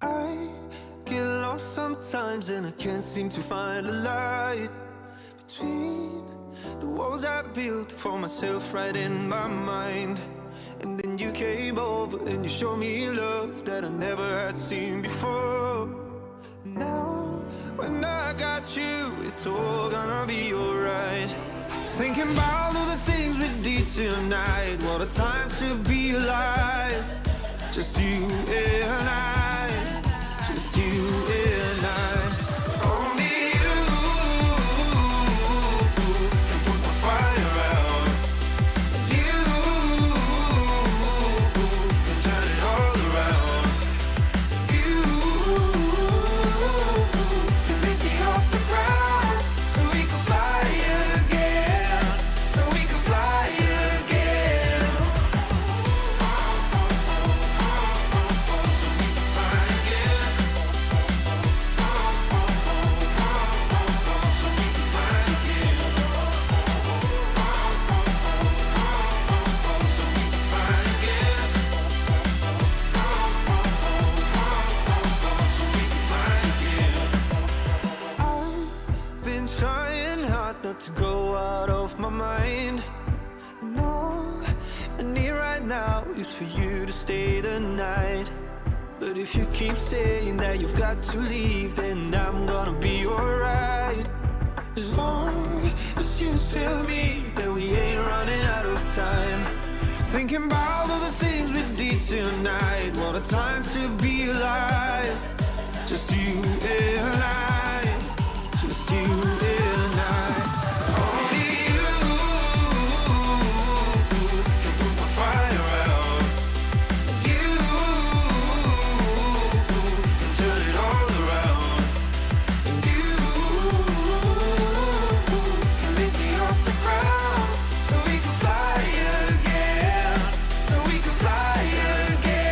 I get lost sometimes and I can't seem to find a light between the walls I built for myself right in my mind. And then you came over and you showed me love that I never had seen before. And now, when I got you, it's all gonna be alright. Thinking about all the things we did tonight. What a time to be alive. Just you and I. Just you and I. Only you can put the fire out. You can turn it all around. You can lift me off the ground so we can fly again. So we can fly again. Trying hard not to go out of my mind. And all I need right now is for you to stay the night. But if you keep saying that you've got to leave, then I'm gonna be alright. As long as you tell me that we ain't running out of time. Thinking about all the things we did tonight. What a time to be alive. Just you and I. Just you and I. Only you can put the fire out. You can turn it all around. And you can lift me off the ground so we can fly again. So we can fly again.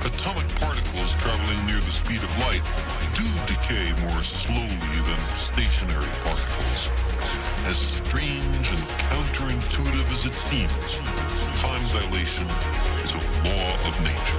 Atomic particles traveling near the speed of light do decay more slowly than stationary particles. As strange and counterintuitive as it seems, time dilation is a law of nature.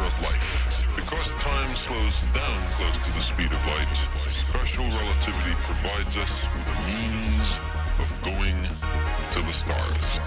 of life. Because time slows down close to the speed of light, special relativity provides us with a means of going to the stars.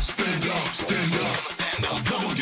Stand up, stand up. Come on,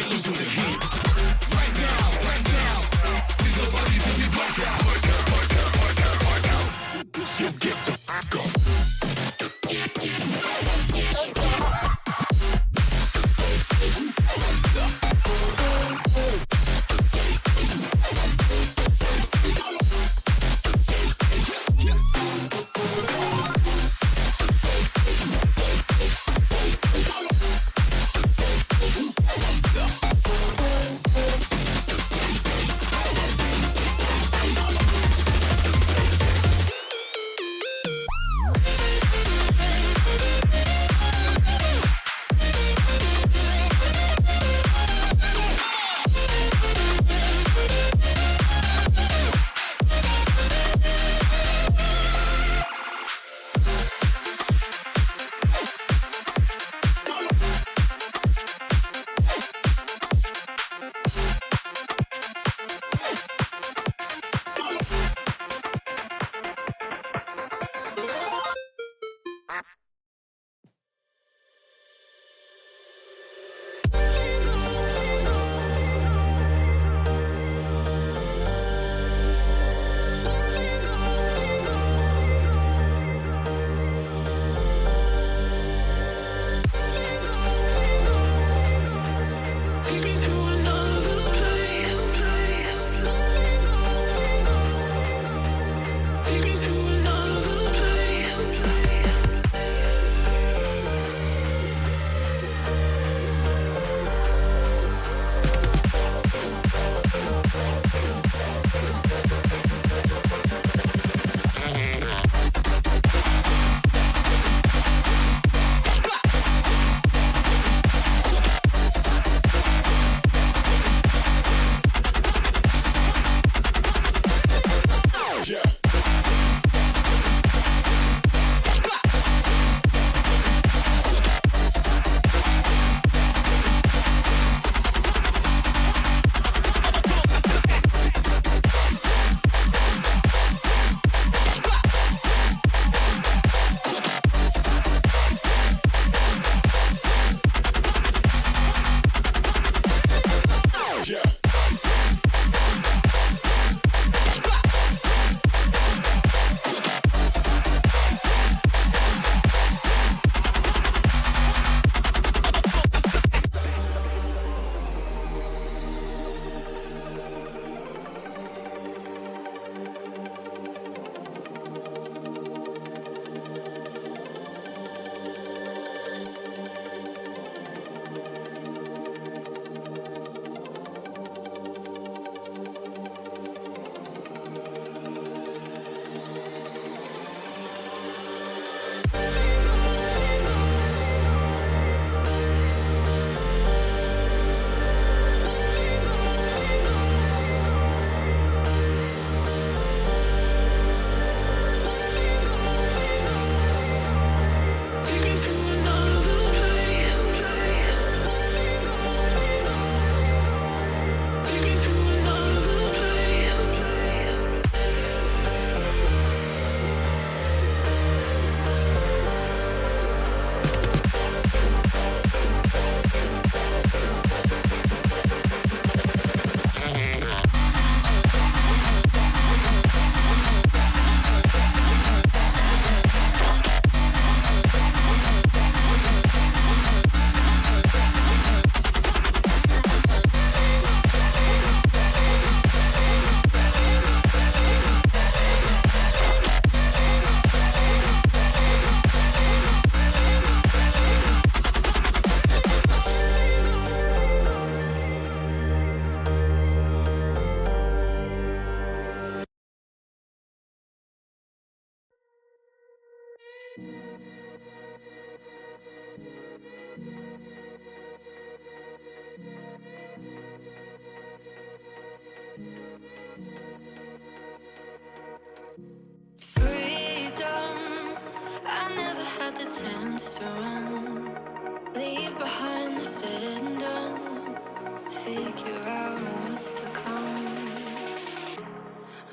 figure out what's to come.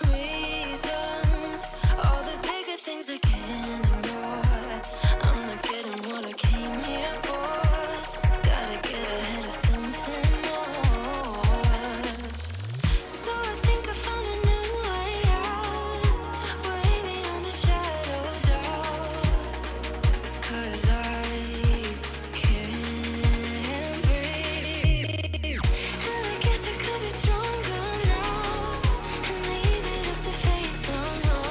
Reasons, all the bigger things I can't ignore. I'm not getting what I came here for. Gotta get ahead of something more. So I think I found a new way out, way beyond a shadow of doubt. 'Cause I can't breathe, and I guess I could be stronger now, and leave it up to fate somehow.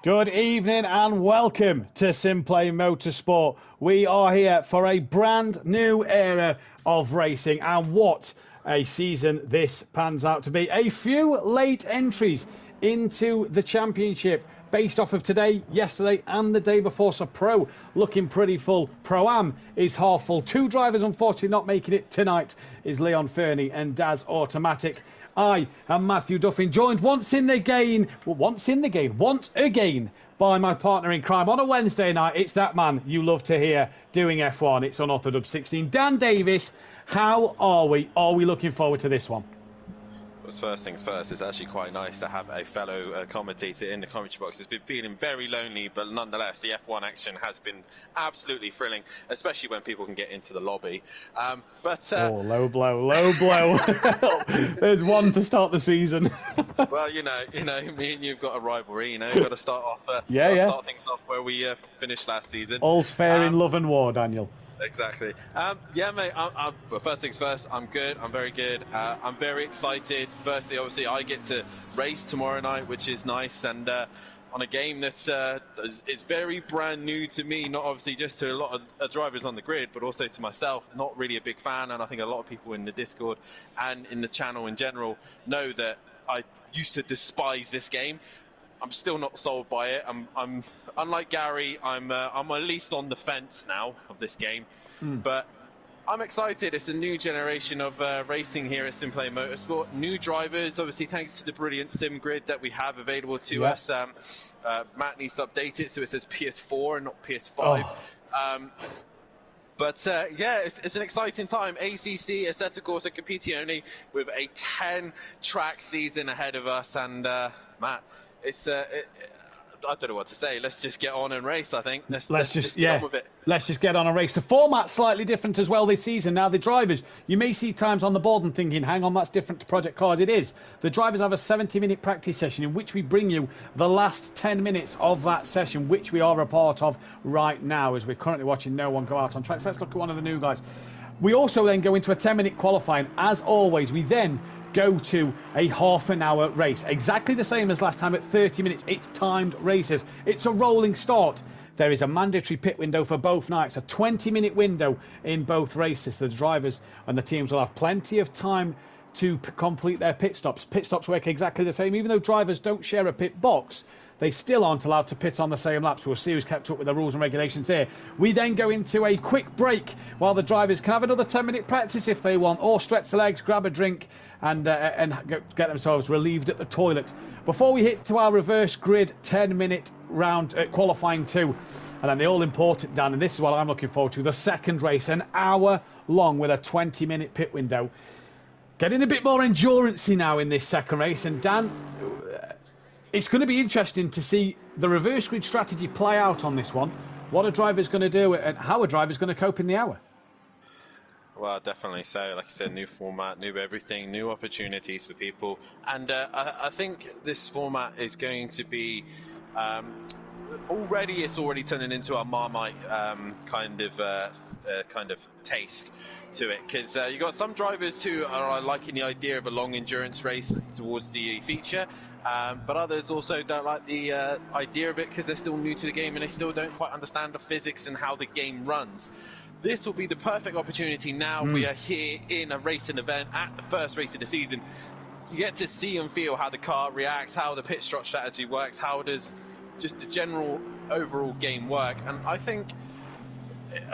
Good evening and welcome to Simplay Motorsport. We are here for a brand new era of racing, and what a season this pans out to be. A few late entries into the championship based off of today, yesterday and the day before. So Pro looking pretty full. Pro-Am is half full. Two drivers unfortunately not making it tonight is Leon Fernie and Daz Automatic. I am Mathew Duffin, joined once again by my partner in crime on a Wednesday night. It's that man you love to hear doing F1. It's Unorthodox 16. Dan Davis, how are we? Are we looking forward to this one? Well, first things first, it's actually quite nice to have a fellow commentator in the commentary box. It's been feeling very lonely, but nonetheless, the F1 action has been absolutely thrilling, especially when people can get into the lobby. Low blow. There's one to start the season. Well, you know, me and you've got a rivalry. We've got to start off. Start things off where we finished last season. All's fair in love and war, Daniel. Exactly. Yeah, mate. Well, first things first, I'm good. I'm very good. I'm very excited. Firstly, obviously, I get to race tomorrow night, which is nice, and on a game that's is very brand new to me. Not obviously just to a lot of drivers on the grid, but also to myself. Not really a big fan, and I think a lot of people in the Discord and in the channel in general know that I used to despise this game. I'm still not sold by it. I'm unlike Gary. I'm at least on the fence now of this game, but I'm excited. It's a new generation of racing here at Simplay Motorsport. New drivers, obviously, thanks to the brilliant sim grid that we have available to us. Matt needs to update it so it says PS4 and not PS5. It's an exciting time. ACC, Assetto, Corsa, Competizione, with a 10-track season ahead of us, and Matt. I don't know what to say. Let's just get on and race, I think. Let's just get on with it. Let's just get on and race. The format's slightly different as well this season. Now, the drivers, you may see times on the board and thinking, hang on, that's different to Project Cars. It is. The drivers have a 70-minute practice session in which we bring you the last 10 minutes of that session, which we are a part of right now as we're currently watching no one go out on tracks. Let's look at one of the new guys. We also then go into a 10-minute qualifying. As always, we then go to a half-an-hour race. Exactly the same as last time at 30 minutes. It's timed races. It's a rolling start. There is a mandatory pit window for both nights, a 20-minute window in both races. The drivers and the teams will have plenty of time to complete their pit stops. Pit stops work exactly the same. Even though drivers don't share a pit box, they still aren't allowed to pit on the same laps. We'll see who's kept up with the rules and regulations here. We then go into a quick break while the drivers can have another 10-minute practice if they want, or stretch the legs, grab a drink, and get themselves relieved at the toilet. Before we hit to our reverse grid 10-minute round qualifying 2. And then the all-important, Dan, and this is what I'm looking forward to, the second race, an hour long with a 20-minute pit window. Getting a bit more endurance-y now in this second race. And Dan, it's going to be interesting to see the reverse grid strategy play out on this one. What a driver's going to do and how a driver's going to cope in the hour. Well, definitely so. Like I said, new format, new everything, new opportunities for people. And I think this format is going to be... it's already turning into a Marmite kind of taste to it, because you got some drivers who are liking the idea of a long endurance race towards the feature, but others also don't like the idea of it because they're still new to the game and they still don't quite understand the physics and how the game runs. This will be the perfect opportunity now. We are here in a racing event at the first race of the season. You get to see and feel how the car reacts, how the pit stop strategy works, how does just the general overall game work. And I think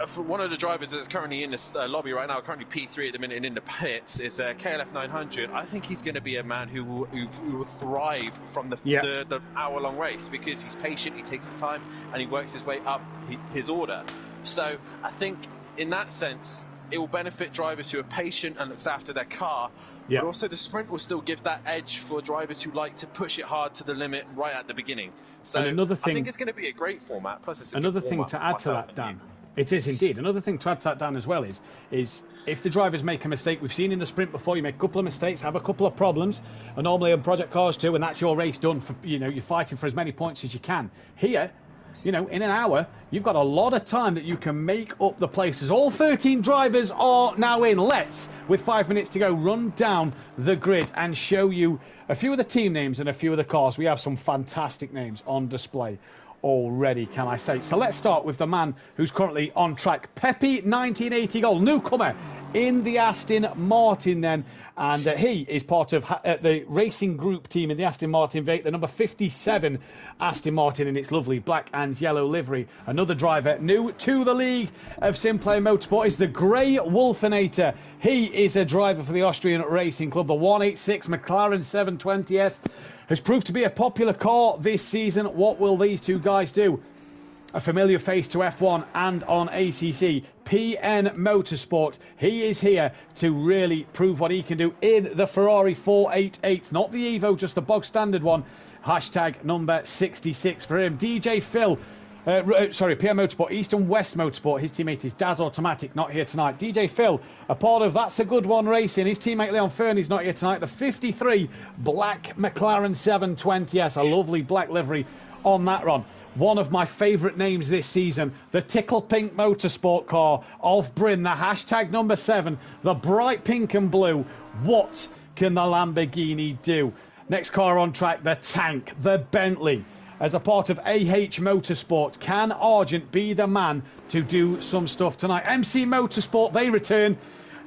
for one of the drivers that's currently in this lobby right now, currently P3 at the minute and in the pits, is KLF 900. I think he's going to be a man who will thrive from the hour-long race because he's patient, he takes his time, and he works his way up his order. So I think in that sense, it will benefit drivers who are patient and looks after their car. Yeah. But also the sprint will still give that edge for drivers who like to push it hard to the limit right at the beginning. So and another thing, I think it's going to be a great format. Plus, it's another thing to add to that, Dan. It is indeed. Another thing to add to that, Dan, as well is if the drivers make a mistake, we've seen in the sprint before, you make a couple of mistakes, have a couple of problems, and normally on Project Cars too, and that's your race done. For you're fighting for as many points as you can. Here, in an hour, you've got a lot of time that you can make up the places. All 13 drivers are now in. Let's, with 5 minutes to go, run down the grid and show you a few of the team names and a few of the cars. We have some fantastic names on display already, can I say. So let's start with the man who's currently on track. Pepe, 1980 goal, newcomer in the Aston Martin then, and he is part of the racing group team in the Aston Martin V8, the number 57 Aston Martin in its lovely black and yellow livery. Another driver new to the league of Simplay Motorsport is the Grey Wolfinator. He is a driver for the Austrian Racing Club. The 186 McLaren 720S has proved to be a popular car this season. What will these two guys do? A familiar face to F1 and on ACC, PN Motorsport. He is here to really prove what he can do in the Ferrari 488. Not the Evo, just the bog standard one. Hashtag number 66 for him. DJ Phil, PN Motorsport, East and West Motorsport. His teammate is Daz Automatic, not here tonight. DJ Phil, a part of That's a Good One Racing. His teammate Leon Fernie's not here tonight. The 53 black McLaren 720S, a lovely black livery on that run. One of my favourite names this season, the Tickle Pink Motorsport car of Bryn, the hashtag number 7, the bright pink and blue. What can the Lamborghini do? Next car on track, the Tank, the Bentley. As a part of AH Motorsport, can Argent be the man to do some stuff tonight? MC Motorsport, they return.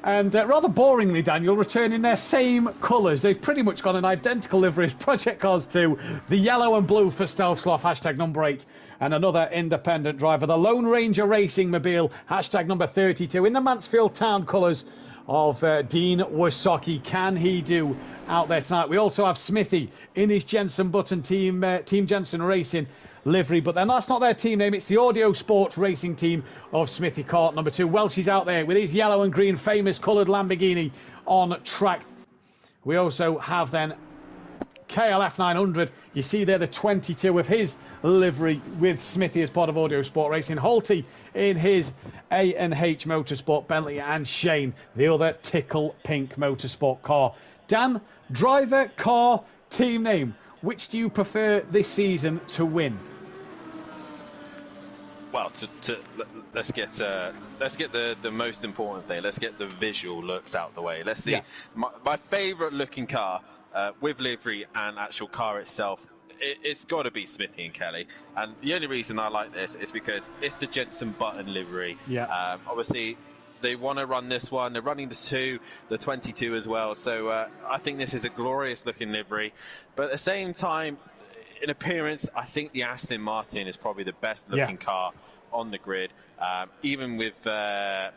And rather boringly, Daniel, return in their same colours. They've pretty much got an identical livery as Project Cars 2. The yellow and blue for Stealth Sloth, hashtag number 8. And another independent driver, the Lone Ranger Racing Mobile, hashtag number 32. In the Mansfield Town colours of Dean Wasocki. Can he do out there tonight? We also have Smithy in his Jensen Button team Jensen Racing livery, but then that's not their team name. It's the Audio Sport Racing team of Smithy Cart number 2. Welsh is out there with his yellow and green famous coloured Lamborghini on track. We also have then KLF 900. You see there the 22 of his livery with Smithy as part of Audio Sport Racing. Holty in his A&H Motorsport Bentley, and Shane, the other Tickle Pink Motorsport car. Dan, driver, car, team name. Which do you prefer this season to win? Well, let's get the most important thing. Let's get the visual looks out the way. Let's see. Yeah. My favourite looking car with livery and actual car itself. It's got to be Smithy and Kelly. And the only reason I like this is because it's the Jensen Button livery. Yeah. Obviously, they want to run this one. They're running the 22 as well. So I think this is a glorious looking livery. But at the same time, in appearance, I think the Aston Martin is probably the best looking car on the grid. Even with Pepe,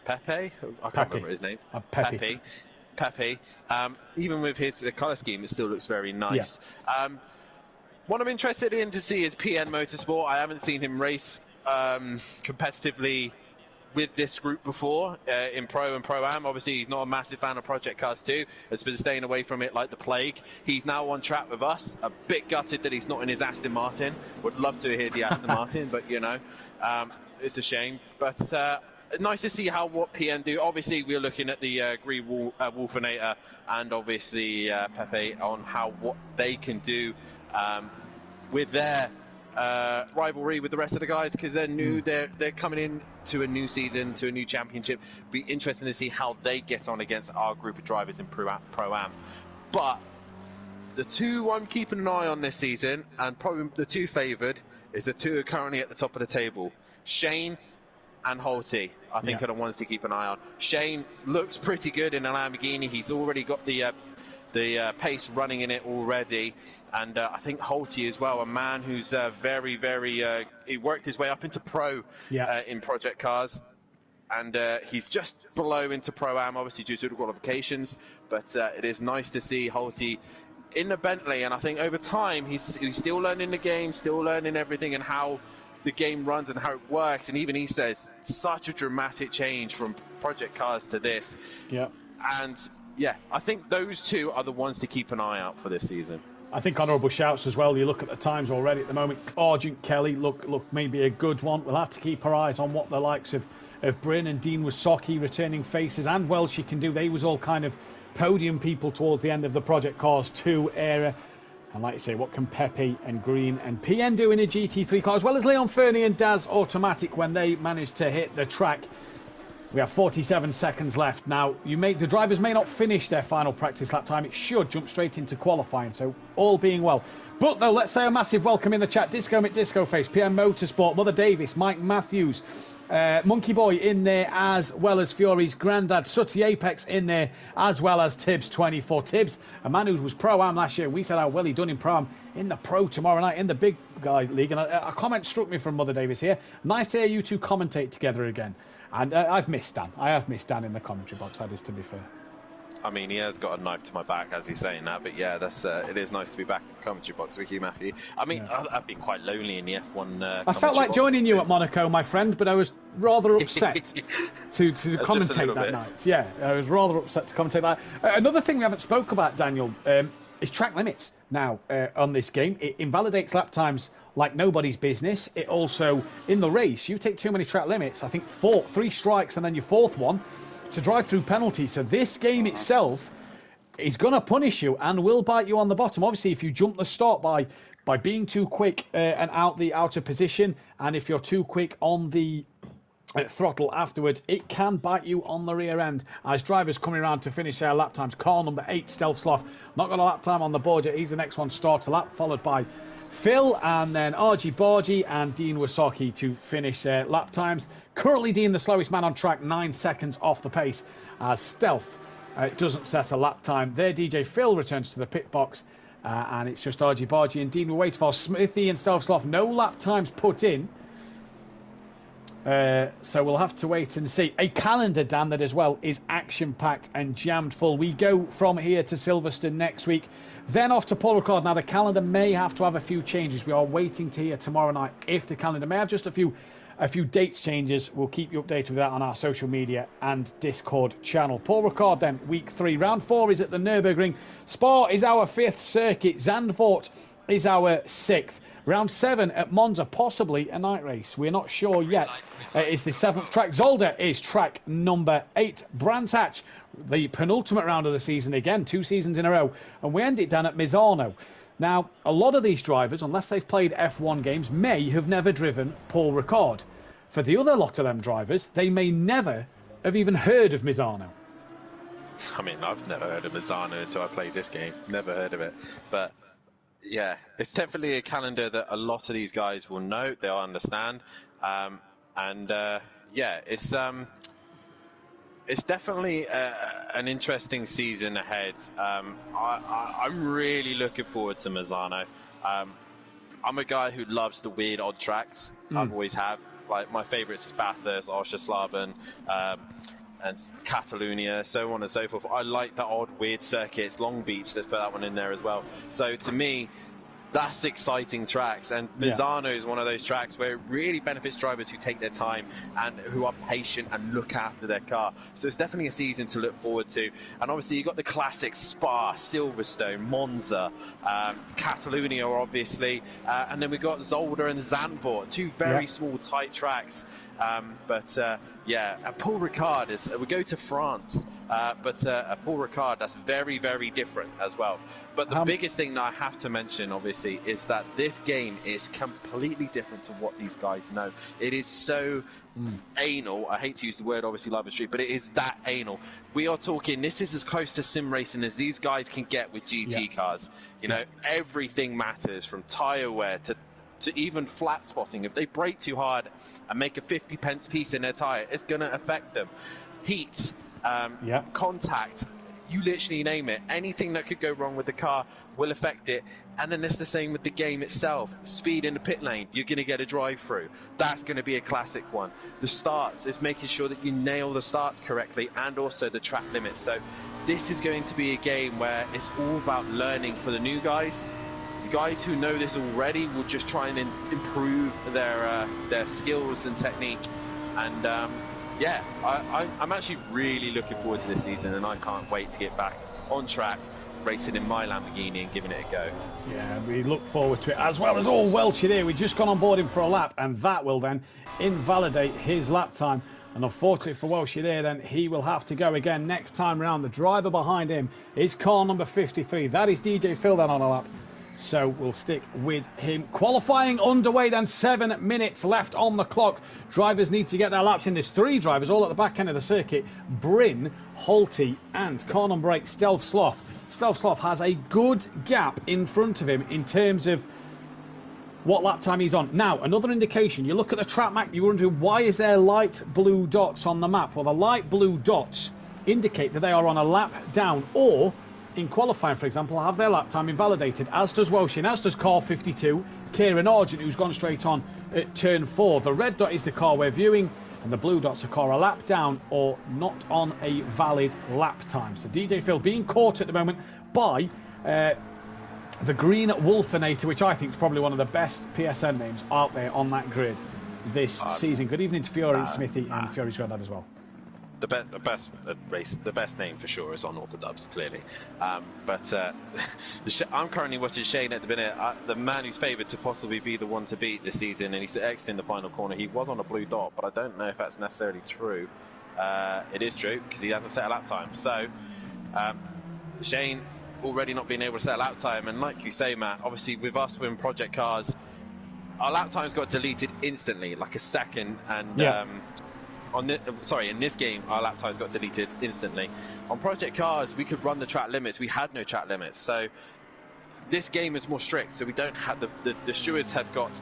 I can't remember his name. Pepe. Even with his colour scheme, it still looks very nice. Yeah. What I'm interested in to see is PN Motorsport. I haven't seen him race competitively with this group before in Pro and Pro-Am. Obviously, he's not a massive fan of Project Cars 2. Has been staying away from it like the plague. He's now on track with us. A bit gutted that he's not in his Aston Martin. Would love to hear the Aston Martin, but, it's a shame. But nice to see what PN do. Obviously, we're looking at the Green Wolfinator and obviously Pepe on what they can do with their rivalry with the rest of the guys, because they're new. They're coming in to a new season, to a new championship. Be interesting to see how they get on against our group of drivers in Pro-Am. But the two I'm keeping an eye on this season, and probably the two favoured, is the two who are currently at the top of the table, Shane and Holty. I think are the ones to keep an eye on. Shane looks pretty good in a Lamborghini. He's already got the pace running in it already, and I think Holty as well, a man who's very, very he worked his way up into pro in Project Cars, and he's just below into Pro-Am, obviously due to the qualifications, but it is nice to see Holty in the Bentley, and I think over time he's still learning the game, still learning everything and how the game runs and how it works. And even he says such a dramatic change from project cars to this. Yeah. And yeah, I think those two are the ones to keep an eye out for this season. I think honourable shouts as well. You look at the times already at the moment. Argent Kelly, look, maybe a good one. We'll have to keep our eyes on what the likes of Bryn and Dean Wasocki, returning faces, and Welsh can do. They was all kind of podium people towards the end of the Project Cars 2 era. And like you say, what can Pepe and Green and PN do in a GT3 car, as well as Leon Fernie and Daz Automatic when they managed to hit the track. We have 47 seconds left. Now, the drivers may not finish their final practice lap time. It should jump straight into qualifying, so all being well. But, though, let's say a massive welcome in the chat. Disco McDiscoface, PM Motorsport, Mother Davis, Mike Matthews, Monkey Boy in there, as well as Fury's Grandad, Sooty Apex in there, as well as Tibbs24. Tibbs, a man who was Pro-Am last year. We said how well he done in Pro-Am, in the Pro tomorrow night, in the Big Guy League. And a comment struck me from Mother Davis here. Nice to hear you two commentate together again. And I've missed Dan. I have missed Dan in the commentary box, that is to be fair. I mean, he has got a knife to my back as he's saying that, but yeah, it is nice to be back in the commentary box with you, Mathew. I mean, yeah. I've been quite lonely in the F1 I felt like joining you at Monaco, my friend, but I was rather upset to commentate that night. Yeah, I was rather upset to commentate that. Another thing we haven't spoke about, Daniel, is track limits now on this game. It invalidates lap times like nobody's business. It also, in the race, you take too many track limits, I think 3 strikes and then your 4th one, to drive through penalties. So this game itself is going to punish you and will bite you on the bottom. Obviously, if you jump the start by being too quick and out the outer position, and if you're too quick on the throttle afterwards, it can bite you on the rear end. As drivers coming around to finish their lap times, car number 8, Stealth Sloth, not got a lap time on the board yet. He's the next one, start a lap, followed by Phil, and then RG Bargy and Dean Wasocki to finish their lap times. Currently Dean the slowest man on track, 9 seconds off the pace, as Stealth doesn't set a lap time. There DJ Phil returns to the pit box, and it's just RG Bargy and Dean. We're waiting for Smithy and Stealth Sloth. No lap times put in. So we'll have to wait and see. A calendar, Dan, that as well is action-packed and jammed full. We go from here to Silverstone next week, then off to Paul Ricard. Now, the calendar may have to have a few changes. We are waiting to hear tomorrow night if the calendar may have just a few dates changes. We'll keep you updated with that on our social media and Discord channel. Paul Ricard then, week 3. Round 4 is at the Nürburgring. Spa is our 5th circuit. Zandvoort is our 6th. Round 7 at Monza, possibly a night race. We're not sure yet. It's the 7th track. Zolder is track number 8. Brands Hatch, the penultimate round of the season again, 2 seasons in a row. And we end it down at Misano. Now, a lot of these drivers, unless they've played F1 games, may have never driven Paul Ricard. For the other lot of them drivers, they may never have even heard of Misano. I mean, I've never heard of Misano until I played this game. Never heard of it. But yeah, it's definitely a calendar that a lot of these guys will know, they'll understand, yeah, it's definitely an interesting season ahead. I'm really looking forward to Misano. I'm a guy who loves the weird odd tracks. I've always have. Like my favourites is Bathurst, Oscherslaben, and Catalonia, so on and so forth. I like the odd, weird circuits. Long Beach, let's put that one in there as well. So to me, that's exciting tracks. And Misano is one of those tracks where it really benefits drivers who take their time and who are patient and look after their car. So it's definitely a season to look forward to. And obviously you've got the classics, Spa, Silverstone, Monza, Catalonia, obviously. And then we've got Zolder and Zandvoort, 2 very small, tight tracks. Yeah, Paul Ricard we go to France, but Paul Ricard, that's very, very different as well. But the biggest thing that I have to mention, obviously, is that this game is completely different to what these guys know. It is so anal. I hate to use the word, obviously, live and street, but it is that anal. We are talking, this is as close to sim racing as these guys can get with GT cars. You know, everything matters, from tyre wear to even flat spotting. If they brake too hard and make a 50 pence piece in their tyre, it's going to affect them. Heat, contact, you literally name it. Anything that could go wrong with the car will affect it. And then it's the same with the game itself. Speed in the pit lane, you're going to get a drive-through. That's going to be a classic one. The starts is making sure that you nail the starts correctly, and also the track limits. So this is going to be a game where it's all about learning for the new guys guys who know this already will just try and improve their skills and technique. And yeah, I'm actually really looking forward to this season, and I can't wait to get back on track, racing in my Lamborghini and giving it a go. Yeah, we look forward to it, as well as all Welsh here. We've just gone on board him for a lap, and that will then invalidate his lap time. And unfortunately for Welsh there, then he will have to go again next time round. The driver behind him is car number 53. That is DJ Phil then on a lap. So we'll stick with him. Qualifying underway then, 7 minutes left on the clock. Drivers need to get their laps in. There's 3 drivers all at the back end of the circuit. Bryn, Holty and car number 8, Stealth Sloth. Stealth Sloth has a good gap in front of him in terms of what lap time he's on. Now, another indication, you look at the track map, you're wondering why is there light blue dots on the map? Well, the light blue dots indicate that they are on a lap down, or in qualifying, for example, have their lap time invalidated, as does Welshin, as does car 52, Kieran Argent, who's gone straight on at turn 4. The red dot is the car we're viewing, and the blue dots are car a lap down or not on a valid lap time. So DJ Phil being caught at the moment by the Green Wolfinator, which I think is probably one of the best PSN names out there on that grid this season. Good evening to Fiore, Smithy, and Fiore's granddad as well. The best name for sure is on Orthodubs, clearly. But I'm currently watching Shane at the minute, the man who's favoured to possibly be the one to beat this season, and he's exiting the final corner. He was on a blue dot, but I don't know if that's necessarily true. It is true, because he hasn't set a lap time. So, Shane already not being able to set a lap time, and like you say, Matt, obviously with us in Project Cars, our lap times got deleted instantly, like a second, and in this game, our lap times got deleted instantly. On Project Cars, we could run the track limits. We had no track limits. So this game is more strict. So we don't have the stewards have got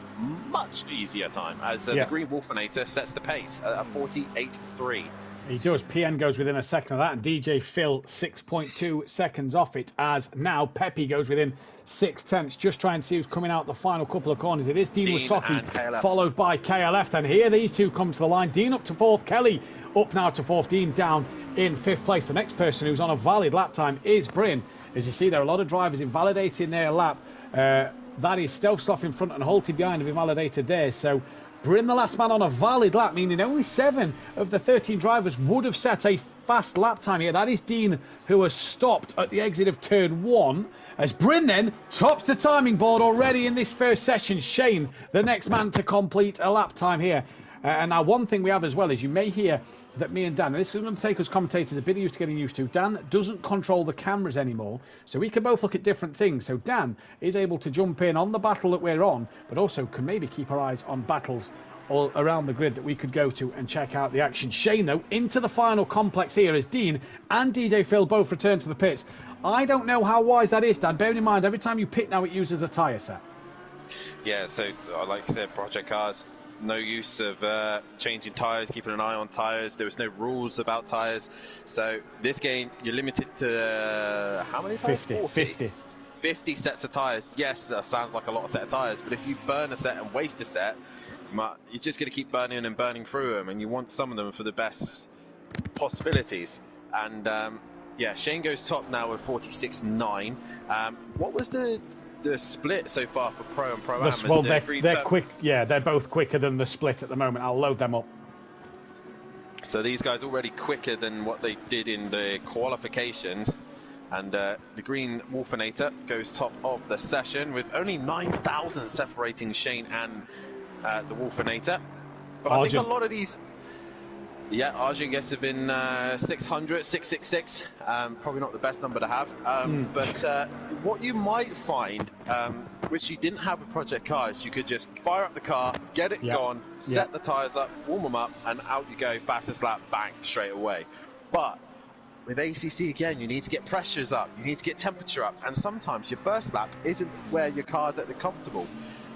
much easier time, as the Green Wolfinator sets the pace at 48.3. He does. PN goes within a second of that, and DJ Phil 6.2 seconds off it, as now Pepe goes within 6/10. Just try and see who's coming out the final couple of corners. It is Dean Wasocki, followed by KLF. Then here these two come to the line. Dean up to 4th, Kelly up now to 4th, Dean down in 5th place. The next person who's on a valid lap time is Bryn. As you see, there are a lot of drivers invalidating their lap. That is Stealth Sloth in front and Holty behind have invalidated there. So Bryn, the last man on a valid lap, meaning only 7 of the 13 drivers would have set a fast lap time here. That is Dean, who has stopped at the exit of turn 1. As Bryn then tops the timing board already in this first session. Shane, the next man to complete a lap time here. And now one thing we have as well is you may hear that me and Dan, and this is going to take us commentators a bit used to getting used to, Dan doesn't control the cameras anymore, so we can both look at different things. So Dan is able to jump in on the battle that we're on, but also can maybe keep our eyes on battles all around the grid that we could go to and check out the action. Shane, though, into the final complex here as Dean and DJ Phil both return to the pits. I don't know how wise that is, Dan. Bearing in mind, every time you pit now, it uses a tyre set. Yeah, so like I said, Project Cars, no use of changing tyres, keeping an eye on tyres. There was no rules about tyres. So this game, you're limited to how many tyres? 50 sets of tyres. Yes, that sounds like a lot of set of tyres, but if you burn a set and waste a set, you're just going to keep burning and burning through them, and you want some of them for the best possibilities. And yeah, Shane goes top now with 46.9. What was the split so far for Pro and Pro-Am? Well, they're quick. Yeah, they're both quicker than the split at the moment. I'll load them up. So these guys already quicker than what they did in the qualifications. And the Green Wolfinator goes top of the session with only 9,000 separating Shane and the Wolfinator. But I think a lot of these... Yeah, Arjun gets to have been 600, 666. Probably not the best number to have. But what you might find, which you didn't have with Project Cars, you could just fire up the car, get it gone, set the tyres up, warm them up, and out you go, fastest lap, bang, straight away. But with ACC, again, you need to get pressures up, you need to get temperature up, and sometimes your first lap isn't where your car's at the comfortable.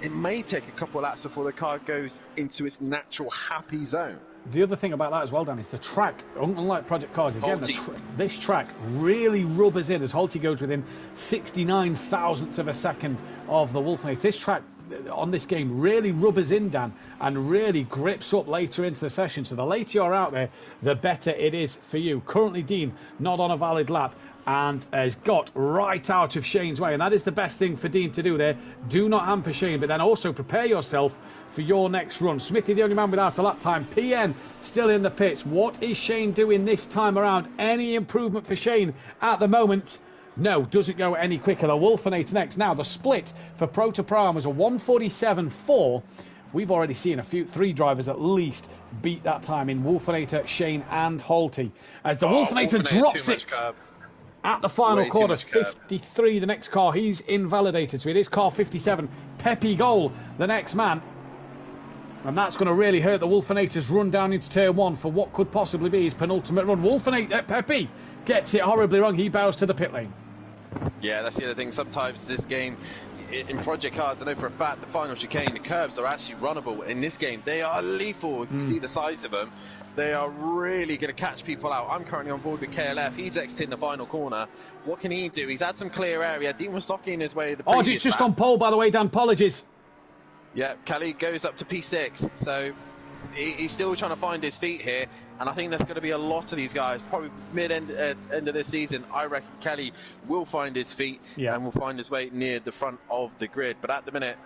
It may take a couple of laps before the car goes into its natural happy zone. The other thing about that as well, Dan, is the track, unlike Project Cars, again, this track really rubbers in as Holty goes within 69 thousandths of a second of the Wolfinator. This track on this game really rubbers in, Dan, and really grips up later into the session. So the later you're out there, the better it is for you. Currently, Dean not on a valid lap and has got right out of Shane's way, and that is the best thing for Dean to do there. Do not hamper Shane, but then also prepare yourself for your next run. Smithy, the only man without a lap time. PN still in the pits. What is Shane doing this time around? Any improvement for Shane at the moment? No, doesn't go any quicker. The Wolfinator next. Now, the split for Pro to Pro was a 1:47.4. We've already seen three drivers at least beat that time in Wolfinator, Shane and Holty. As the Wolfinator drops it at the final corner, 53, the next car, he's invalidated. So it is car 57, Pepe Goal, the next man. And that's going to really hurt the Wolfinator's run down into turn one for what could possibly be his penultimate run. Wolfinator, Pepe gets it horribly wrong. He bows to the pit lane. Yeah, that's the other thing. Sometimes this game, in project cars, I know for a fact the final chicane, the curbs are actually runnable. In this game, they are lethal. If you see the size of them, they are really going to catch people out. I'm currently on board with KLF. He's exiting the final corner. What can he do? He's had some clear area. Dean Wasocki in his way. It's just on pole, by the way, Dan. Apologies. Yeah, Kelly goes up to P6. So he's still trying to find his feet here. And I think there's going to be a lot of these guys, probably mid-end end of this season. I reckon Kelly will find his feet and will find his way near the front of the grid. But at the minute,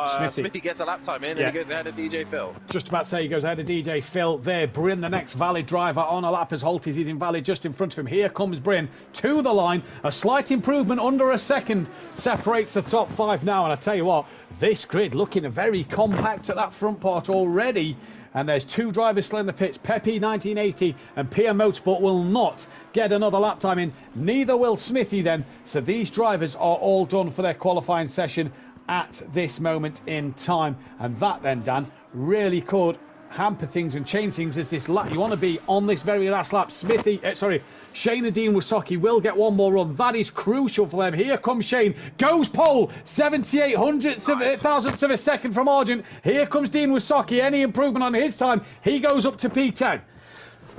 Smithy gets a lap time in and he goes ahead of DJ Phil. Just about to say he goes ahead of DJ Phil there. Bryn, the next valid driver on a lap as Holties is invalid just in front of him. Here comes Bryn to the line. A slight improvement under a second separates the top five now. And I tell you what, this grid looking very compact at that front part already. And there's two drivers still in the pits. Pepe 1980 and PM Motorsport will not get another lap time in. Neither will Smithy then. So these drivers are all done for their qualifying session at this moment in time. And that then, Dan, really could hamper things and change things as this lap. You want to be on this very last lap. Shane and Dean Wasocki will get one more run. That is crucial for them. Here comes Shane. Goes pole. 78 thousandths of a second from Argent. Here comes Dean Wasocki. Any improvement on his time? He goes up to P10.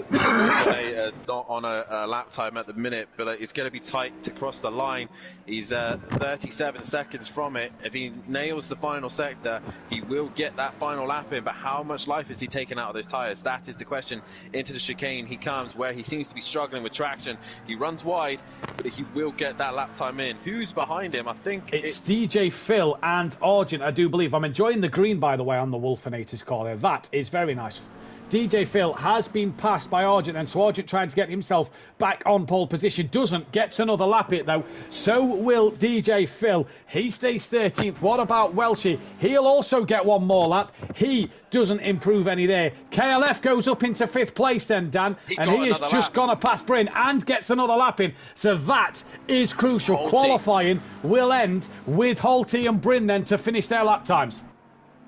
Not on a lap time at the minute, but it's going to be tight to cross the line. He's 37 seconds from it. If he nails the final sector, he will get that final lap in. But how much life is he taking out of those tyres? That is the question. Into the chicane he comes, where he seems to be struggling with traction. He runs wide, but he will get that lap time in. Who's behind him? I think it's DJ Phil and Argent, I do believe. I'm enjoying the green, by the way, on the Wolfinator's car there. That is very nice. DJ Phil has been passed by Argent, and so Argent trying to get himself back on pole position. Doesn't, gets another lap it though. So will DJ Phil. He stays 13th. What about Welshie? He'll also get one more lap. He doesn't improve any there. KLF goes up into 5th place then, Dan, and he has just gone past Bryn and gets another lap in. So that is crucial. Holty. Qualifying will end with Holty and Bryn then to finish their lap times.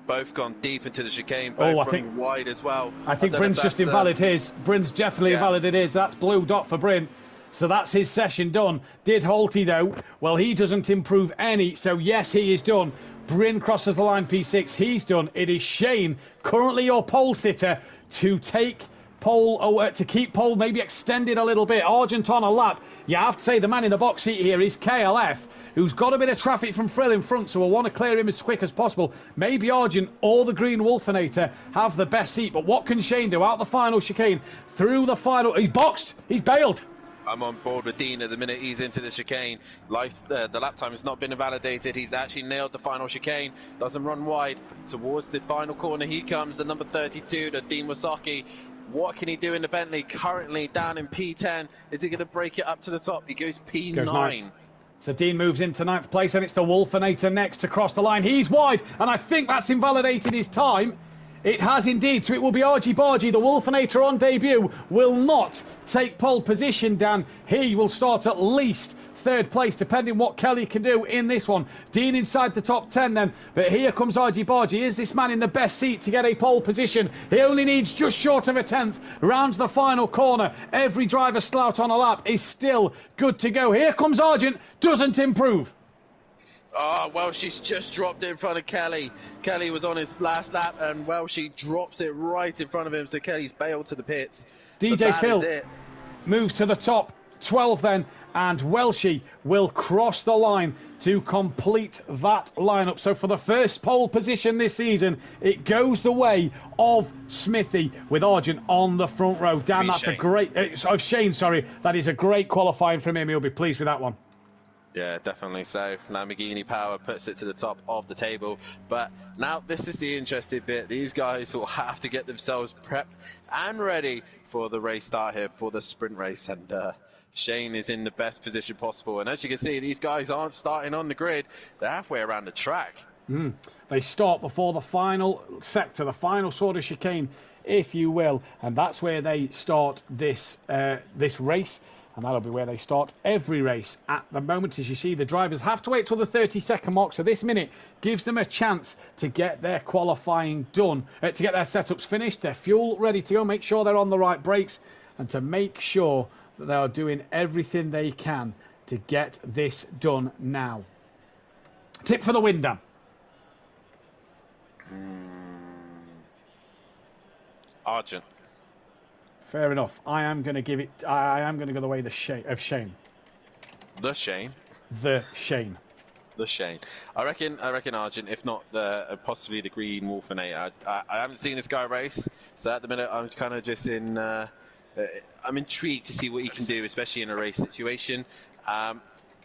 Both gone deep into the chicane, both running wide as well. I think Bryn's just invalid his. Bryn's definitely invalid his. That's blue dot for Bryn. So that's his session done. Did Holty though? Well, he doesn't improve any. So yes, he is done. Bryn crosses the line P6. He's done. It is Shane, currently your pole sitter, to take pole, to keep pole maybe extended a little bit. Argent on a lap. You have to say the man in the box seat here is KLF, who's got a bit of traffic from Frill in front, so we'll want to clear him as quick as possible. Maybe Argent or the Green Wolfinator have the best seat, but what can Shane do? Out the final chicane, through the final... He's boxed! He's bailed! I'm on board with Dean at the minute he's into the chicane. The lap time has not been invalidated. He's actually nailed the final chicane. Doesn't run wide. Towards the final corner he comes, the number 32, the Dean Wasocki. What can he do in the Bentley? Currently down in P10. Is he going to break it up to the top? He goes P9. So Dean moves into 9th place, and it's the Wolfinator next to cross the line. He's wide, and I think that's invalidated his time. It has indeed, so it will be Argy Bargy. The Wolfinator on debut will not take pole position, Dan. He will start at least 3rd place, depending what Kelly can do in this one. Dean inside the top 10 then, but here comes Argy Bargy. Is this man in the best seat to get a pole position? He only needs just short of a 10th. Rounds the final corner. Every driver still out on a lap is still good to go. Here comes Argent, doesn't improve. Oh, well, she's just dropped it in front of Kelly. Kelly was on his last lap, and, well, she drops it right in front of him, so Kelly's bailed to the pits. DJ Phil moves to the top 12 then, and Welshie will cross the line to complete that lineup. So for the first pole position this season, it goes the way of Smithy with Argent on the front row. Dan, that's a great... of Shane, sorry. That is a great qualifying from him. He'll be pleased with that one. Yeah, definitely so. Lamborghini Power puts it to the top of the table. But now this is the interesting bit. These guys will have to get themselves prepped and ready for the race start here, for the sprint race. And Shane is in the best position possible. And as you can see, these guys aren't starting on the grid. They're halfway around the track. They start before the final sector, the final sort of chicane, if you will. And that's where they start this race. And that'll be where they start every race at the moment. As you see, the drivers have to wait till the 30-second mark. So this minute gives them a chance to get their qualifying done, to get their setups finished, their fuel ready to go, make sure they're on the right brakes, and to make sure that they are doing everything they can to get this done now. Tip for the win, Dan. Argent. Fair enough. I am going to give it... I am going to go the way of Shane. The Shane? The Shane. The Shane. I reckon Argent, if not possibly the Green Wolfinator. I haven't seen this guy race, so at the minute I'm kind of just in... I'm intrigued to see what he can do, especially in a race situation.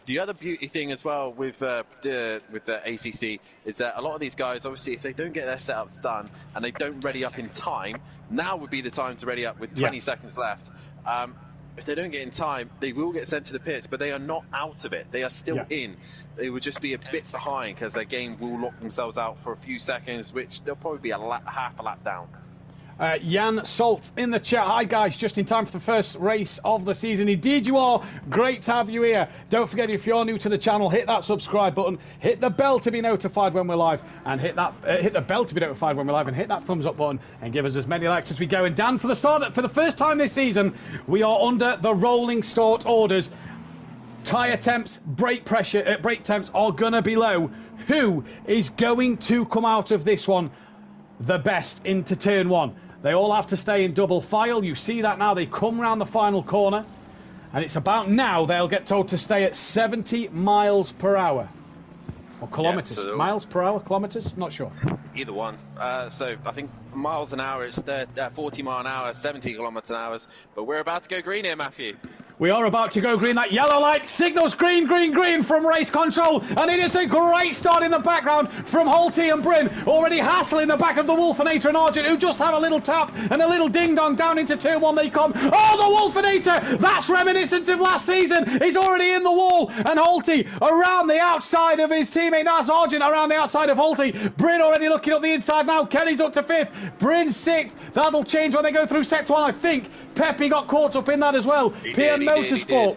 The other beauty thing as well with the ACC is that a lot of these guys, obviously, if they don't get their setups done and they don't ready up in time, now would be the time to ready up with 20 seconds left. If they don't get in time, they will get sent to the pits, but they are not out of it. They are still in. They will just be a bit behind because their game will lock themselves out for a few seconds, which they'll probably be half a lap down. Jan Salt in the chat. Hi guys, just in time for the first race of the season. Indeed you are. Great to have you here. Don't forget, if you're new to the channel, hit that subscribe button, hit the bell to be notified when we're live, and hit the bell to be notified when we're live, and hit that thumbs up button, and give us as many likes as we go. And Dan, for the first time this season, we are under the rolling start orders. Tyre temps, brake pressure, brake temps are gonna be low. Who is going to come out of this one the best into turn one? They all have to stay in double file. You see that now. They come round the final corner. And it's about now they'll get told to stay at 70 miles per hour. Or kilometres. Yeah, so miles per hour? Kilometres? Not sure. Either one. So I think miles an hour, it's 40 mile an hour, 70 kilometres an hour. But we're about to go green here, Mathew. We are about to go green. That yellow light signals green, green, green from race control. And it is a great start in the background from Holty and Bryn. Already hassling the back of the Wolfinator and Argent, who just have a little tap and a little ding-dong down into turn one they come. Oh, the Wolfinator! That's reminiscent of last season. He's already in the wall. And Holty around the outside of his teammate. Now it's Argent around the outside of Holty. Bryn already looking up the inside now. Kelly's up to 5th. Bryn 6th. That'll change when they go through sector 1, I think. Pepe got caught up in that as well. PM Motorsport.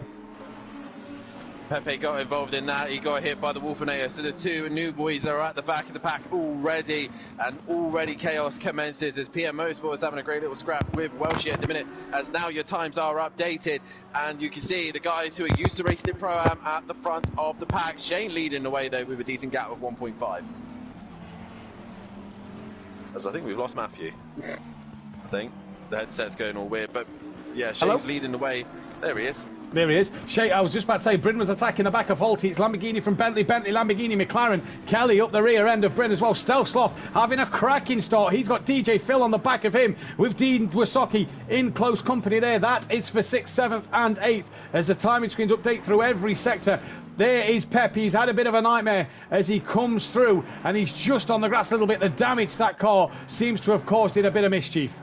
Pepe got involved in that. He got hit by the Wolfinator. So the two new boys are at the back of the pack already. And already chaos commences as PM Motorsport is having a great little scrap with Welshie at the minute. As now your times are updated. And you can see the guys who are used to racing in Pro-Am at the front of the pack. Shane leading the way though with a decent gap of 1.5. As I think we've lost Mathew. I think. The headset's going all weird, but yeah, Shane's leading the way. There he is. There he is. I was just about to say, Bryn was attacking the back of Holty. It's Lamborghini from Bentley, Lamborghini, McLaren. Kelly up the rear end of Bryn as well. Stealth Sloth having a cracking start. He's got DJ Phil on the back of him with Dean Dwasocki in close company there. That is for 6th, 7th and 8th as the timing screens update through every sector. There is Pep. He's had a bit of a nightmare as he comes through and he's just on the grass a little bit. The damage that car seems to have caused it a bit of mischief.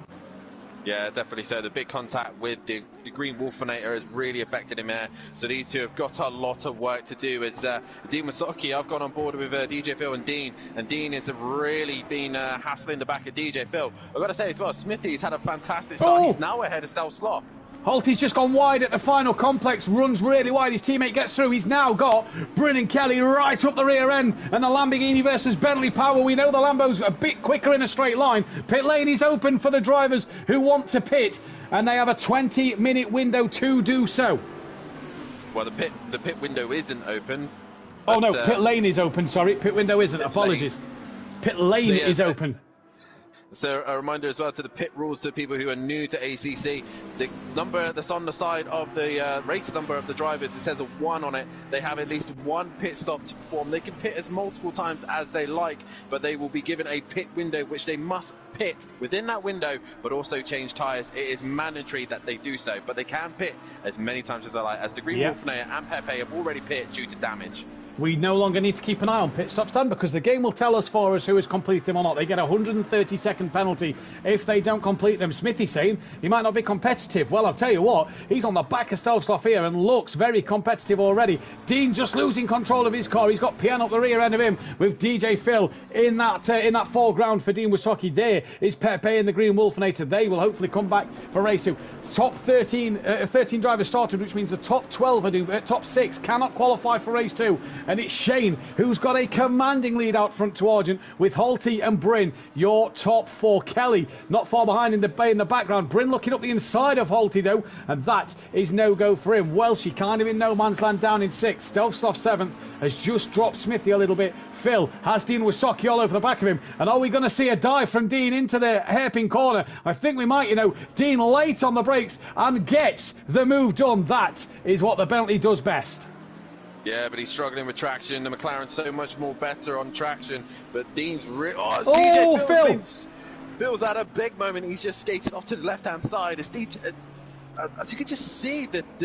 Yeah, definitely so. The big contact with the Green Wolfinator has really affected him there. So these two have got a lot of work to do. As Dean Masaki, I've gone on board with DJ Phil and Dean has really been hassling the back of DJ Phil. I've got to say as well, Smithy's had a fantastic start. He's now ahead of Stealth Sloth. Holty's just gone wide at the final complex, runs really wide, his teammate gets through, he's now got Bryn and Kelly right up the rear end, and the Lamborghini versus Bentley power. We know the Lambo's a bit quicker in a straight line. Pit lane is open for the drivers who want to pit, and they have a 20-minute window to do so. Well, the pit window isn't open. Oh no, pit lane is open, sorry, pit window isn't, apologies. Pit lane is open. So a reminder as well to the pit rules to people who are new to ACC. The number that's on the side of the race number of the drivers, it says a 1 on it. They have at least one pit stop to perform. They can pit as multiple times as they like, but they will be given a pit window, which they must pit within that window, but also change tyres. It is mandatory that they do so, but they can pit as many times as they like, as the Green Wolfinator and Pepe have already pitted due to damage. We no longer need to keep an eye on pit stops, Dan, because the game will tell us for us who has completed them or not. They get a 130-second penalty if they don't complete them. Smithy saying he might not be competitive. Well, I'll tell you what, he's on the back of Stelzloff here and looks very competitive already. Dean just losing control of his car. He's got Pian up the rear end of him with DJ Phil in that foreground for Dean Wysocki. There is Pepe and the Green Wolfinator. They will hopefully come back for race 2. Top 13 drivers started, which means the top 12 top 6 cannot qualify for race 2. And it's Shane who's got a commanding lead out front to Argent with Holty and Bryn, your top 4. Kelly not far behind in the background. Bryn looking up the inside of Holty though, and that is no go for him. Welshie kind of in no man's land down in 6th. Stelzloff 7th has just dropped Smithy a little bit. Phil has Dean Wysocki all over the back of him, and are we going to see a dive from Dean into the hairpin corner? I think we might. Dean late on the brakes and gets the move done. That is what the Bentley does best. Yeah, but he's struggling with traction. The McLaren's so much more better on traction. But Dean's Phil! Phil's had a big moment. He's just skated off to the left-hand side. As you can just see that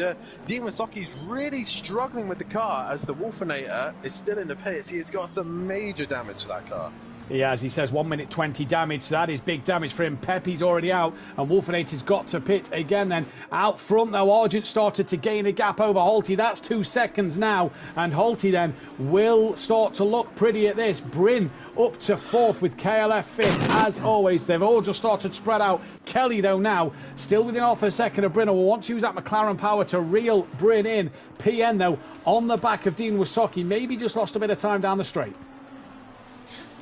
Dean Wysocki's really struggling with the car as the Wolfinator is still in the pits. He's got some major damage to that car. He has, he says 1 minute 20 damage. That is big damage for him. Pepe's already out, and Wolfinator's got to pit again then. Out front though, Argent started to gain a gap over Holty. That's 2 seconds now, and Holty then will start to look pretty at this. Bryn up to 4th with KLF 5th as always. They've all just started to spread out. Kelly though now still within half a second of Bryn. Will want to use that McLaren power to reel Bryn in. PN though on the back of Dean Wysocki, maybe just lost a bit of time down the straight.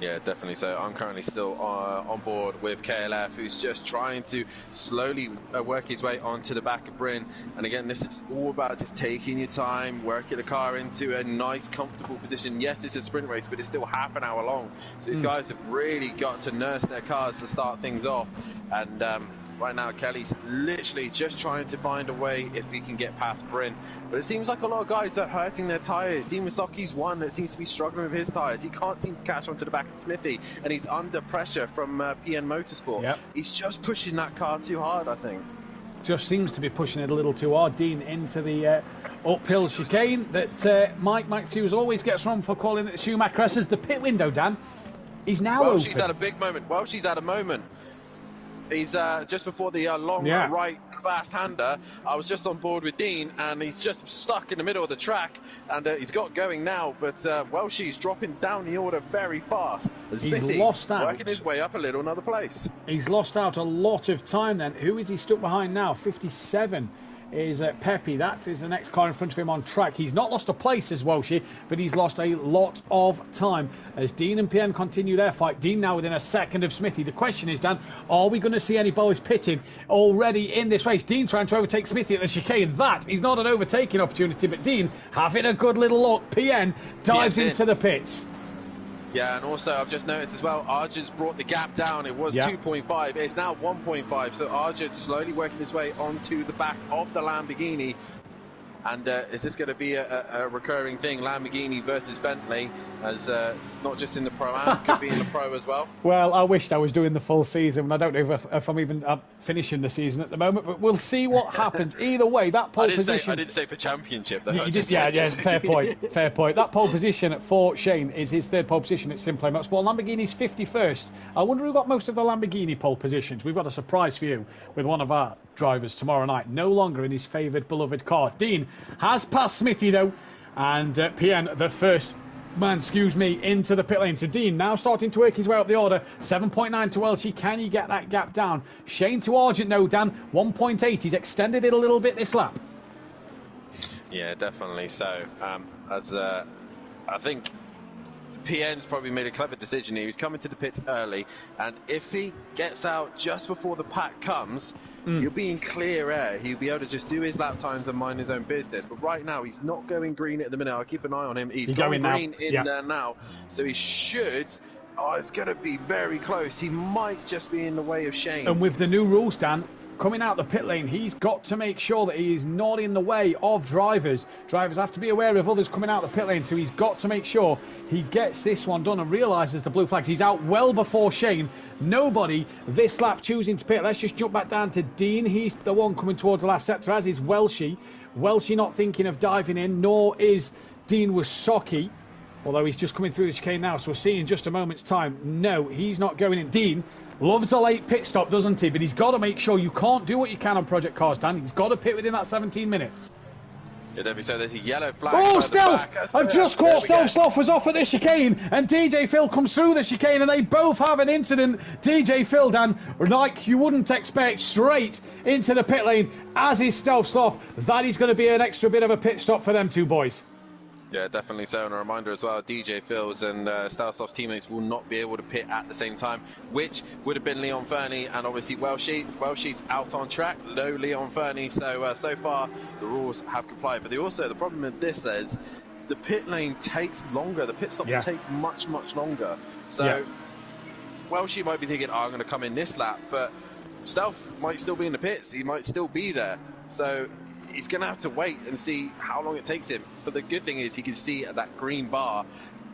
Yeah, definitely. So I'm currently still on board with KLF, who's just trying to slowly work his way onto the back of Bryn. And again, this is all about just taking your time, working the car into a nice, comfortable position. Yes, it's a sprint race, but it's still half an hour long. So these guys have really got to nurse their cars to start things off. And right now, Kelly's literally just trying to find a way if he can get past Bryn. But it seems like a lot of guys are hurting their tyres. Dean Wysocki's one that seems to be struggling with his tyres. He can't seem to catch onto the back of Smithy, and he's under pressure from PN Motorsport. Yep. He's just pushing that car too hard, I think. Just seems to be pushing it a little too hard. Dean into the uphill chicane that Mathew always gets wrong for calling it Schumacher. As the pit window, Dan, is now open. She's had a big moment. She's had a moment. He's just before the long right fast-hander. I was just on board with Dean, and he's just stuck in the middle of the track, and he's got going now, but she's dropping down the order very fast. He's lost out. Working his way up a little another place. He's lost out a lot of time then. Who is he stuck behind now? 57 is Pepe. That is the next car in front of him on track. He's not lost a place as Welshie, but he's lost a lot of time as Dean and PN continue their fight. Dean now within a second of Smithy. The question is, Dan, are we going to see any boys pitting already in this race? Dean trying to overtake Smithy at the chicane. That is not an overtaking opportunity, but Dean having a good little look. PN dives into the pits. Yeah, and also I've just noticed as well, Argent's brought the gap down. It was 2.5, it's now 1.5. So Argent slowly working his way onto the back of the Lamborghini. And is this going to be a recurring thing, Lamborghini versus Bentley, as not just in the Pro-Am, could be in the Pro as well? Well, I wished I was doing the full season, and I don't know if I'm even finishing the season at the moment, but we'll see what happens. Either way, that pole position... I didn't say for championship, though. Yeah, fair point, fair point. That pole position for Shane is his 3rd pole position at Simplay Motorsport. Lamborghini's 51st. I wonder who got most of the Lamborghini pole positions. We've got a surprise for you with one of our drivers tomorrow night, no longer in his favoured, beloved car. Dean has passed Smithy, though, and PN, the first man, into the pit lane. So Dean now starting to work his way up the order. 7.9 to Welshie. Can he get that gap down? Shane to Argent, though, Dan. 1.8. He's extended it a little bit this lap. Yeah, definitely so. I think PN's probably made a clever decision. He was coming to the pits early, and if he gets out just before the pack comes, he'll be in clear air. He'll be able to just do his lap times and mind his own business. But right now, he's not going green at the minute. I'll keep an eye on him. He's going green in there now, so he should Oh, it's going to be very close. He might just be in the way of Shane. And with the new rules, Dan, coming out the pit lane, he's got to make sure that he is not in the way of drivers. Drivers have to be aware of others coming out the pit lane, so he's got to make sure he gets this one done and realises the blue flags. He's out well before Shane. Nobody this lap choosing to pit. Let's just jump back down to Dean. He's the one coming towards the last sector, as is Welshie. Welshie not thinking of diving in, nor is Dean Wasocki. Although he's just coming through the chicane now, so we'll see in just a moment's time. No, he's not going in. Dean loves a late pit stop, doesn't he? But he's got to make sure you can't do what you can on Project Cars, Dan. He's got to pit within that 17 minutes. Yeah, definitely. So there's a yellow flag. Oh, Stealth! I've just caught Stealth. Stealth was off at the chicane, and DJ Phil comes through the chicane, and they both have an incident. DJ Phil, Dan, like you wouldn't expect, straight into the pit lane, as is Stealth Sloth. That is going to be an extra bit of a pit stop for them two boys. Yeah, definitely so. And a reminder as well, DJ Phil's and Starsoft's teammates will not be able to pit at the same time, which would have been Leon Fernie and obviously Welshie. Welshie's out on track, no Leon Fernie. So so far the rules have complied. But the problem with this is the pit lane takes longer. The pit stops take much longer. So Welshie might be thinking, oh, I'm going to come in this lap, but Stealth might still be in the pits. He might still be there. So he's going to have to wait and see how long it takes him. But the good thing is he can see that green bar.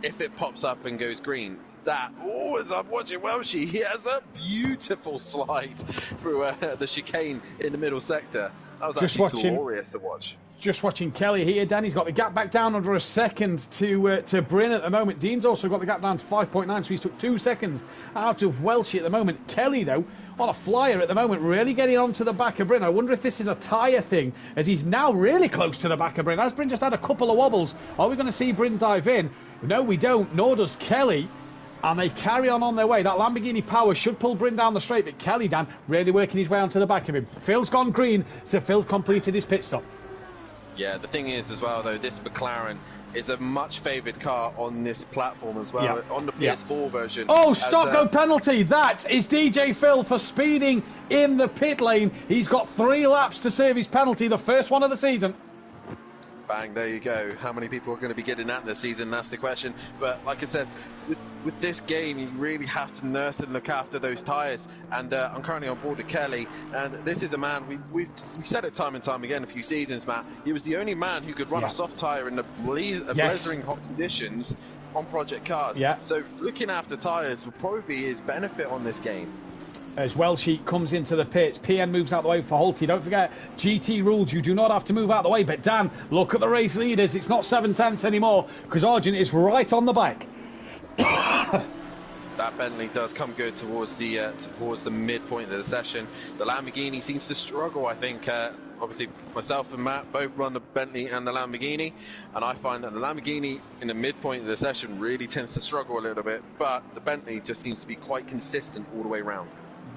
If it pops up and goes green, as I'm watching Welshie, he has a beautiful slide through the chicane in the middle sector. That was actually glorious to watch. Just watching Kelly here, Dan. He's got the gap back down under a second to Bryn at the moment. Dean's also got the gap down to 5.9, so he's took 2 seconds out of Welshie at the moment. Kelly, though, on a flyer at the moment, really getting onto the back of Bryn. I wonder if this is a tyre thing, as he's now really close to the back of Bryn. As Bryn just had a couple of wobbles, are we going to see Bryn dive in? No, we don't, nor does Kelly. And they carry on their way. That Lamborghini Power should pull Bryn down the straight, but Kelly, Dan, really working his way onto the back of him. Phil's gone green, so Phil's completed his pit stop. Yeah, the thing is as well, though, this McLaren is a much favoured car on this platform as well, on the PS4 version. Oh, stop-go penalty! That is DJ Phil for speeding in the pit lane. He's got 3 laps to serve his penalty, the first one of the season. Bang, there you go. How many people are going to be getting that this season? That's the question. But like I said, with this game, you really have to nurse and look after those tyres. And I'm currently on board with Kelly. And this is a man, we said it time and time again a few seasons, Matt. He was the only man who could run a soft tyre in the blazing hot conditions on Project Cars. So looking after tyres will probably be his benefit on this game. As Welshie comes into the pits, PN moves out the way for Holty. Don't forget, GT rules, you do not have to move out the way. But Dan, look at the race leaders. It's not 7/10 anymore, because Argent is right on the back. That Bentley does come good towards the midpoint of the session. The Lamborghini seems to struggle, I think. Obviously, myself and Matt both run the Bentley and the Lamborghini, and I find that the Lamborghini in the midpoint of the session really tends to struggle a little bit, but the Bentley just seems to be quite consistent all the way around.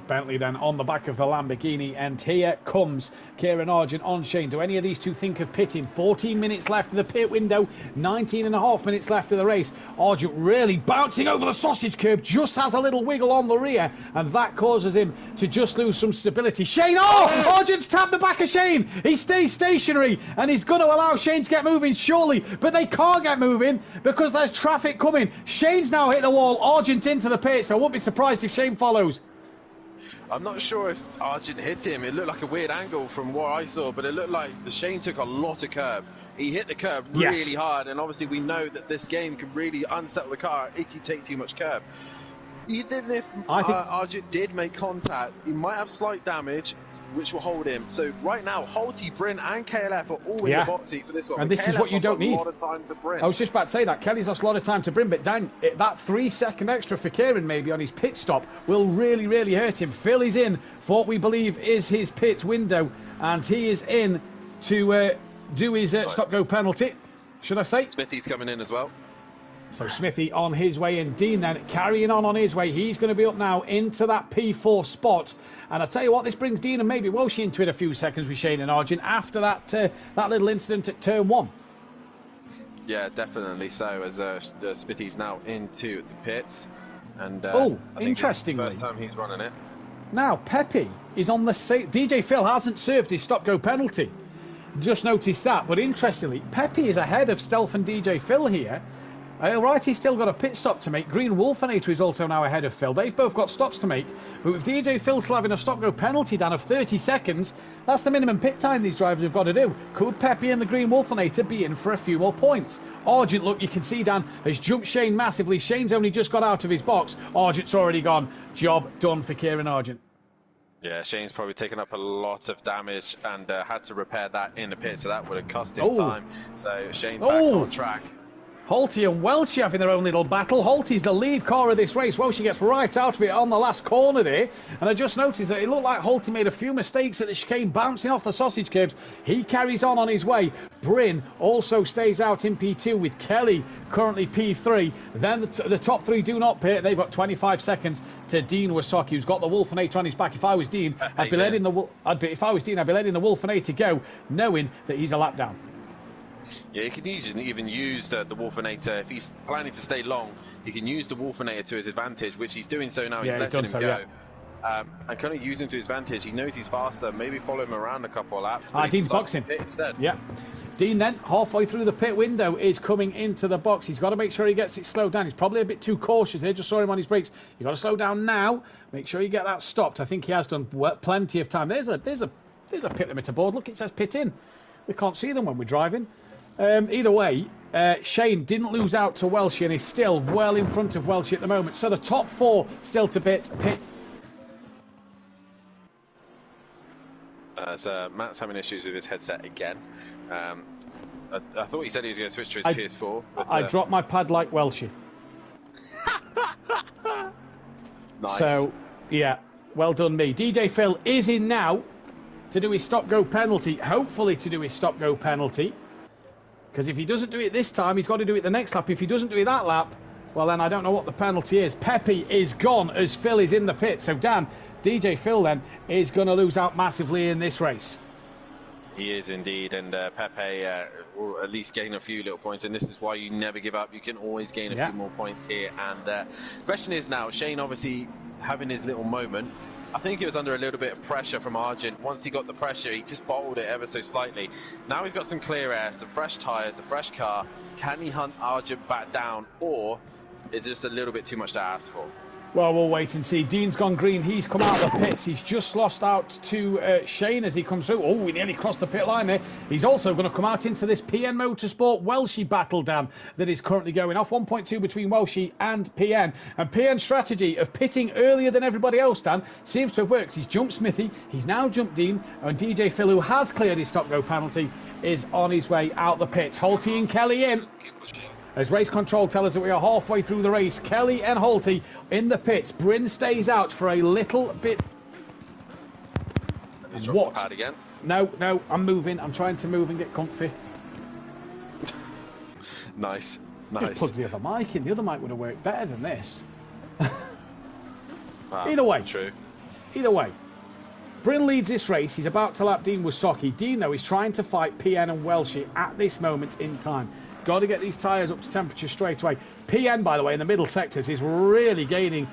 Bentley then on the back of the Lamborghini, and here comes Kieran Argent on Shane. Do any of these two think of pitting? 14 minutes left of the pit window, 19.5 minutes left of the race. Argent really bouncing over the sausage curb, just has a little wiggle on the rear, and that causes him to just lose some stability. Shane, Argent's tapped the back of Shane. He stays stationary, and he's going to allow Shane to get moving, surely, but they can't get moving because there's traffic coming. Shane's now hit the wall, Argent into the pit, so I won't be surprised if Shane follows. I'm not sure if Argent hit him. It looked like a weird angle from what I saw, but it looked like the Shane took a lot of curb. He hit the curb really hard, and obviously we know that this game can really unsettle the car if you take too much curb. Even if Argent did make contact, he might have slight damage, which will hold him. So right now, Holty, Bryn, and KLF are all in the box seat for this one. And this is what you don't need. A lot of time to Bryn. I was just about to say that. Kelly's lost a lot of time to Bryn, but Dan, that 3 second extra for Kieran maybe on his pit stop will really, really hurt him. Phil is in for what we believe is his pit window, and he is in to do his stop-go penalty, should I say. Smithy's coming in as well. So Smithy on his way in. Dean then carrying on his way. He's going to be up now into that P4 spot. And I tell you what, this brings Dean and maybe Welshie into it a few seconds with Shane and Argent after that little incident at turn 1. Yeah, definitely so, as Smithy's now into the pits. And interestingly, first time he's running it. Now, Pepe is on the same... DJ Phil hasn't served his stop-go penalty. Just noticed that. But interestingly, Pepe is ahead of Stealth and DJ Phil here. Alright, he's still got a pit stop to make. Green Wolfinator is also now ahead of Phil. They've both got stops to make. But with DJ Phil still having a stop-go penalty, Dan, of 30 seconds, that's the minimum pit time these drivers have got to do. Could Pepe and the Green Wolfinator be in for a few more points? Argent, look, you can see, Dan, has jumped Shane massively. Shane's only just got out of his box. Argent's already gone. Job done for Kieran Argent. Yeah, Shane's probably taken up a lot of damage and had to repair that in the pit, so that would have cost him time. So Shane's back on track. Holty and Welsh having their own little battle. Holty's the lead car of this race. Welsh gets right out of it on the last corner there. And I just noticed that it looked like Holty made a few mistakes at the chicane, bouncing off the sausage curbs. He carries on his way. Bryn also stays out in P2 with Kelly currently P3. Then the top three do not pit. They've got 25 seconds to Dean Wasocki, who's got the Wolfinator on his back. If I was Dean, I'd be letting the Wolfinator go, knowing that he's a lap down. Yeah, you can even use the Wolfinator. If he's planning to stay long, you can use the Wolfinator to his advantage, which he's doing so now. He's letting him go. Yeah. And kind of use him to his advantage. He knows he's faster. Maybe follow him around a couple of laps. Dean's boxing. Instead. Yeah. Dean then, halfway through the pit window, is coming into the box. He's got to make sure he gets it slowed down. He's probably a bit too cautious there. Just saw him on his brakes. You've got to slow down now. Make sure you get that stopped. I think he has done plenty of time. There's a pit limiter board. Look, it says pit in. We can't see them when we're driving. Either way, Shane didn't lose out to Welsh and is still well in front of Welsh at the moment. So the top four still to pit. So Matt's having issues with his headset again. I thought he said he was going to switch to his PS4. But, I dropped my pad like Welshie. Nice. So, yeah, well done me. DJ Phil is in now to do his stop-go penalty. Hopefully to do his stop-go penalty. Because if he doesn't do it this time, he's got to do it the next lap. If he doesn't do it that lap, well, then I don't know what the penalty is. Pepe is gone as Phil is in the pit. So, Dan, DJ Phil then is going to lose out massively in this race. He is indeed, and Pepe will at least gain a few little points, and this is why you never give up. You can always gain a few more points here. And the question is now, Shane obviously having his little moment. I think he was under a little bit of pressure from Argent. Once he got the pressure, he just bottled it ever so slightly. Now he's got some clear air, some fresh tyres, a fresh car. Can he hunt Argent back down, or is it just a little bit too much to ask for? Well, we'll wait and see. Dean's gone green. He's come out of the pits. He's just lost out to Shane as he comes through. Oh, we nearly crossed the pit line there. He's also going to come out into this PN Motorsport Welshie battle, Dan, that is currently going off. 1.2 between Welshie and PN. And PN's strategy of pitting earlier than everybody else, Dan, seems to have worked. He's jumped Smithy. He's now jumped Dean. And DJ Phil, who has cleared his stop-go penalty, is on his way out the pits. Holty and Kelly in. As race control tell us that we are halfway through the race. Kelly and Holty in the pits. Bryn stays out for a little bit. What? Pad again? No, I'm moving. I'm trying to move and get comfy. Nice. Just plug the other mic in. The other mic would have worked better than this. Wow, Either way. True. Either way. Bryn leads this race. He's about to lap Dean Wasocki. Dean, though, is trying to fight PN and Welshie at this moment in time. Got to get these tyres up to temperature straight away. PN, by the way, in the middle sectors is really gaining.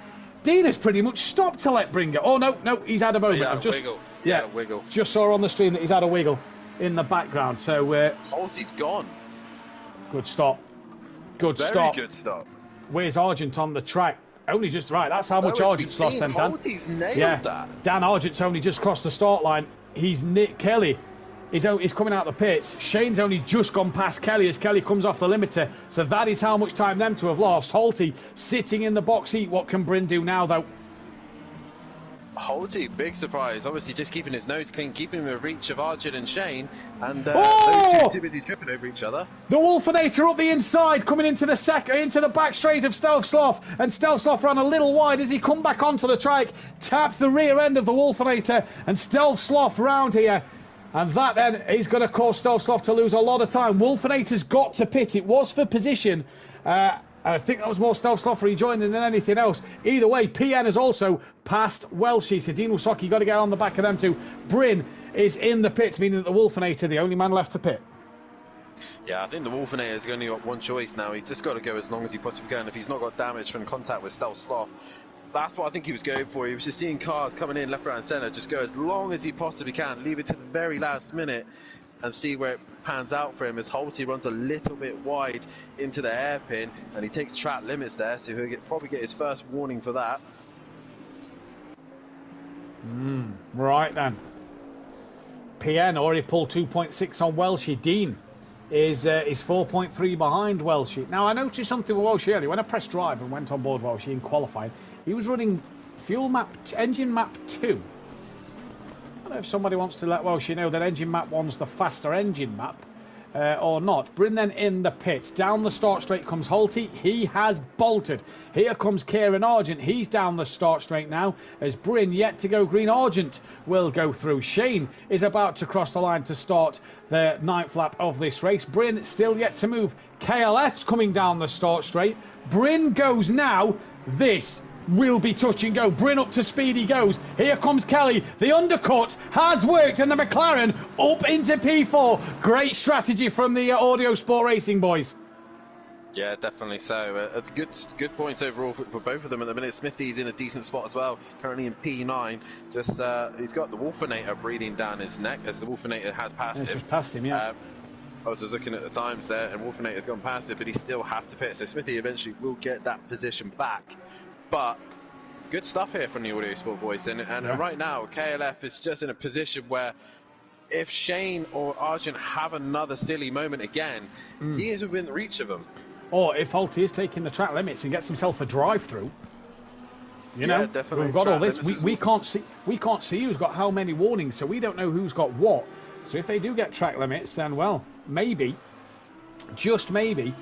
Dean has pretty much stopped to let Bryn go. Oh, no, he's had a moment. I've just, wiggle. Yeah, wiggle. Just saw on the stream that he's had a wiggle in the background. So, Holty's gone. Good stop. Very good stop. Where's Argent on the track? Only just right. That's how much Argent's lost then, Dan. Holty's nailed that. Dan Argent's only just crossed the start line. He's Nick Kelly. He's coming out the pits. Shane's only just gone past Kelly as Kelly comes off the limiter. So that is how much time them two have lost. Holty sitting in the box seat. What can Bryn do now, though? Holty, big surprise. Obviously just keeping his nose clean, keeping him in reach of Argent and Shane. And those two too busy tripping over each other. The Wolfinator up the inside, coming into the back straight of Stealth Sloth. And Stealth Sloth ran a little wide as he come back onto the track. Tapped the rear end of the Wolfinator. And Stealth Sloth round here. And that then is going to cause Stealth Sloth to lose a lot of time. Wolfinator's got to pit. It was for position. I think that was more Stealth Sloth rejoining than anything else. Either way, PN has also passed Welshie. So Dean Wasocki got to get on the back of them too. Bryn is in the pits, meaning that the Wolfinator, the only man left to pit. Yeah, I think the Wolfinator has only got one choice now. He's just got to go as long as he possibly can. If he's not got damage from contact with Stealth Sloth, that's what I think he was going for. He was just seeing cars coming in left, right and centre. Just go as long as he possibly can. Leave it to the very last minute. and see where it pans out for him as Holty runs a little bit wide into the hairpin, and he takes track limits there, so he'll probably get his first warning for that. Right then. PN already pulled 2.6 on Welshie. Dean is 4.3 behind Welshie. Now, I noticed something with Welshie earlier. When I pressed drive and went on board Welshie in qualifying, he was running engine map 2. I don't know if somebody wants to let Welshie know that engine map 1's the faster engine map or not. Bryn then in the pits. Down the start straight comes Holty. He has bolted. Here comes Kieran Argent. He's down the start straight now as Bryn yet to go green. Argent will go through. Shane is about to cross the line to start the 9th lap of this race. Bryn still yet to move. KLF's coming down the start straight. Bryn goes now. This will be touch and go. Bryn up to speed he goes. Here comes Kelly. The undercut has worked and the McLaren up into P4. Great strategy from the Audio Sport Racing boys. Yeah, definitely so. Good points overall for both of them at the minute. Smithy's in a decent spot as well, currently in P9. Just he's got the Wolfinator breathing down his neck as the Wolfinator has passed him. Just past him, yeah. I was just looking at the times there, and Wolfinator's gone past it, but he still have to pit. So Smithy eventually will get that position back. But good stuff here from the Audio Sport boys, and right now KLF is just in a position where if Shane or Argent have another silly moment again, he is within reach of them. Or if Holty is taking the track limits and gets himself a drive-through, you know, definitely. We've got all this. We can't see who's got how many warnings, so we don't know who's got what. So if they do get track limits, then well, maybe, just maybe.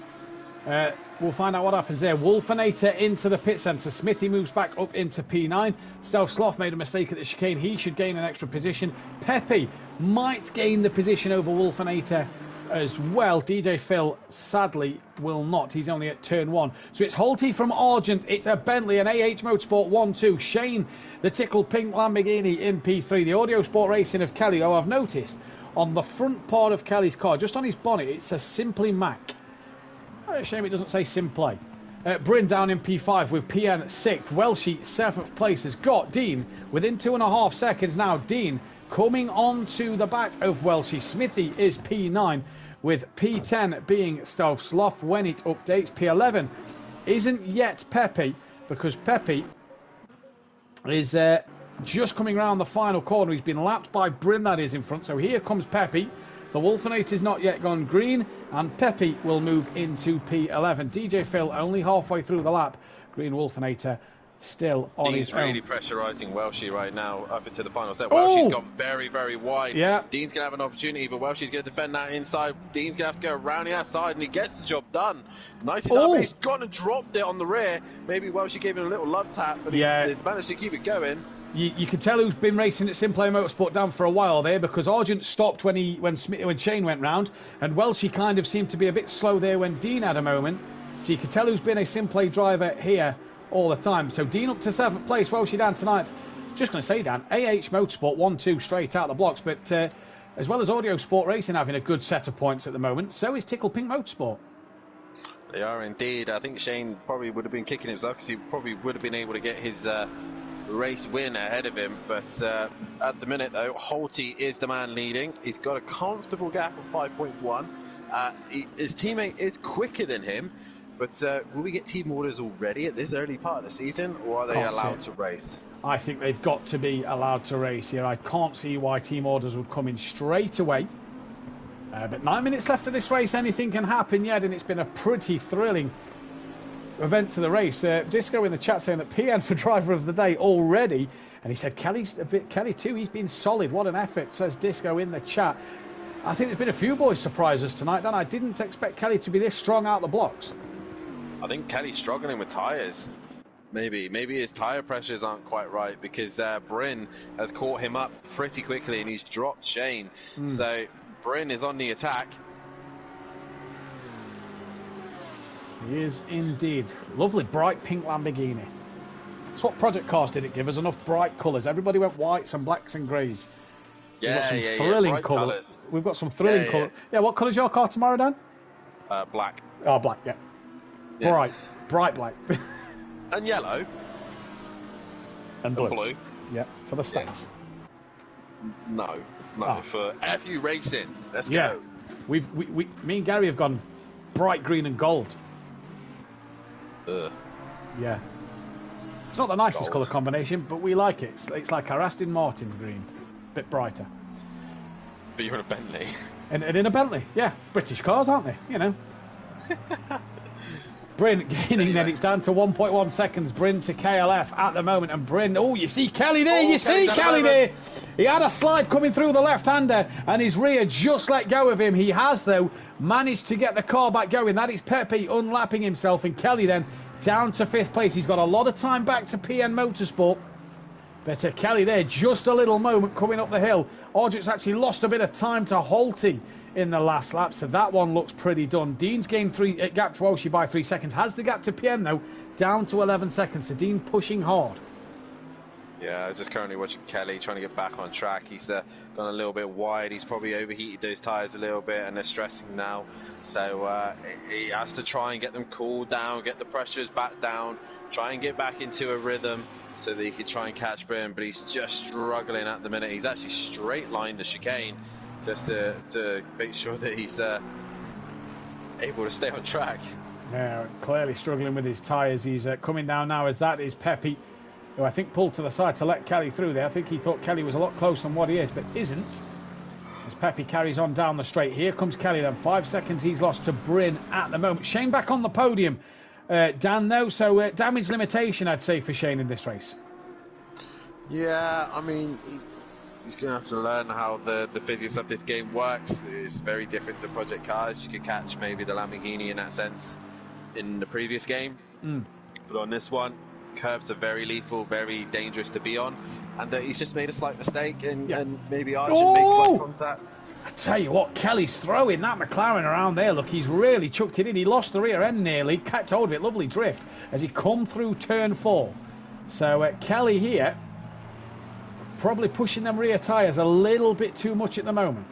We'll find out what happens there. Wolfinator into the pit centre. Smithy moves back up into P9. Stealth Sloth made a mistake at the chicane. He should gain an extra position. Pepe might gain the position over Wolfinator as well. DJ Phil sadly will not. He's only at turn 1. So it's Holty from Argent. It's a Bentley, an AH Motorsport 1-2. Shane, the tickled pink Lamborghini in P3. The Audio Sport Racing of Kelly. Oh, I've noticed on the front part of Kelly's car, just on his bonnet, it says Simply Mac. Oh, shame it doesn't say Simplay. Bryn down in P5 with PN 6th. Welshie 7th place has got Dean within 2.5 seconds now. Dean coming on to the back of Welshie. Smithy is P9 with P10 being Stealth Sloth when it updates. P11 isn't yet Pepe because Pepe is just coming around the final corner. He's been lapped by Bryn, that is in front. So here comes Pepe. The Wolfinator's not yet gone green, and Pepe will move into P11. DJ Phil only halfway through the lap. Green Wolfinator still on his own. Dean's really pressurising Welshie right now up into the final set. Welshie's gone very, very wide. Yeah. Dean's going to have an opportunity, but Welshie's going to defend that inside. Dean's going to have to go around the outside, and he gets the job done. Nicely done, but he's gone and dropped it on the rear. Maybe Welshie gave him a little love tap, but he's managed to keep it going. You can tell who's been racing at Simplay Motorsport down for a while there, because Argent stopped when Shane went round, and Welshie kind of seemed to be a bit slow there when Dean had a moment. So you can tell who's been a Simplay driver here all the time. So Dean up to 7th place, Welshie down to 9th. Just going to say, Dan, AH Motorsport 1-2 straight out the blocks, but as well as Audio Sport Racing having a good set of points at the moment, so is Tickle Pink Motorsport. They are indeed. I think Shane probably would have been kicking himself because he probably would have been able to get his race win ahead of him, but at the minute though, Holty is the man leading. He's got a comfortable gap of 5.1. His teammate is quicker than him, but will we get team orders already at this early part of the season, or are they allowed to race? I think they've got to be allowed to race here. I can't see why team orders would come in straight away. But 9 minutes left of this race, anything can happen yet, and it's been a pretty thrilling event to the race. Disco in the chat saying that PN for driver of the day already, and he said Kelly too, he's been solid. What an effort, says Disco in the chat. I think there's been a few boys surprise us tonight, Dan. I didn't expect Kelly to be this strong out the blocks. I think Kelly's struggling with tyres. Maybe his tyre pressures aren't quite right, because Bryn has caught him up pretty quickly and he's dropped Shane. So Bryn is on the attack. He is indeed. Lovely bright pink Lamborghini. That's what Project Cars did. It give us enough bright colours. Everybody went whites and blacks and greys. We've got some thrilling colours. We've got some thrilling colours. Yeah, what colour's your car tomorrow, Dan? Black. Oh, black, yeah. Bright black. And yellow. And blue. And blue. Yeah, for the stars. No, Oh. for FU Racing. Let's Yeah. go. Me and Gary have gone bright green and gold. Ugh. Yeah. It's not the nicest Gold. colour combination, but we like it. It's like our Aston Martin green, bit brighter. But you're in a Bentley. And in a Bentley, yeah. British cars, aren't they? You know. Bryn gaining then. It's down to 1.1 seconds. Bryn to KLF at the moment. And Bryn, oh, you see Kelly there. You see Kelly there. He had a slide coming through the left-hander and his rear just let go of him. He has, though, managed to get the car back going. That is Pepe unlapping himself. And Kelly then down to 5th place. He's got a lot of time back to PN Motorsport. But Kelly there, just a little moment coming up the hill. Aldrich's actually lost a bit of time to Holty in the last lap, so that one looks pretty done. Dean's gained gap to Walshy by 3 seconds. Has the gap to PM, though, down to 11 seconds. So Dean pushing hard. Yeah, just currently watching Kelly trying to get back on track. He's gone a little bit wide. He's probably overheated those tyres a little bit, and they're stressing now. So he has to try and get them cooled down, get the pressures back down, try and get back into a rhythm so that he can try and catch Bryn, but he's just struggling at the minute. He's actually straight lined the chicane just to make sure that he's able to stay on track. Yeah, clearly struggling with his tyres. He's coming down now as that is Pepe, who I think pulled to the side to let Kelly through there. I think he thought Kelly was a lot closer than what he is, but isn't. As Pepe carries on down the straight. Here comes Kelly then. 5 seconds he's lost to Bryn at the moment. Shane back on the podium. Dan, though, so damage limitation, I'd say, for Shane in this race. Yeah, I mean, he's going to have to learn how the physics of this game works. It's very different to Project Cars. You could catch maybe the Lamborghini in that sense in the previous game. But on this one, curbs are very lethal, very dangerous to be on. And he's just made a slight mistake and maybe Arjun make clutch contact. I tell you what, Kelly's throwing that McLaren around there. Look, he's really chucked it in. He lost the rear end nearly, kept hold of it. Lovely drift as he come through turn 4. So Kelly here probably pushing them rear tyres a little bit too much at the moment.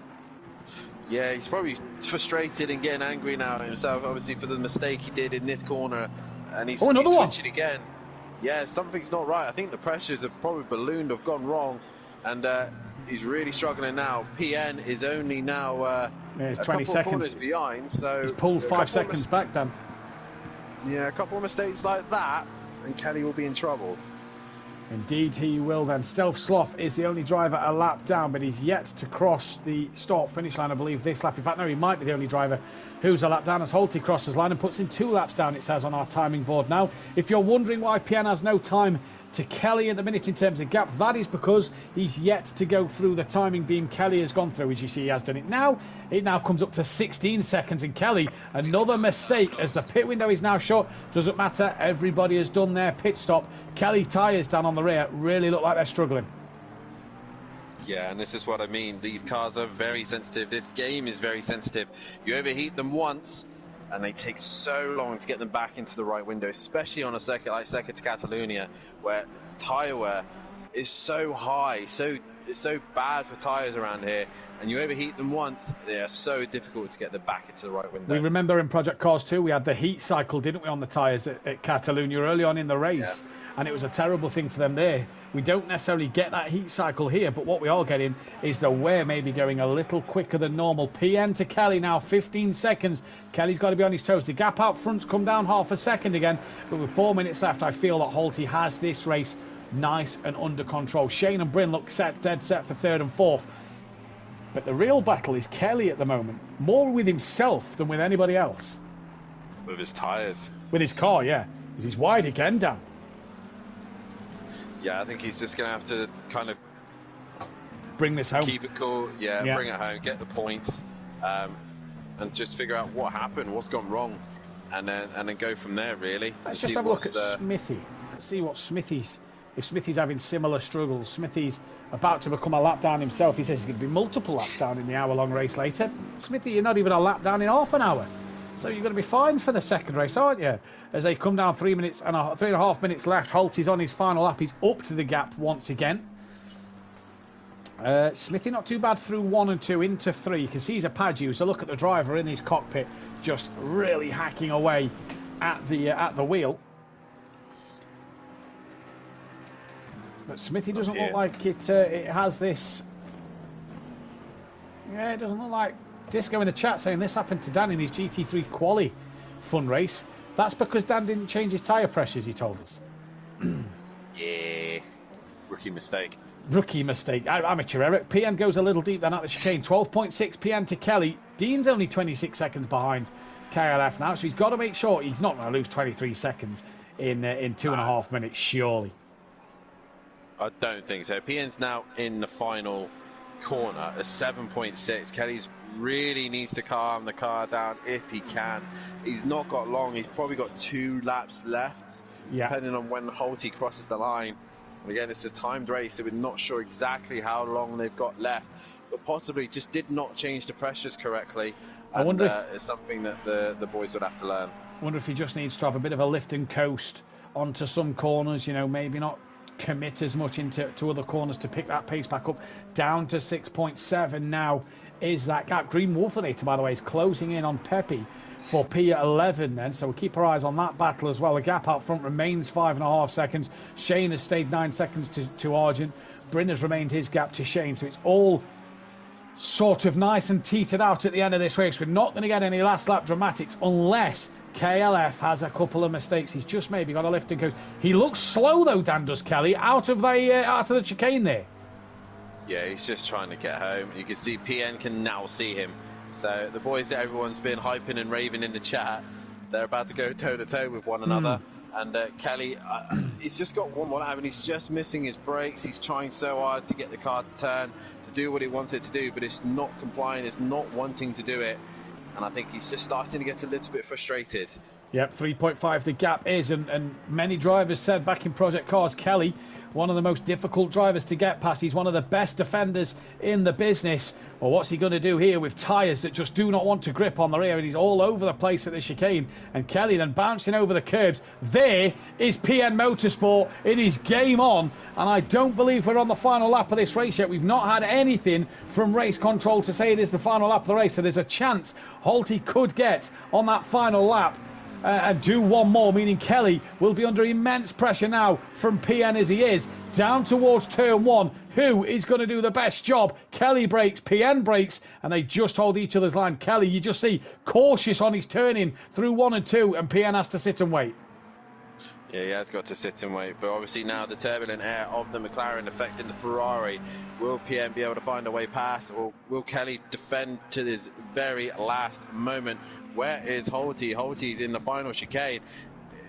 Yeah, he's probably frustrated and getting angry now himself, obviously, for the mistake he did in this corner. And he's switching again. Yeah, something's not right. I think the pressures have probably ballooned, have gone wrong. And he's really struggling now. PN is only now it's a 20 couple seconds of corners behind. So he's pulled 5 seconds back, Dan. Yeah, a couple of mistakes like that, and Kelly will be in trouble. Indeed he will then. Stealth Sloth is the only driver a lap down, but he's yet to cross the start-finish line, I believe, this lap. In fact, no, he might be the only driver who's a lap down as Holty crosses line and puts in 2 laps down, it says on our timing board now. If you're wondering why PN has no time to Kelly at the minute in terms of gap, that is because he's yet to go through the timing beam Kelly has gone through. As you see, he has done it now. It now comes up to 16 seconds, and Kelly, another mistake as the pit window is now shut. Doesn't matter, everybody has done their pit stop. Kelly tyres down on the rear really look like they're struggling. Yeah, and this is what I mean. These cars are very sensitive. This game is very sensitive. You overheat them once, and they take so long to get them back into the right window, especially on a circuit like Circuit Catalunya, where tyre wear is so high, it's so bad for tyres around here, and you overheat them once, they are so difficult to get them back into the right window. We remember in Project Cars 2, we had the heat cycle, didn't we, on the tyres at Catalunya early on in the race, and it was a terrible thing for them there. We don't necessarily get that heat cycle here, but what we are getting is the wear maybe going a little quicker than normal. PN to Kelly now, 15 seconds. Kelly's got to be on his toes. The gap out front's come down half a second again, but with 4 minutes left, I feel that Holty has this race nice and under control. Shane and Bryn look dead set for 3rd and 4th. But the real battle is Kelly at the moment, more with himself than with anybody else. With his tyres. With his car, yeah. He's wide again, Dan. Yeah, I think he's just going to have to kind of bring this home. Keep it cool, yeah, bring it home, get the points, and just figure out what happened, what's gone wrong, and then go from there, really. Let's just have a look at Smithy. Let's see what Smithy's... If Smithy's having similar struggles. Smithy's about to become a lap down himself. He says he's going to be multiple laps down in the hour-long race later. Smithy, you're not even a lap down in half an hour. So you're going to be fine for the second race, aren't you? As they come down 3.5 minutes left. Holty's on his final lap. He's up to the gap once again. Smithy not too bad through 1 and 2 into 3. You can see he's a Pageau. So look at the driver in his cockpit, just really hacking away at the wheel. But Smithy doesn't look like it has this Yeah, it doesn't look like. Disco in the chat saying this happened to Dan in his GT3 quali fun race. That's because Dan didn't change his tyre pressures, he told us. Yeah, rookie mistake. Rookie mistake. Amateur error. PN goes a little deep then at the chicane. 12.6 PN to Kelly. Dean's only 26 seconds behind KLF now, so he's got to make sure he's not going to lose 23 seconds in 2.5 minutes, surely. I don't think so. PN's now in the final corner, a 7.6. Kelly's really needs to calm the car down if he can. He's not got long. He's probably got 2 laps left, depending on when Holty crosses the line. And again, it's a timed race, so we're not sure exactly how long they've got left, but possibly just did not change the pressures correctly. And, I wonder if it's something that the boys would have to learn. I wonder if he just needs to have a bit of a lift and coast onto some corners, you know, maybe not commit as much into other corners to pick that pace back up. Down to 6.7 now is that gap. Green Wolfinator, by the way, is closing in on Pepe for P11 then, so we'll keep our eyes on that battle as well. The gap out front remains 5.5 seconds. Shane has stayed 9 seconds to Argent. Bryn has remained his gap to Shane, so it's all sort of nice and teetered out at the end of this race. We're not going to get any last lap dramatics unless KLF has a couple of mistakes. He's just maybe got a lift and coast. He looks slow though, Dan does, Kelly, out of the chicane there. Yeah, he's just trying to get home. You can see PN can now see him. So the boys that everyone's been hyping and raving in the chat, they're about to go toe-to-toe with one another. And Kelly, he's just got one more lap and he's just missing his brakes. He's trying so hard to get the car to turn, to do what he wants it to do, but it's not complying, it's not wanting to do it. And I think he's just starting to get a little bit frustrated. Yep, 3.5 the gap is, and many drivers said back in Project Cars, Kelly, one of the most difficult drivers to get past. He's one of the best defenders in the business. Well, what's he going to do here with tyres that just do not want to grip on the rear? And he's all over the place at the chicane. And Kelly then bouncing over the curbs. There is PN Motorsport. It is game on. And I don't believe we're on the final lap of this race yet. We've not had anything from race control to say it is the final lap of the race. So there's a chance Holty could get on that final lap and do one more, meaning Kelly will be under immense pressure now from PN as he is down towards turn 1. Who is going to do the best job? Kelly brakes, PN brakes, and they just hold each other's line. Kelly, you just see cautious on his turning through 1 and 2, and PN has to sit and wait. Yeah, he has got to sit and wait, but obviously now the turbulent air of the McLaren affecting the Ferrari. Will PN be able to find a way past, or will Kelly defend to this very last moment? Where is Holty? Holty's in the final chicane.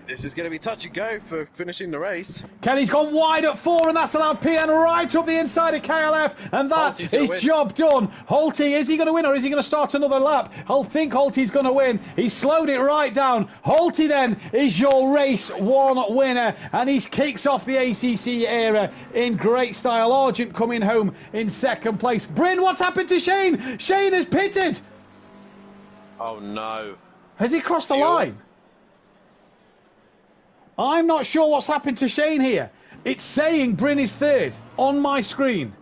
This is going to be touch and go for finishing the race. Kelly's gone wide at 4, and that's allowed PN right up the inside of KLF, and that is job done. Holty, is he going to win, or is he going to start another lap? I think Holty's going to win. He slowed it right down. Holty then is your race 1 winner, and he kicks off the ACC era in great style. Argent coming home in 2nd place. Bryn, what's happened to Shane? Shane has pitted. Oh no. Has he crossed the line? I'm not sure what's happened to Shane here. It's saying Bryn is 3rd on my screen.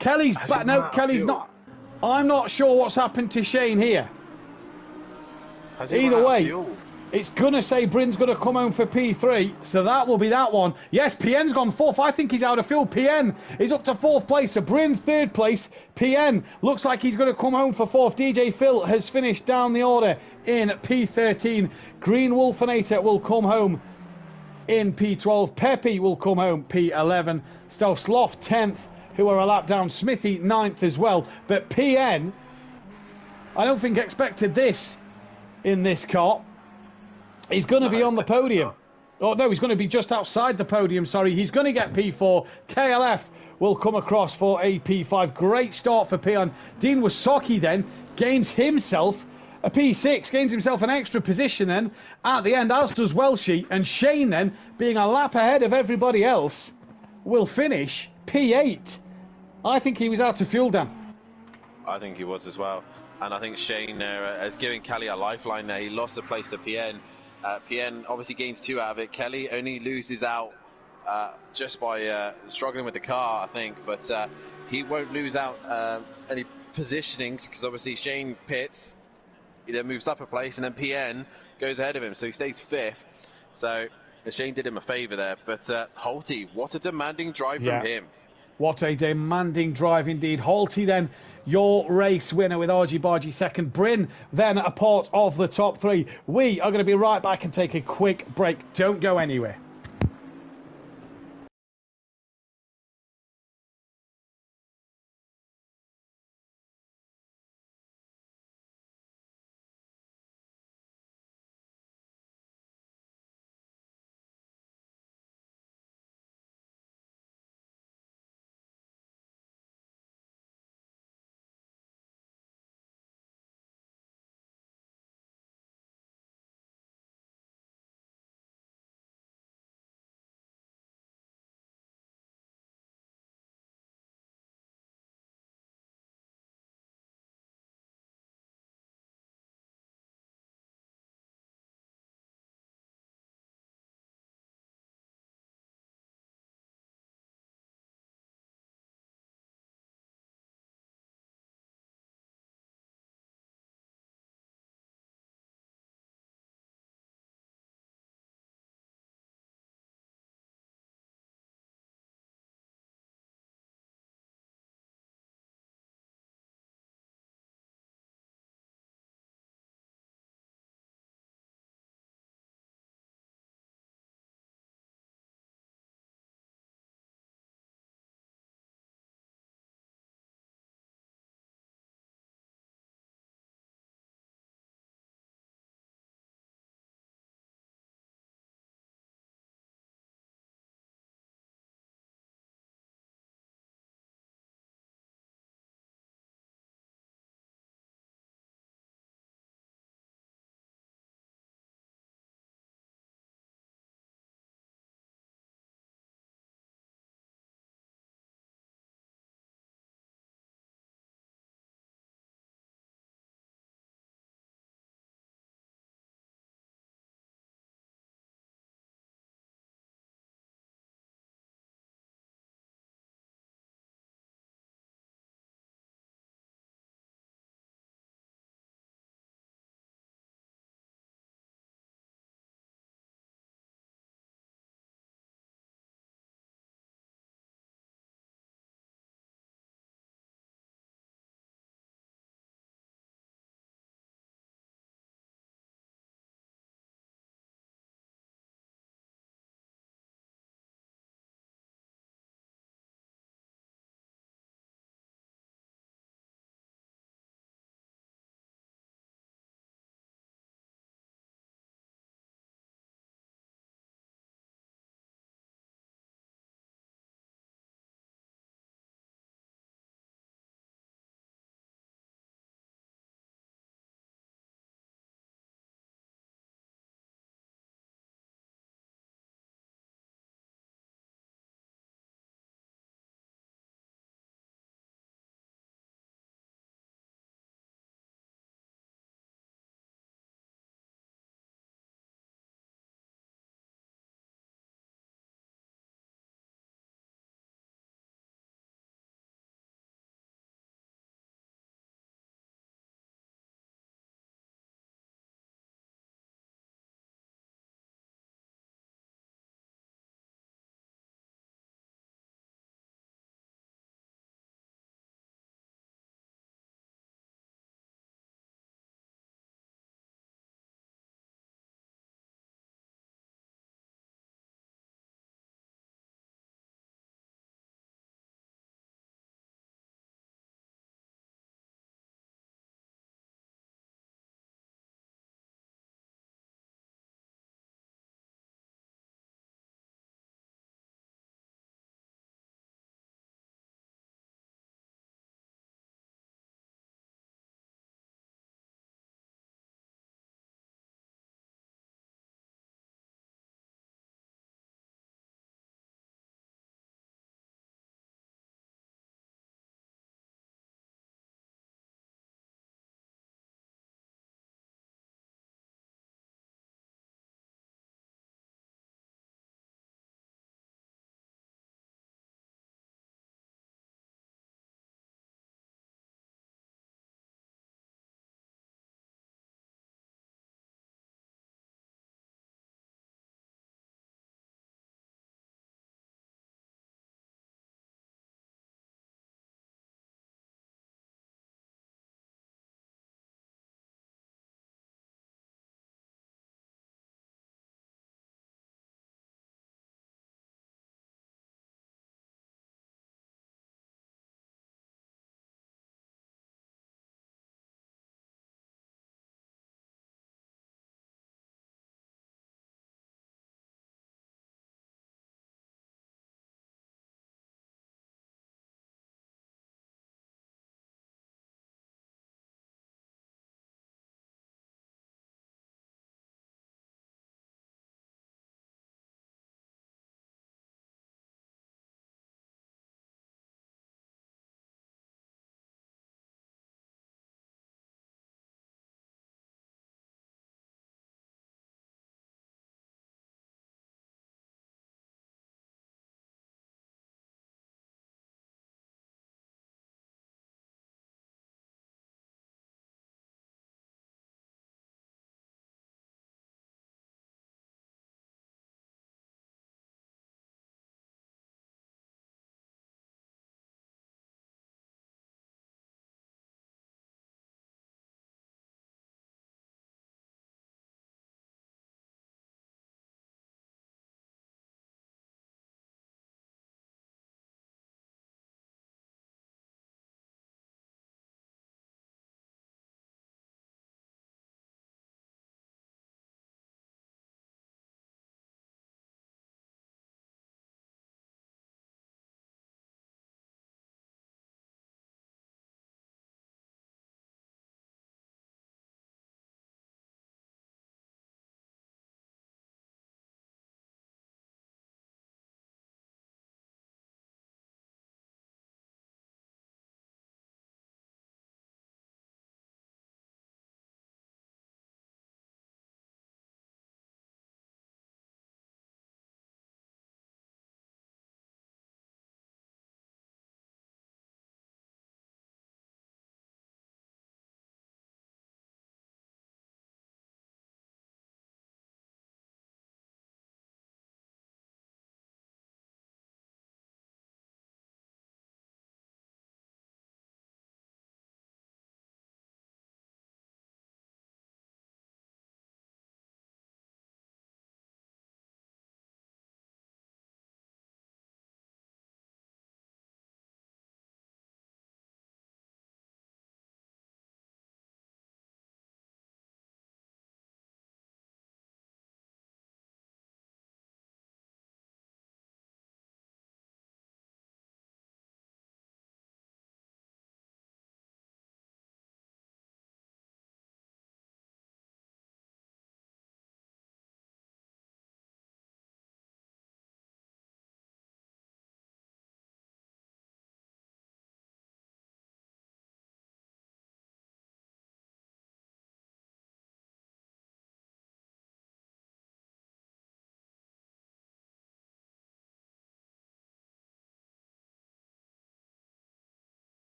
Kelly's back. No, Kelly's not. I'm not sure what's happened to Shane here. Either way, it's going to say Bryn's going to come home for P3, so that will be that one. Yes, PN's gone 4th. I think he's out of fuel. PN is up to 4th place, so Bryn 3rd place. PN looks like he's going to come home for 4th. DJ Phil has finished down the order in P13. Green Wolfinator will come home in P12. Pepe will come home P11. Stealth Sloth 10th, who are a lap down. Smithy 9th as well. But PN, I don't think expected this in this car. He's going to be on the podium. Oh, no, he's going to be just outside the podium, sorry. He's going to get P4. KLF will come across for a P5. Great start for PN. Dean Wasocki then gains himself a P6, gains himself an extra position then at the end, as does Welshie. And Shane then, being a lap ahead of everybody else, will finish P8. I think he was out of fuel, Dan. I think he was as well. And I think Shane there is giving Kelly a lifeline there. He lost the place to PN. PN obviously gains 2 out of it. Kelly only loses out just by struggling with the car, I think. But he won't lose out any positionings, because obviously Shane pits. He then moves up a place, and then PN goes ahead of him. So he stays 5th. So Shane did him a favour there. But Holty, what a demanding drive from him. What a demanding drive indeed. Halty then your race winner with RG Bargy second. Bryn then a part of the top three. We are going to be right back and take a quick break. Don't go anywhere.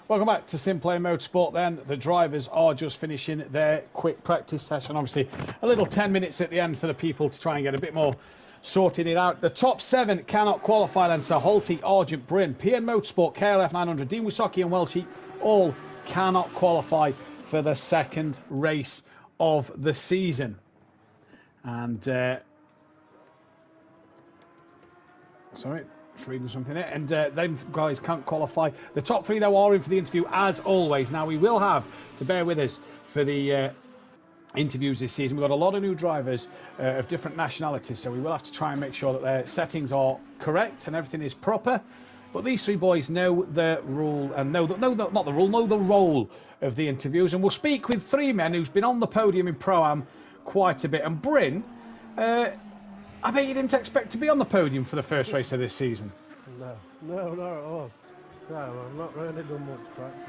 Welcome back to Simplay Motorsport then. The drivers are just finishing their quick practice session. Obviously, a little 10 minutes at the end for the people to try and get a bit more sorted it out. The top 7 cannot qualify then, so Holty, Argent, Bryn, PN Motorsport, KLF 900, Dean Wisocki and Welshie all cannot qualify for the second race of the season. And, sorry. Just reading something there, and them guys can't qualify. The top 3 though are in for the interview as always. Now we will have to bear with us for the interviews this season. We've got a lot of new drivers of different nationalities, so we will have to try and make sure that their settings are correct and everything is proper. But these 3 boys know the rule and know the role of the interviews, and we'll speak with 3 men who's been on the podium in Pro-Am quite a bit. And Bryn, I bet you didn't expect to be on the podium for the first race of this season. No, not at all. No, I've not really done much practicing.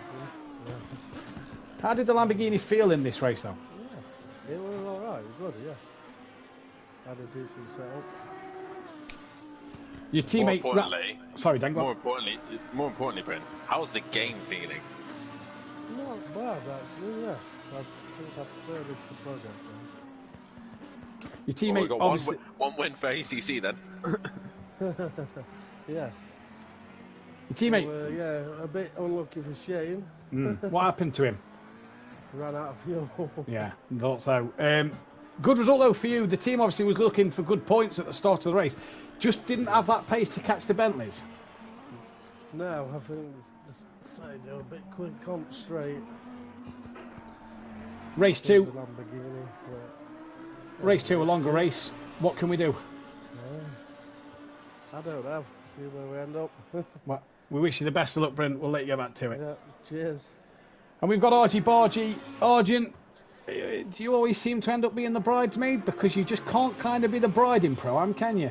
So. How did the Lamborghini feel in this race, though? Yeah, it was alright. It was good, yeah. Had a decent setup. Your teammate... More importantly, sorry, Dan, more importantly, Bryn, how's the game feeling? Not bad, actually, yeah. I think I prefer this to Project Race. Your teammate got obviously... one win for ACC then. Yeah. Your teammate... So, yeah, a bit unlucky for Shane. What happened to him? Ran out of fuel. Yeah, thought so. Good result though for you. The team obviously was looking for good points at the start of the race. Just didn't have that pace to catch the Bentleys. No, I think they were a bit quick on straight. Race 2. Lamborghini, Race 2, a longer race. What can we do? I don't know. See where we end up. Well, we wish you the best of luck, Brent. We'll let you get back to it. Yeah, cheers. And we've got Argy Bargy. Argent, do you always seem to end up being the bridesmaid? Because you just can't kind of be the bride in Pro-Am, can you?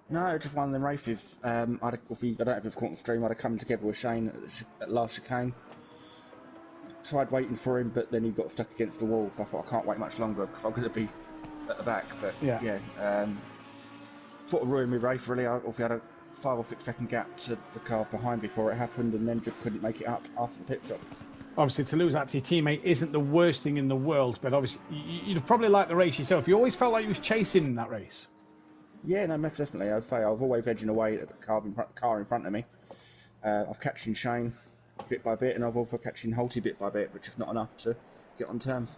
No, just one of them races. I don't know if you've caught the stream, I'd have come together with Shane at last chicane. Tried waiting for him, but then he got stuck against the wall, so I thought I can't wait much longer because I'm going to be at the back. But yeah, sort of ruined my race really. I obviously had a 5 or 6 second gap to the car behind before it happened, and then just couldn't make it up after the pit stop. Obviously, to lose that to your teammate isn't the worst thing in the world, but obviously you'd probably like the race yourself. You always felt like you was chasing in that race. Yeah, no, most definitely. I'd say I've always edging away at the car in front of me. I've catching Shane bit by bit, and I've also catching Holty bit by bit, but just not enough to get on terms.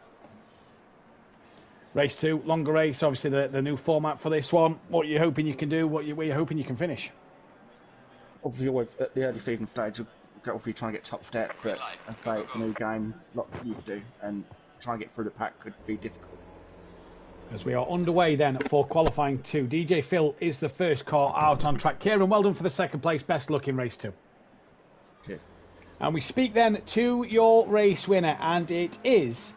Race 2, longer race, obviously the new format for this one. What are you hoping you can do? Where you hoping you can finish? Obviously, always at the early season stage, obviously trying to get top step, but I say it's a new game, lots of used to, and trying to get through the pack could be difficult. As we are underway then for qualifying 2. DJ Phil is the first car out on track. Kieran, well done for the second place. Best luck in race 2. Cheers. And we speak then to your race winner, and it is,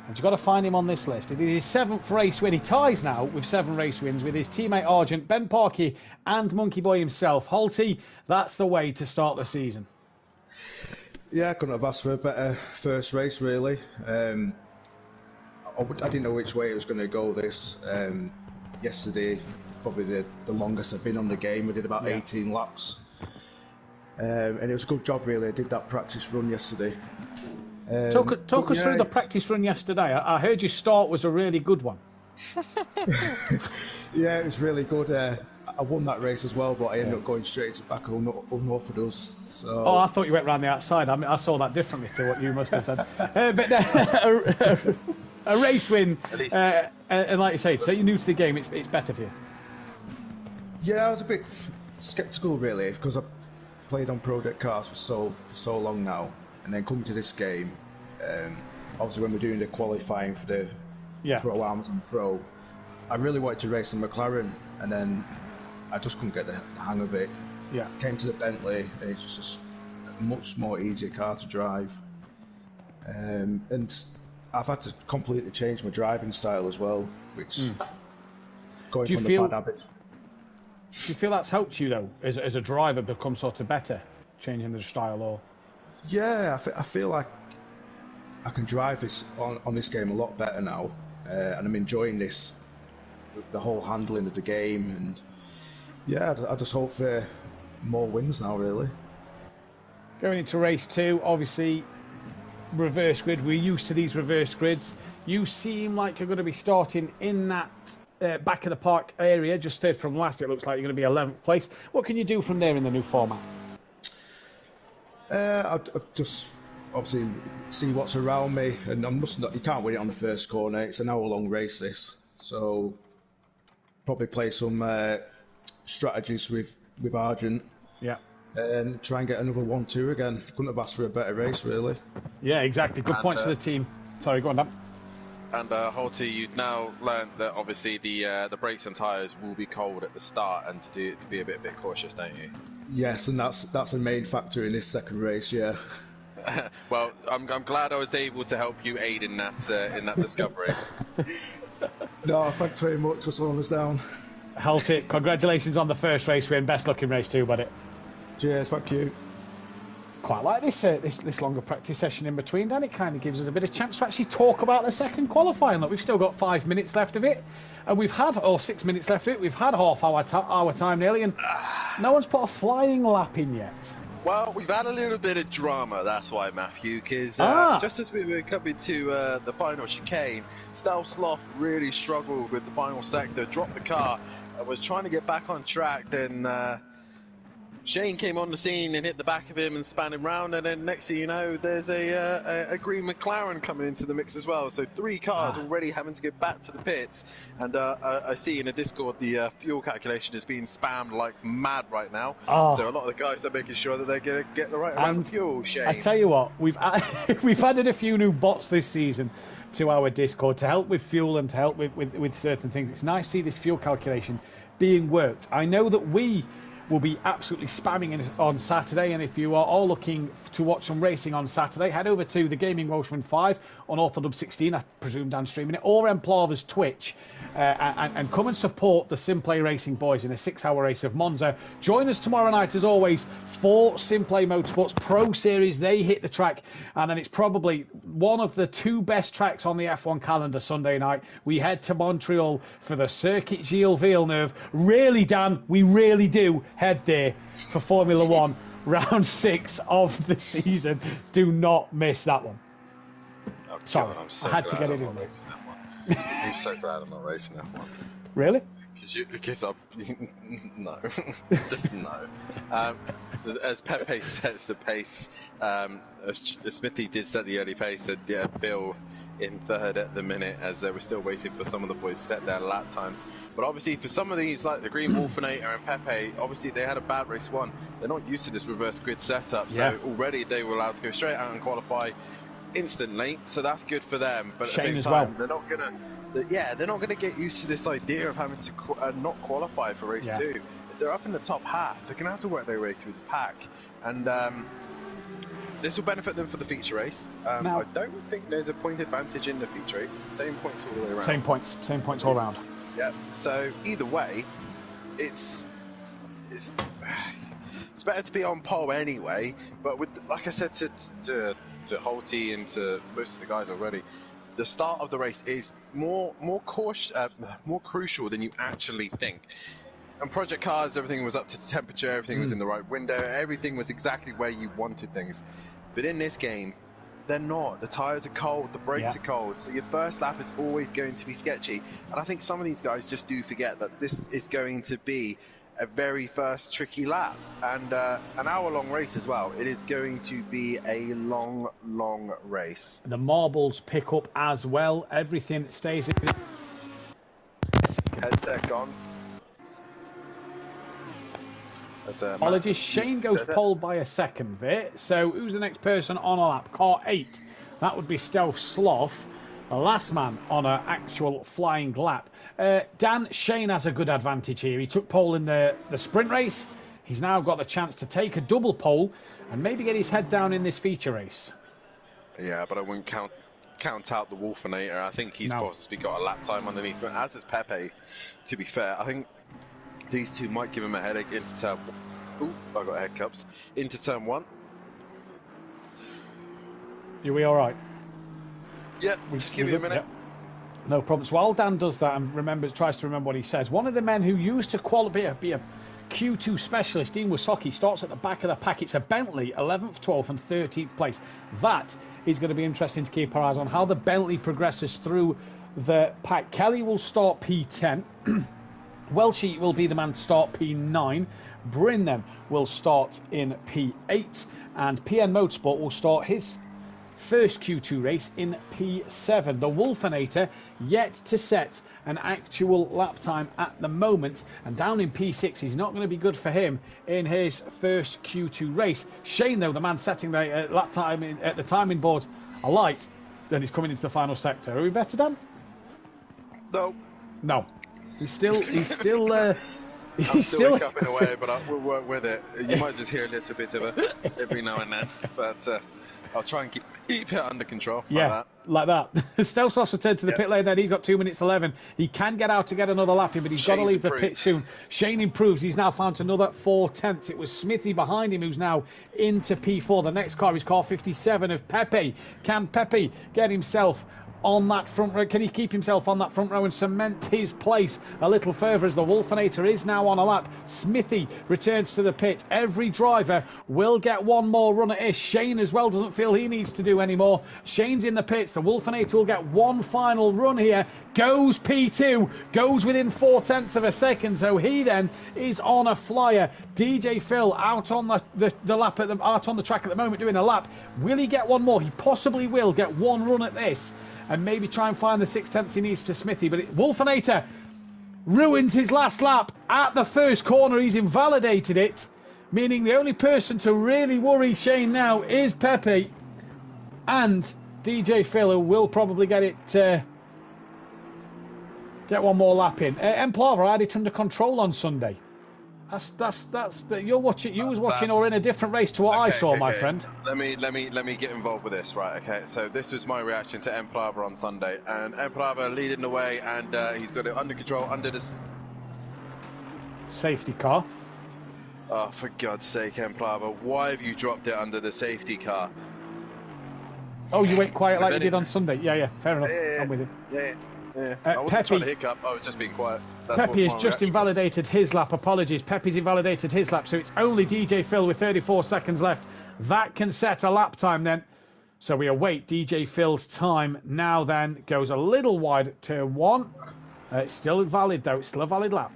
and you've got to find him on this list, it is his 7th race win. He ties now with 7 race wins with his teammate Argent, Ben Parkey and Monkey Boy himself. Holty, that's the way to start the season. Yeah, I couldn't have asked for a better first race really. I didn't know which way it was going to go this. Yesterday, probably the longest I've been on the game. We did about 18 laps. And it was a good job really. I did that practice run yesterday. Talk us through the practice run yesterday. I heard your start was a really good one. Yeah, it was really good. I won that race as well, but I ended up going straight to back unorthodox us. So. Oh, I thought you went round the outside. I mean, I saw that differently to what you must have done. But a race win, and like you say, so you're new to the game, it's better for you. Yeah, I was a bit sceptical really because I played on project cars for so long now, and then coming to this game, obviously when we're doing the qualifying for the Pro-Ams and Pro, I really wanted to race the McLaren, and then I just couldn't get the hang of it. Yeah. Came to the Bentley, and it's just a much more easier car to drive. And I've had to completely change my driving style as well, which going from the bad habits. Do you feel that's helped you though, as a driver, become sort of better, changing the style? Or yeah, I feel like I can drive this on this game a lot better now, and I'm enjoying this, the whole handling of the game, and yeah, I just hope for more wins now really. Going into race 2, obviously, reverse grid. We're used to these reverse grids. You seem like you're going to be starting in that back of the park area, just third from last. It looks like you're going to be 11th place. What can you do from there in the new format? I'll just obviously see what's around me, and you can't win it on the first corner. It's an hour-long race, this, so probably play some strategies with Argent. Yeah. And try and get another 1-2 again. Couldn't have asked for a better race, really. Yeah, exactly. Good points for the team. Sorry, go on, Dan. And Holty, you've now learned that obviously the brakes and tyres will be cold at the start, and to be a bit cautious, don't you? Yes, and that's a main factor in this second race. Yeah. Well, I'm glad I was able to help you aid in that discovery. No, thanks very much for slowing us down. Holty, congratulations on the first race win. Best luck in race 2, buddy. Cheers, thank you. Quite like this longer practice session in between, Dan. It kind of gives us a bit of chance to actually talk about the second qualifying. Look, we've still got 5 minutes left of it, and we've had, or 6 minutes left of it. We've had half hour time nearly, and no one's put a flying lap in yet. Well, we've had a little bit of drama, that's why, Mathew, because just as we were coming to the final chicane, Stealth Sloth really struggled with the final sector, dropped the car, and was trying to get back on track. Then Shane came on the scene and hit the back of him and span him round, and then next thing you know, there's a green McLaren coming into the mix as well. So 3 cars already having to go back to the pits. And I see in the Discord the fuel calculation is being spammed like mad right now. So a lot of the guys are making sure that they're going to get the right amount of fuel, Shane. I tell you what, we've added a few new bots this season to our Discord to help with fuel and to help with certain things. It's nice to see this fuel calculation being worked. I know that we will be absolutely spamming it on Saturday, and if you are all looking to watch some racing on Saturday, head over to the Gaming Welshman 5 on Orthodub 16, I presume Dan's streaming it, or Emplava's Twitch, and come and support the Simplay Racing boys in a 6-hour race of Monza. Join us tomorrow night as always for Simplay Motorsport's Pro Series. They hit the track, and then it's probably one of the 2 best tracks on the F1 calendar Sunday night. We head to Montreal for the Circuit Gilles Villeneuve. Really, Dan, we really do head there for Formula 1 round 6 of the season. Do not miss that one. Oh, sorry, God, so I had to get it in. I'm so glad I'm not racing that one. Really? Because no, just no. As Pepe sets the pace, Smithy did set the early pace, and yeah, Bill in third at the minute, as we're still waiting for some of the boys to set their lap times. But obviously for some of these, like the Green Wolfinator and Pepe, obviously they had a bad race 1. They're not used to this reverse grid setup, so already they were allowed to go straight out and qualify instantly, so that's good for them. But at the same time, they're not gonna get used to this idea of having to not qualify for race 2. If they're up in the top half, they're gonna have to work their way through the pack, and this will benefit them for the feature race. Now, I don't think there's a point advantage in the feature race. It's the same points all the way around. Same points all around. Yeah. So either way, it's better to be on pole anyway. But with, like I said to Holty and to most of the guys already, the start of the race is more crucial than you actually think. And Project Cars, everything was up to temperature, everything was in the right window, everything was exactly where you wanted things. But in this game, they're not. The tyres are cold, the brakes are cold, so your first lap is always going to be sketchy. And I think some of these guys just do forget that this is going to be a very first tricky lap. And an hour-long race as well. It is going to be a long, long race. The marbles pick up as well. Everything stays in. Headset gone. Apologies, Shane goes pole by a second there. So who's the next person on a lap? Car 8. That would be Stealth Sloth, the last man on an actual flying lap. Dan, Shane has a good advantage here. He took pole in the sprint race. He's now got the chance to take a double pole and maybe get his head down in this feature race. Yeah, but I wouldn't count out the Wolfinator. I think he's possibly got a lap time underneath. But as is Pepe, to be fair, I think these two might give him a headache into turn 1. Ooh, I got head cups. Into turn 1. Are we all right? Yeah, just give me a minute. No problem. So while Dan does that and tries to remember what he says, one of the men who used to be a Q2 specialist, Dean Wysocki, starts at the back of the pack. It's a Bentley, 11th, 12th and 13th place. That is going to be interesting to keep our eyes on, how the Bentley progresses through the pack. Kelly will start P10. Welshie will be the man to start P9. Bryn then will start in P8. And PN Motorsport will start his first Q2 race in P7. The Wolfinator yet to set an actual lap time at the moment, and down in P6 is not going to be good for him in his first Q2 race. Shane, though, the man setting the lap time at the timing board alight, then he's coming into the final sector. Are we better, Dan? No. He's still I'm still hiccuping away, but we'll work with it. You might just hear a little bit of it every now and then, but I'll try and keep it under control. Like that. Stelsof's returned to the pit lane then. He's got 2 minutes 11. He can get out to get another lap in, but he's got to leave the pit soon. Shane improves. He's now found another 4/10. It was Smithy behind him who's now into P4. The next car is car 57 of Pepe. Can Pepe get himself on that front row? Can he keep himself on that front row and cement his place a little further as the Wolfinator is now on a lap? Smithy returns to the pit. Every driver will get one more run at it. Shane as well doesn't feel he needs to do any more. Shane's in the pits. The Wolfinator will get one final run here. Goes P2. Goes within 4/10 of a second. So he then is on a flyer. DJ Phil out on the lap out on the track at the moment doing a lap. Will he get one more? He possibly will get one run at this and maybe try and find the 6/10 he needs to Smithy. But Wolfinator ruins his last lap at the first corner. He's invalidated it, meaning the only person to really worry Shane now is Pepe and DJ Phil, who will probably get one more lap in. Emplava had it under control on Sunday. You're watching. You was watching or in a different race to what I saw, my friend. Let me get involved with this, right? Okay, so this was my reaction to Emplava on Sunday, and Emplava leading the way, and he's got it under control under this safety car. Oh, for God's sake, Emplava, why have you dropped it under the safety car? Oh, you went quiet like you did on Sunday. Yeah, fair enough. I'm with you. Yeah. I wasn't trying to hiccup, I was just being quiet. Pepe has just invalidated his lap. Apologies. Pepe's invalidated his lap, so it's only DJ Phil with 34 seconds left. That can set a lap time then. So we await DJ Phil's time now then. Goes a little wide to one. It's still valid though. It's still a valid lap.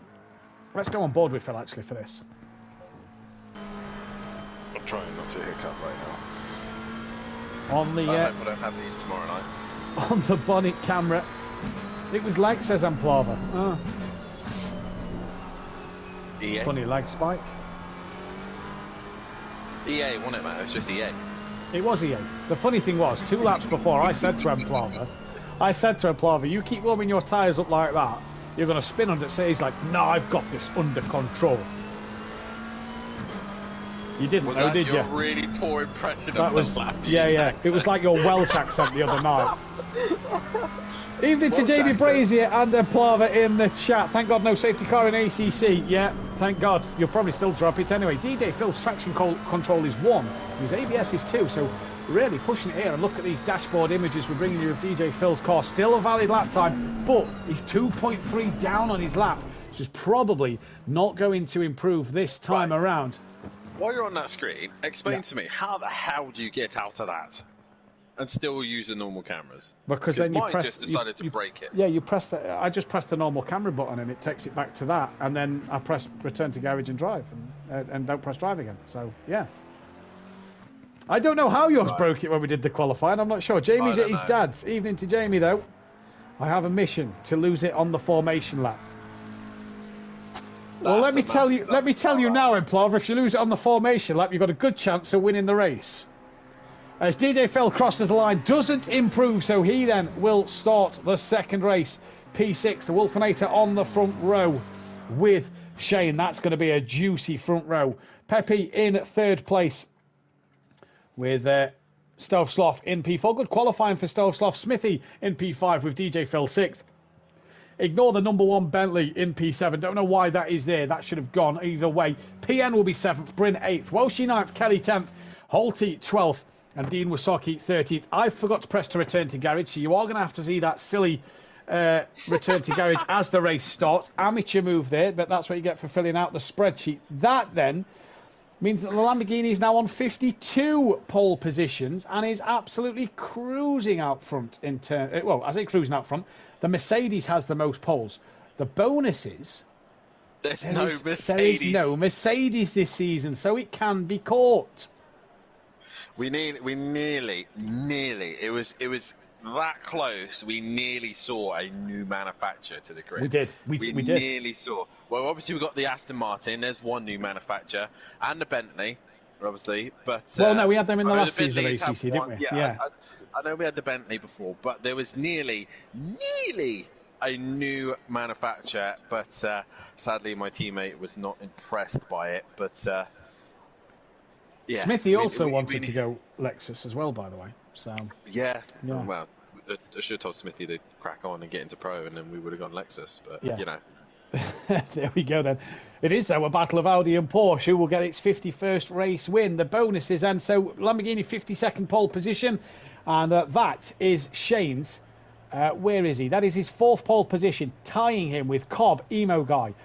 Let's go on board with Phil actually for this. I'm trying not to hiccup right now. On the, I hope I don't have these tomorrow night. On the bonnet camera. It was lag, says Emplava. Oh. EA? Funny lag spike. EA, wasn't it, man? It was just EA. It was EA. The funny thing was, 2 laps before, I said to Emplava, you keep warming your tyres up like that, you're going to spin under it. So he's like, no, I've got this under control. You didn't know, did you? That was a really poor impression that of was, the lap. Yeah. It was like your Welsh accent the other night. Evening to Jamie Brazier and Emplava in the chat. Thank God no safety car in ACC. Yeah, thank God. You'll probably still drop it anyway. DJ Phil's traction control is 1. His ABS is 2. So really pushing it here. And look at these dashboard images we're bringing you of DJ Phil's car. Still a valid lap time, but he's 2.3 down on his lap, which is probably not going to improve this time around. While you're on that screen, explain to me, how the hell do you get out of that and still use the normal cameras? Because then you press. Just decided to break it. Yeah, you press that. I just press the normal camera button and it takes it back to that, and then I press return to garage and drive, and don't press drive again. So yeah, I don't know how yours broke it when we did the qualifying. I'm not sure. Jamie's at his dad's. Evening to Jamie though. I have a mission to lose it on the formation lap. Well, let me tell you now, Emplava, if you lose it on the formation lap, you've got a good chance of winning the race. As DJ Phil crosses the line, doesn't improve, so he then will start the second race. P6, the Wolfinator on the front row with Shane. That's going to be a juicy front row. Pepe in 3rd place with Stelsloff in P4. Good qualifying for Stelsloff. Smithy in P5 with DJ Phil 6th. Ignore the number 1 Bentley in P7. Don't know why that is there. That should have gone either way. PN will be 7th. Bryn 8th. Welshie 9th. Kelly 10th. Holty 12th. And Dean Wysocki 13th. I forgot to press to return to garage, so you are going to have to see that silly return to garage as the race starts. Amateur move there, but that's what you get for filling out the spreadsheet. That then means that the Lamborghini is now on 52 pole positions and is absolutely cruising out front in turn. Well, I say cruising out front. The Mercedes has the most poles. The bonus is there is no Mercedes this season, so it can be caught. We nearly, it was that close. We nearly saw a new manufacturer to the grid. We did. We did. Nearly saw. Well, obviously we got the Aston Martin. There's one new manufacturer, and the Bentley, obviously. But well, no, we had them in the last season of ACC, didn't we? Yeah. I know we had the Bentley before, but there was nearly a new manufacturer. But sadly, my teammate was not impressed by it. But yeah, Smithy also wanted to go Lexus as well, by the way. So yeah. Well, I should have told Smithy to crack on and get into pro, and then we would have gone Lexus. But you know, there we go. Then it is though a battle of Audi and Porsche who will get its 51st race win. The bonuses, and so Lamborghini 52nd pole position, and that is Shane's. Where is he? That is his 4th pole position, tying him with Cobb, Emo Guy,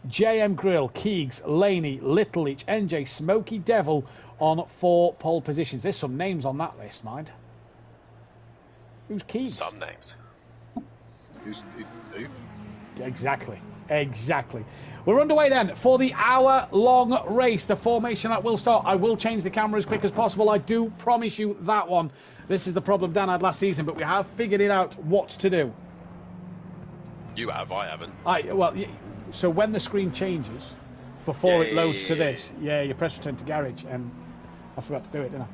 JM Grill, Keegs, Laney, Little Leach, NJ, Smoky Devil on 4 pole positions. There's some names on that list, mind. Who's Keegs? Some names. Who? Exactly. We're underway then for the hour-long race. The formation that will start. I will change the camera as quick as possible. I do promise you that one. This is the problem Dan had last season, but we have figured it out what to do. You have, I haven't. So when the screen changes, before it loads to this, you press return to garage, and I forgot to do it, didn't I?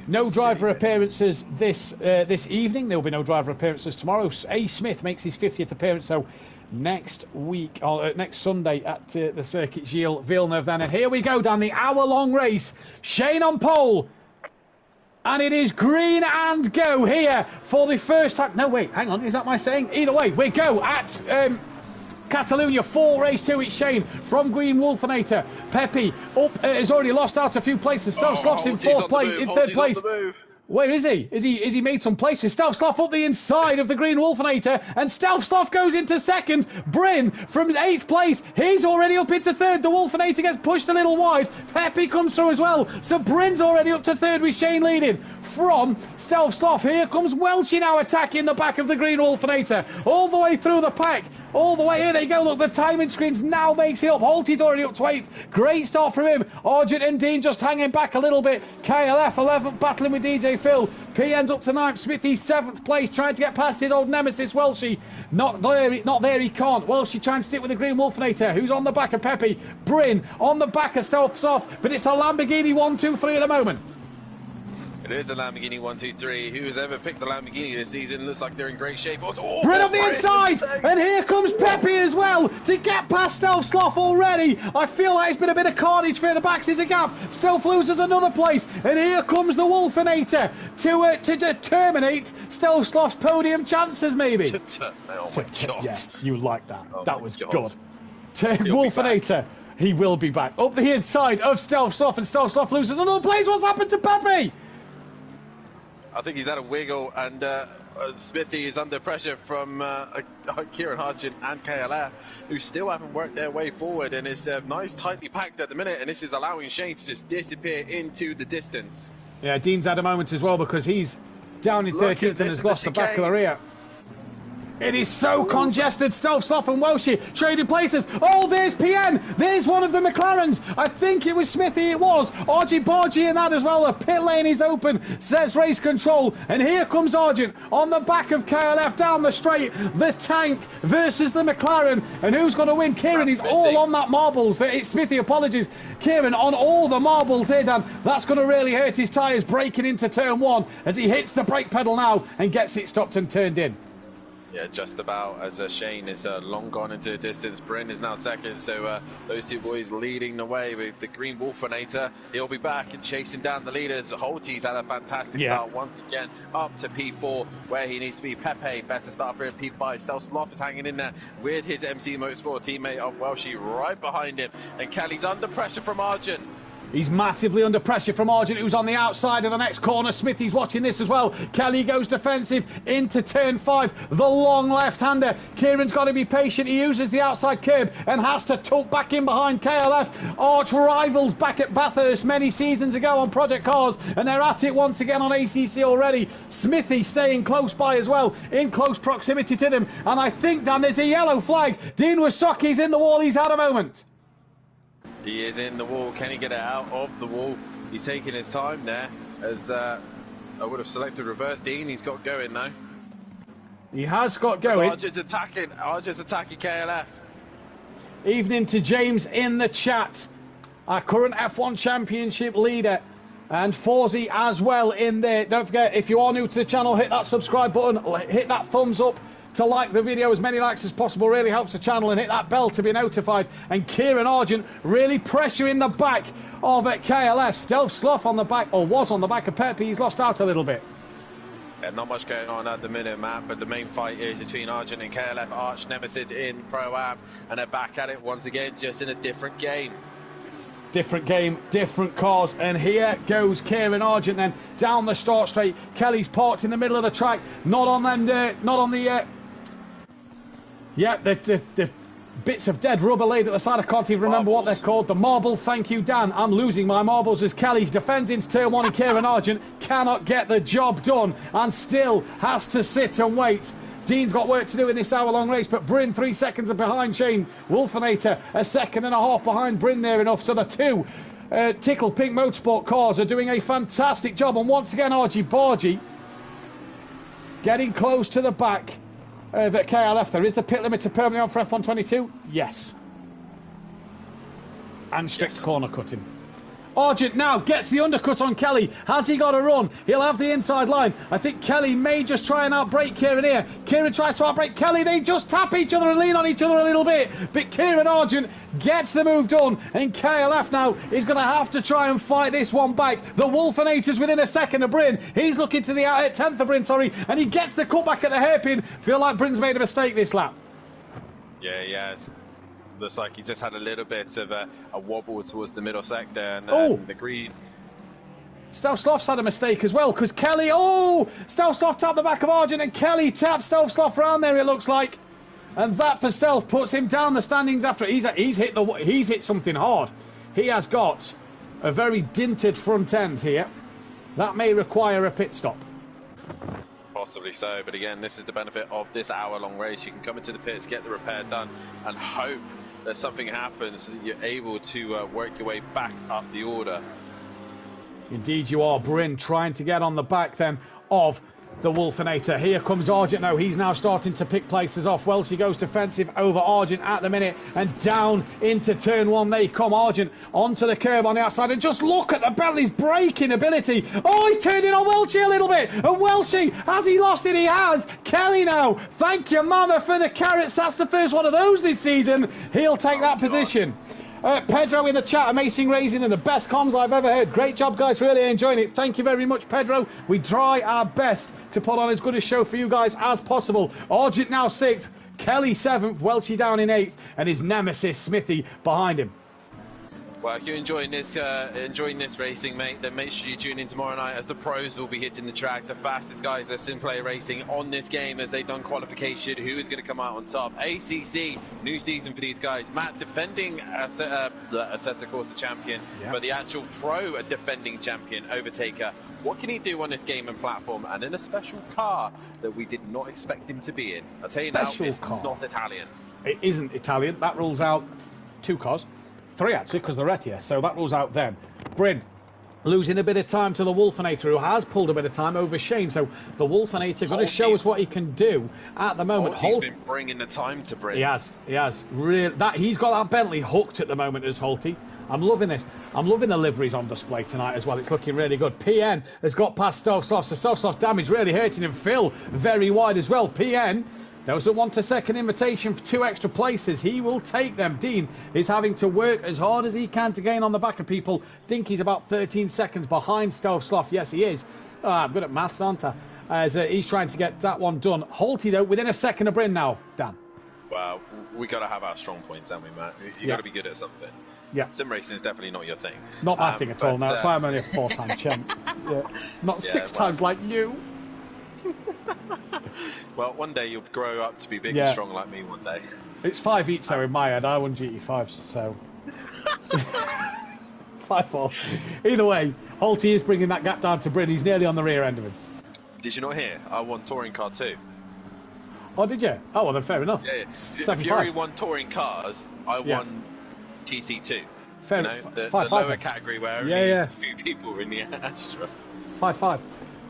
No driver appearances this evening. There will be no driver appearances tomorrow. A. Smith makes his 50th appearance, so next week, or next Sunday at the Circuit Gilles Villeneuve then. And here we go down the hour-long race. Shane on pole. And it is green and go here for the first time. No, wait, hang on. Is that my saying? Either way, we go at Catalonia 4 race 2. It's Shane from Green Wolfenator. Pepe up has already lost out a few places. Stelfsloff's in 4th place, in 3rd place. Where is he? Is he made some places? Stelfsloff up the inside of the Green Wolfenator, and Stelfsloff goes into 2nd. Bryn from 8th place. He's already up into 3rd. The Wolfenator gets pushed a little wide. Pepe comes through as well. So Bryn's already up to 3rd with Shane leading from Stelfsloff. Here comes Welchie now attacking the back of the Green Wolfenator. All the way through the pack. All the way, here they go. Look, the timing screens now makes it up. Holty's already up to 8th. Great start from him. Argent and Dean just hanging back a little bit. KLF 11th, battling with DJ Phil. PN's up to 9th. Smithy 7th place, trying to get past his old nemesis, Welshie. Not there, he can't. Welshie trying to stick with the Green Wolfenator, who's on the back of Pepe. Bryn on the back of Stelfsloff, but it's a Lamborghini 1, 2, 3 at the moment. It is a Lamborghini 1, 2, 3. Who's ever picked the Lamborghini this season? Looks like they're in great shape. Bryn on the inside, and here comes Pepe as well to get past Stelfsloff already. I feel like it's been a bit of carnage for the backs. There's a gap. Stelf loses another place, and here comes the Wolfenator to terminate Stelfsloff's podium chances, maybe. Oh my God. Yeah, you like that. That was God. good. Wolfenator. He will be back. Up the inside of Stelfsloff, and Stelfsloff loses another place. What's happened to Pepe? I think he's had a wiggle, and Smithy is under pressure from Kieran Hargent and KLF, who still haven't worked their way forward, and it's nice, tightly packed at the minute, and this is allowing Shane to just disappear into the distance. Yeah, Dean's had a moment as well, because he's down in 13th and has lost the back of the rear. It is so congested. Stelfsloff and Welshie trading places. Oh, there's PN. There's one of the McLarens. I think it was Smithy. It was. Argy Bargy in that as well. The pit lane is open, says Race Control. And here comes Argent on the back of KLF down the straight. The tank versus the McLaren. And who's going to win? Kieran is all on that marbles. It's Smithy, apologies. Kieran on all the marbles here, Dan. That's going to really hurt his tyres breaking into turn 1 as he hits the brake pedal now and gets it stopped and turned in. Yeah, just about, as Shane is long gone into the distance. Bryn is now 2nd, so those two boys leading the way with the Green Wolfenator. He'll be back and chasing down the leaders. Holty's had a fantastic start once again, up to P4, where he needs to be. Pepe, better start for him. P5, Stelfsloff is hanging in there with his MC Motorsport teammate of Welshie right behind him. And Kelly's under pressure from Argent. He's massively under pressure from Argent, who's on the outside of the next corner. Smithy's watching this as well. Kelly goes defensive into turn 5. The long left-hander. Kieran's got to be patient. He uses the outside curb and has to tuck back in behind KLF. Arch rivals back at Bathurst many seasons ago on Project Cars, and they're at it once again on ACC already. Smithy staying close by as well, in close proximity to them. And I think, Dan, there's a yellow flag. Dean Wasoki's in the wall. He's had a moment. He is in the wall. Can he get it out of the wall? He's taking his time there, as I would have selected reverse. Dean, he's got going now. He has got going. Argent's attacking KLF. Evening to James in the chat. Our current F1 Championship leader. And Forzy as well in there. Don't forget, if you are new to the channel, hit that subscribe button. Hit that thumbs up to like the video. As many likes as possible really helps the channel, and hit that bell to be notified. And Kieran Argent really pressuring the back of KLF. Stealth Sloth on the back, or was on the back of Pepe. He's lost out a little bit. Yeah, not much going on at the minute, Matt, but the main fight is between Argent and KLF, arch nemesis in Pro-Am, and they're back at it once again, just in a different game. Different game, different cars, and here goes Kieran Argent then down the start straight. Kelly's parked in the middle of the track, not on the bits of dead rubber laid at the side. I can't even remember what they're called. The marbles, thank you, Dan. I'm losing my marbles as Kelly's defends into turn 1, and Kieran Argent cannot get the job done and still has to sit and wait. Dean's got work to do in this hour-long race, but Bryn 3 seconds behind Shane. Wolfenator a second and a half behind Bryn there enough. So the two Tickle Pink Motorsport cars are doing a fantastic job. And once again, Argy Bargy getting close to the back of KLF. There is the pit limiter permanently on for F122. Yes. And strict corner cutting. Argent now gets the undercut on Kelly. Has he got a run? He'll have the inside line. I think Kelly may just try and outbrake Kieran here. Kieran tries to outbrake Kelly. They just tap each other and lean on each other a little bit. But Kieran Argent gets the move done. And KLF now is going to have to try and fight this one back. The Wolfenator's within a second of Bryn. He's looking to the 10th of Bryn, sorry. And he gets the cutback at the hairpin. Feel like Bryn's made a mistake this lap. Yeah, he has. Looks like he just had a little bit of a wobble towards the middle sector, and the green. Stealth Sloth's had a mistake as well, because Kelly, Stealth Sloth tapped the back of Argent, and Kelly tapped Stealth Sloth around there, it looks like. And that for Stealth puts him down the standings after it. He's hit something hard. He has got a very dinted front end here. That may require a pit stop. Possibly so, but again, this is the benefit of this hour-long race. You can come into the pits, get the repair done, and hope that something happens so that you're able to work your way back up the order. Indeed you are. Bryn trying to get on the back then of the Wolfenator. Here comes Argent now. He's now starting to pick places off. Welshie goes defensive over Argent at the minute, and down into turn 1 they come. Argent onto the curb on the outside, and just look at the Bentley's braking ability. Oh, he's turned in on Welshie a little bit, and Welshie, has he lost it? He has. Kelly now, thank you mama for the carrots. That's the first one of those this season. He'll take that position. Pedro in the chat, amazing racing and the best comms I've ever heard. Great job, guys, really enjoying it. Thank you very much, Pedro. We try our best to put on as good a show for you guys as possible. Argent now 6th, Kelly 7th, Welchie down in 8th, and his nemesis Smithy behind him. Well, if you're enjoying this racing, mate, then make sure you tune in tomorrow night as the pros will be hitting the track. The fastest guys are Simplay Racing on this game as they've done qualification. Who is going to come out on top? ACC, new season for these guys. Matt defending Assetto Corsa champion, but the actual pro defending champion, Overtaker. What can he do on this game and platform, and in a special car that we did not expect him to be in? I'll tell you now, it's not Italian. It isn't Italian. That rules out 2 cars. 3 actually, because they're Retia, so that rules out them. Bryn losing a bit of time to the Wolfenator, who has pulled a bit of time over Shane, so the Wolfenator going to show us what he can do at the moment. Holt's been bringing the time to Bryn. He has. He's got that Bentley hooked at the moment as Holty. I'm loving this. I'm loving the liveries on display tonight as well. It's looking really good. PN has got past Stealth Sloth, so Stealth Sloth damage really hurting him. Phil very wide as well. PN doesn't want a second invitation for 2 extra places. He will take them. Dean is having to work as hard as he can to gain on the back of people. Think he's about 13 seconds behind Stealth Sloth. Yes, he is. I'm good at maths, aren't I? As he's trying to get that one done. Holty, though, within a second of Bryn now. Dan. Well, we got to have our strong points, haven't we, Matt? You got to be good at something. Yeah. Sim racing is definitely not your thing. Not my thing at all. No, that's why I'm only a 4-time champ. Yeah. Not 6 times like you. Well, one day you'll grow up to be big and strong like me one day. It's 5 each though in my head. I won GT5s, so 5-4. Either way, Holty is bringing that gap down to Bryn. He's nearly on the rear end of him. Did you not hear? I won touring car 2. Oh, did you? Oh, well then fair enough. Yeah. 7-5. Fury won touring cars. I won TC2. Fair enough. You know, the 5-5 lower then. category where only a few people were in the Astra. 5-5.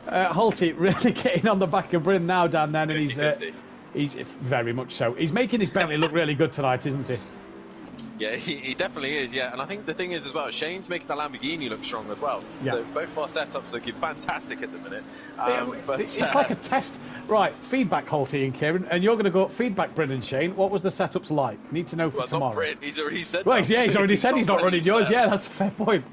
Holty really getting on the back of Bryn now down there, and 50-50. he's very much so. He's making his Bentley look really good tonight, isn't he? Yeah, he definitely is, yeah. And I think the thing is as well, Shane's making the Lamborghini look strong as well. Yeah. So both our setups looking fantastic at the minute. But it's like a test. Right, feedback, Holty and Kieran, and you're going to go feedback, Bryn and Shane. What was the setups like? Need to know for tomorrow. Not Bryn, he's already said well, that. yeah, he's already said he's not running yours. Yeah, that's a fair point.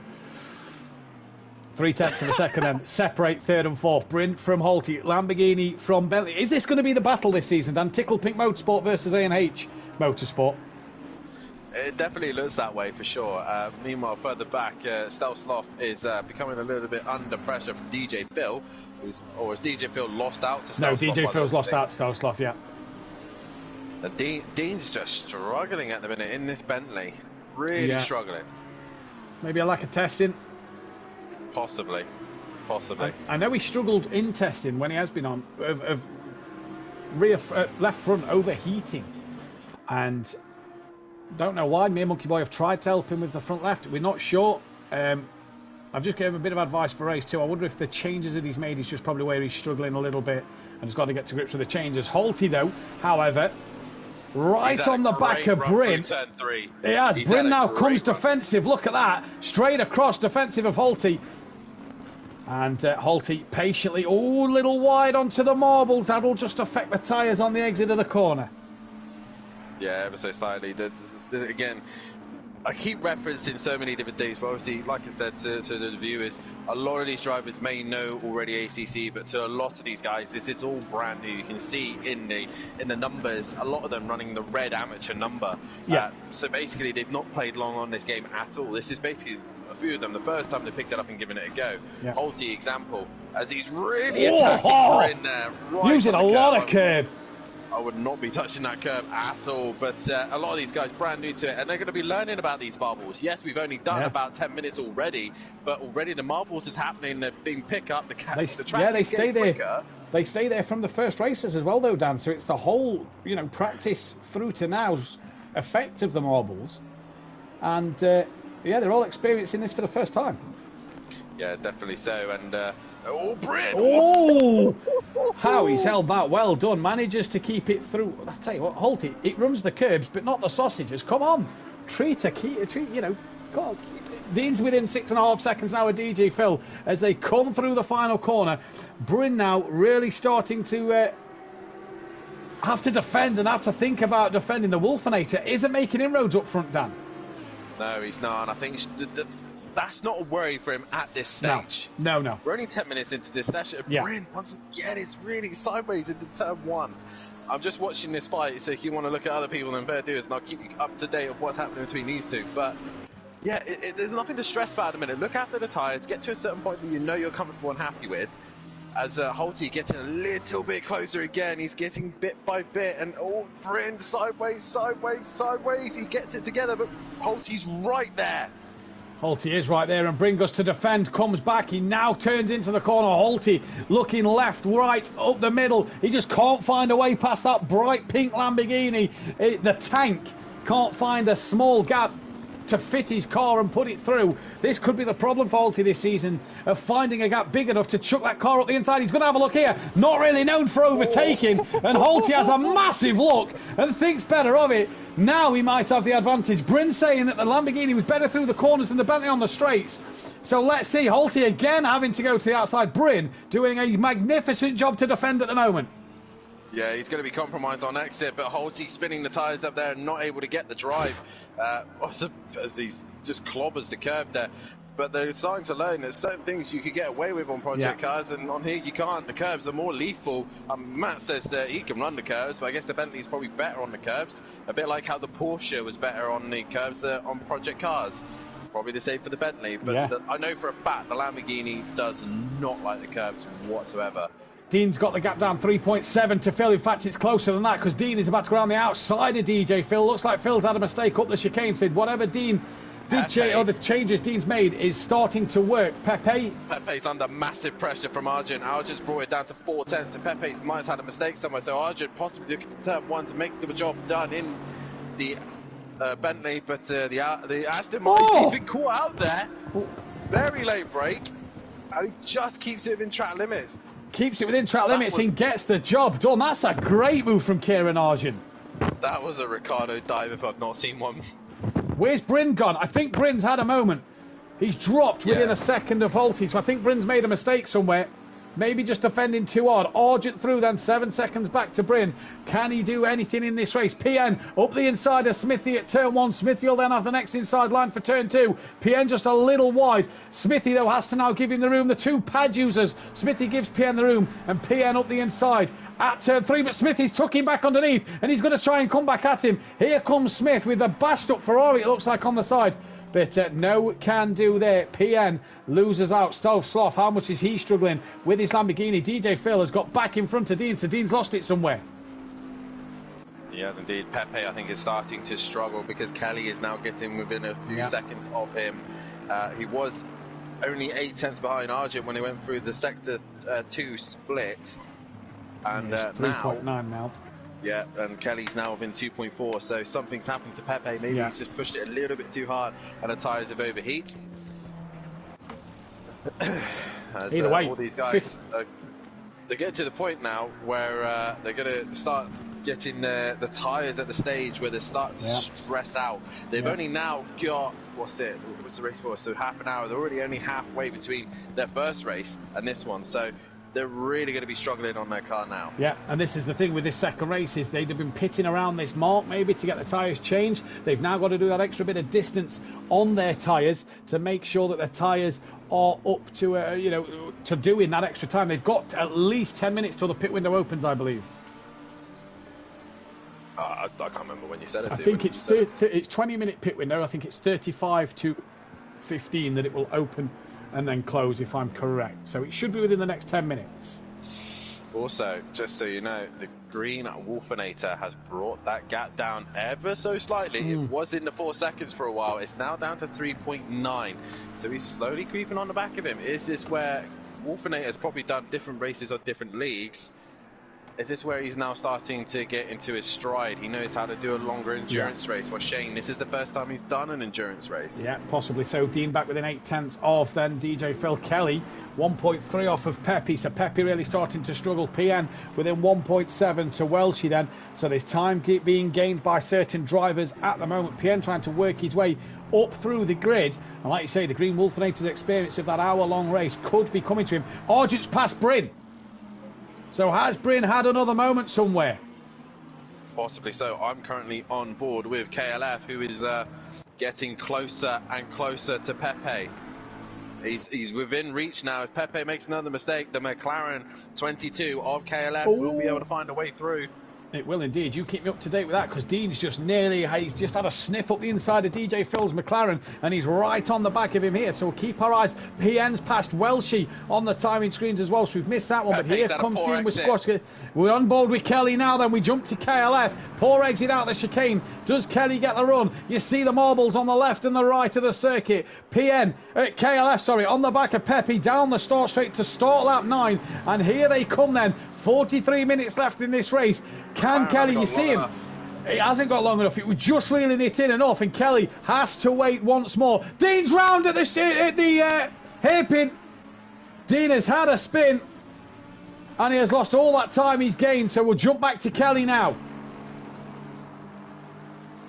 0.3 of a second then separate third and fourth. Bryn from Holty, Lamborghini from Bentley. Is this going to be the battle this season, Dan? Tickle Pink Motorsport versus A&H Motorsport? It definitely looks that way for sure. Meanwhile, further back, Stelsloff is becoming a little bit under pressure from DJ Phil, or has DJ Phil lost out to Stelsloff? No, DJ Phil's lost out to Stelsloff, yeah. Dean's just struggling at the minute in this Bentley. Really struggling. Maybe a lack of testing. Possibly. I know he struggled in testing when he has been on of rear left front overheating, and don't know why. Me and Monkey Boy have tried to help him with the front left. We're not sure. I've just gave him a bit of advice for race 2. I wonder if the changes that he's made is just probably where he's struggling a little bit and has got to get to grips with the changes. Holty though, however, right on the back of Bryn. He has. Bryn now comes defensive. Look at that. Straight across defensive of Holty. And Holty patiently, a little wide onto the marbles. That'll just affect the tyres on the exit of the corner. Yeah, ever so slightly. Again, I keep referencing so many different things, but obviously, like I said to the viewers, a lot of these drivers may know already ACC, but to a lot of these guys, this is all brand new. You can see in the numbers, a lot of them running the red amateur number. Yeah. So basically, they've not played long on this game at all. This is basically a few of them the first time they picked it up and given it a go. Yeah. Holty example, as he's really attacking Bryn there, right using a lot of curb. I would not be touching that curb at all, but a lot of these guys brand new to it, and they're going to be learning about these marbles. Yes, we've only done about 10 minutes already, but already the marbles is happening. They're being picked up. The track they stay there. Quicker. They stay there from the first races as well, though, Dan. So it's the whole, practice through to now's effect of the marbles, and they're all experiencing this for the first time. Yeah, definitely so. And Bryn! Oh, how he's held that. Well done. Manages to keep it through. I tell you what, Holty, it runs the curbs, but not the sausages. Come on, treat. Come on. Dean's within 6.5 seconds now of DJ Phil as they come through the final corner. Bryn now really starting to have to defend and have to think about defending. The Wolfenator isn't making inroads up front, Dan. No, he's not. And I think that's not a worry for him at this stage. No. We're only 10 minutes into this session. Yeah. Bryn, once again, is really sideways into turn 1. I'm just watching this fight, so if you want to look at other people, then fair dues, and I'll keep you up to date of what's happening between these two. But yeah, there's nothing to stress about at the minute. Look after the tyres, get to a certain point that you know you're comfortable and happy with. As Holty getting a little bit closer again, he's getting bit by bit, and Bryn sideways. He gets it together, but Holty's right there. Holty is right there, and Bryn goes to defend, comes back. He now turns into the corner. Holty looking left, right, up the middle. He just can't find a way past that bright pink Lamborghini. The tank can't find a small gap to fit his car and put it through. This could be the problem for Holty this season, of finding a gap big enough to chuck that car up the inside. He's going to have a look here. Not really known for overtaking, and Holty has a massive look and thinks better of it. Now he might have the advantage. Bryn saying that the Lamborghini was better through the corners than the Bentley on the straights. So let's see. Holty again having to go to the outside. Bryn doing a magnificent job to defend at the moment. Yeah, he's going to be compromised on exit, but Holty spinning the tyres up there and not able to get the drive as he just clobbers the curb there. but they're starting to learn there's certain things you could get away with on project cars, and on here you can't. The curbs are more lethal. Matt says that he can run the curbs, but I guess the Bentley's probably better on the curbs. A bit like how the Porsche was better on the curbs on project cars. Probably the same for the Bentley, but I know for a fact the Lamborghini does not like the curbs whatsoever. Dean's got the gap down 3.7 to Phil. In fact, it's closer than that because Dean is about to go around the outside of DJ Phil. Looks like Phil's had a mistake up the chicane. Said whatever Dean did change, or the changes Dean's made is starting to work. Pepe's under massive pressure from Argent. Argent's brought it down to 4/10, and Pepe's might have had a mistake somewhere. So Argent possibly looking to turn one to make the job done in the Bentley, but the Aston Martin, he's been caught out there. Very late break, and he just keeps it within track limits. Keeps it within track limits and gets the job done. That's a great move from Kieran Argent. That was a Ricardo dive if I've not seen one. Where's Bryn gone? I think Bryn's had a moment. He's dropped within a second of Holty, so I think Bryn's made a mistake somewhere. Maybe just defending too hard. Argent through then, 7 seconds back to Bryn. Can he do anything in this race? PN up the inside of Smithy at turn 1. Smithy will then have the next inside line for turn 2. PN just a little wide. Smithy, though, has to now give him the room. The two pad users. Smithy gives PN the room, and PN up the inside at turn 3. But Smithy's tucking him back underneath, and he's going to try and come back at him. Here comes Smith with the bashed up Ferrari, it looks like, on the side. But no can do there. PN loses out. Stove Sloth, how much is he struggling with his Lamborghini? DJ Phil has got back in front of Dean, so Dean's lost it somewhere. He has indeed. Pepe, I think, is starting to struggle because Kelly is now getting within a few seconds of him. He was only 8 tenths behind Argent when he went through the Sector 2 split. And 3.9 now. Yeah, and Kelly's now within 2.4, so something's happened to Pepe. Maybe he's just pushed it a little bit too hard and the tyres have overheated. Either way, all these guys, they get to the point now where they're going to start getting the tyres at the stage where they're starting to stress out. They've only now got, what's the race for? So half an hour. They're already only halfway between their first race and this one. So they're really going to be struggling on their car now. Yeah, and this is the thing with this second race is they'd have been pitting around this mark maybe to get the tyres changed. They've now got to do that extra bit of distance on their tyres to make sure that their tyres are up to, to doing that extra time. They've got at least 10 minutes till the pit window opens, I believe. I can't remember when you said it. I think it's 20-minute pit window. I think it's 35 to 15 that it will open and then close, if I'm correct. So it should be within the next 10 minutes. Also, just so you know, the green Wolfinator has brought that gap down ever so slightly. It was in the 4 seconds for a while. It's now down to 3.9. So he's slowly creeping on the back of him. Is this where Wolfinator has probably done different races or different leagues? Is this where he's now starting to get into his stride? He knows how to do a longer endurance race. Well, Shane, this is the first time he's done an endurance race. Yeah, possibly so. Dean back within 8 tenths of then DJ Phil. Kelly 1.3 off of Pepe. So Pepe really starting to struggle. PN within 1.7 to Welshie then. So there's time being gained by certain drivers at the moment. PN trying to work his way up through the grid. And like you say, the Green Wolfinator's experience of that hour-long race could be coming to him. Argent's past Bryn. So has Bryn had another moment somewhere? Possibly so. I'm currently on board with KLF, who is getting closer and closer to Pepe. He's within reach now. If Pepe makes another mistake, the McLaren 22 of KLF will be able to find a way through. It will indeed. You keep me up to date with that because Dean's just he's just had a sniff up the inside of DJ Phil's McLaren and he's right on the back of him here. So we'll keep our eyes. PN's past Welshie on the timing screens as well. So we've missed that one. But here comes Dean with squash. We're on board with Kelly now then. We jump to KLF. Poor exit out the chicane. Does Kelly get the run? You see the marbles on the left and the right of the circuit. KLF, on the back of Pepe down the start straight to start lap 9. And here they come then. 43 minutes left in this race. Can Kelly, you see him? It hasn't got long enough. It was just reeling it in enough, and Kelly has to wait once more. Dean's round at the hairpin. Dean has had a spin, and he has lost all that time he's gained. So we'll jump back to Kelly now.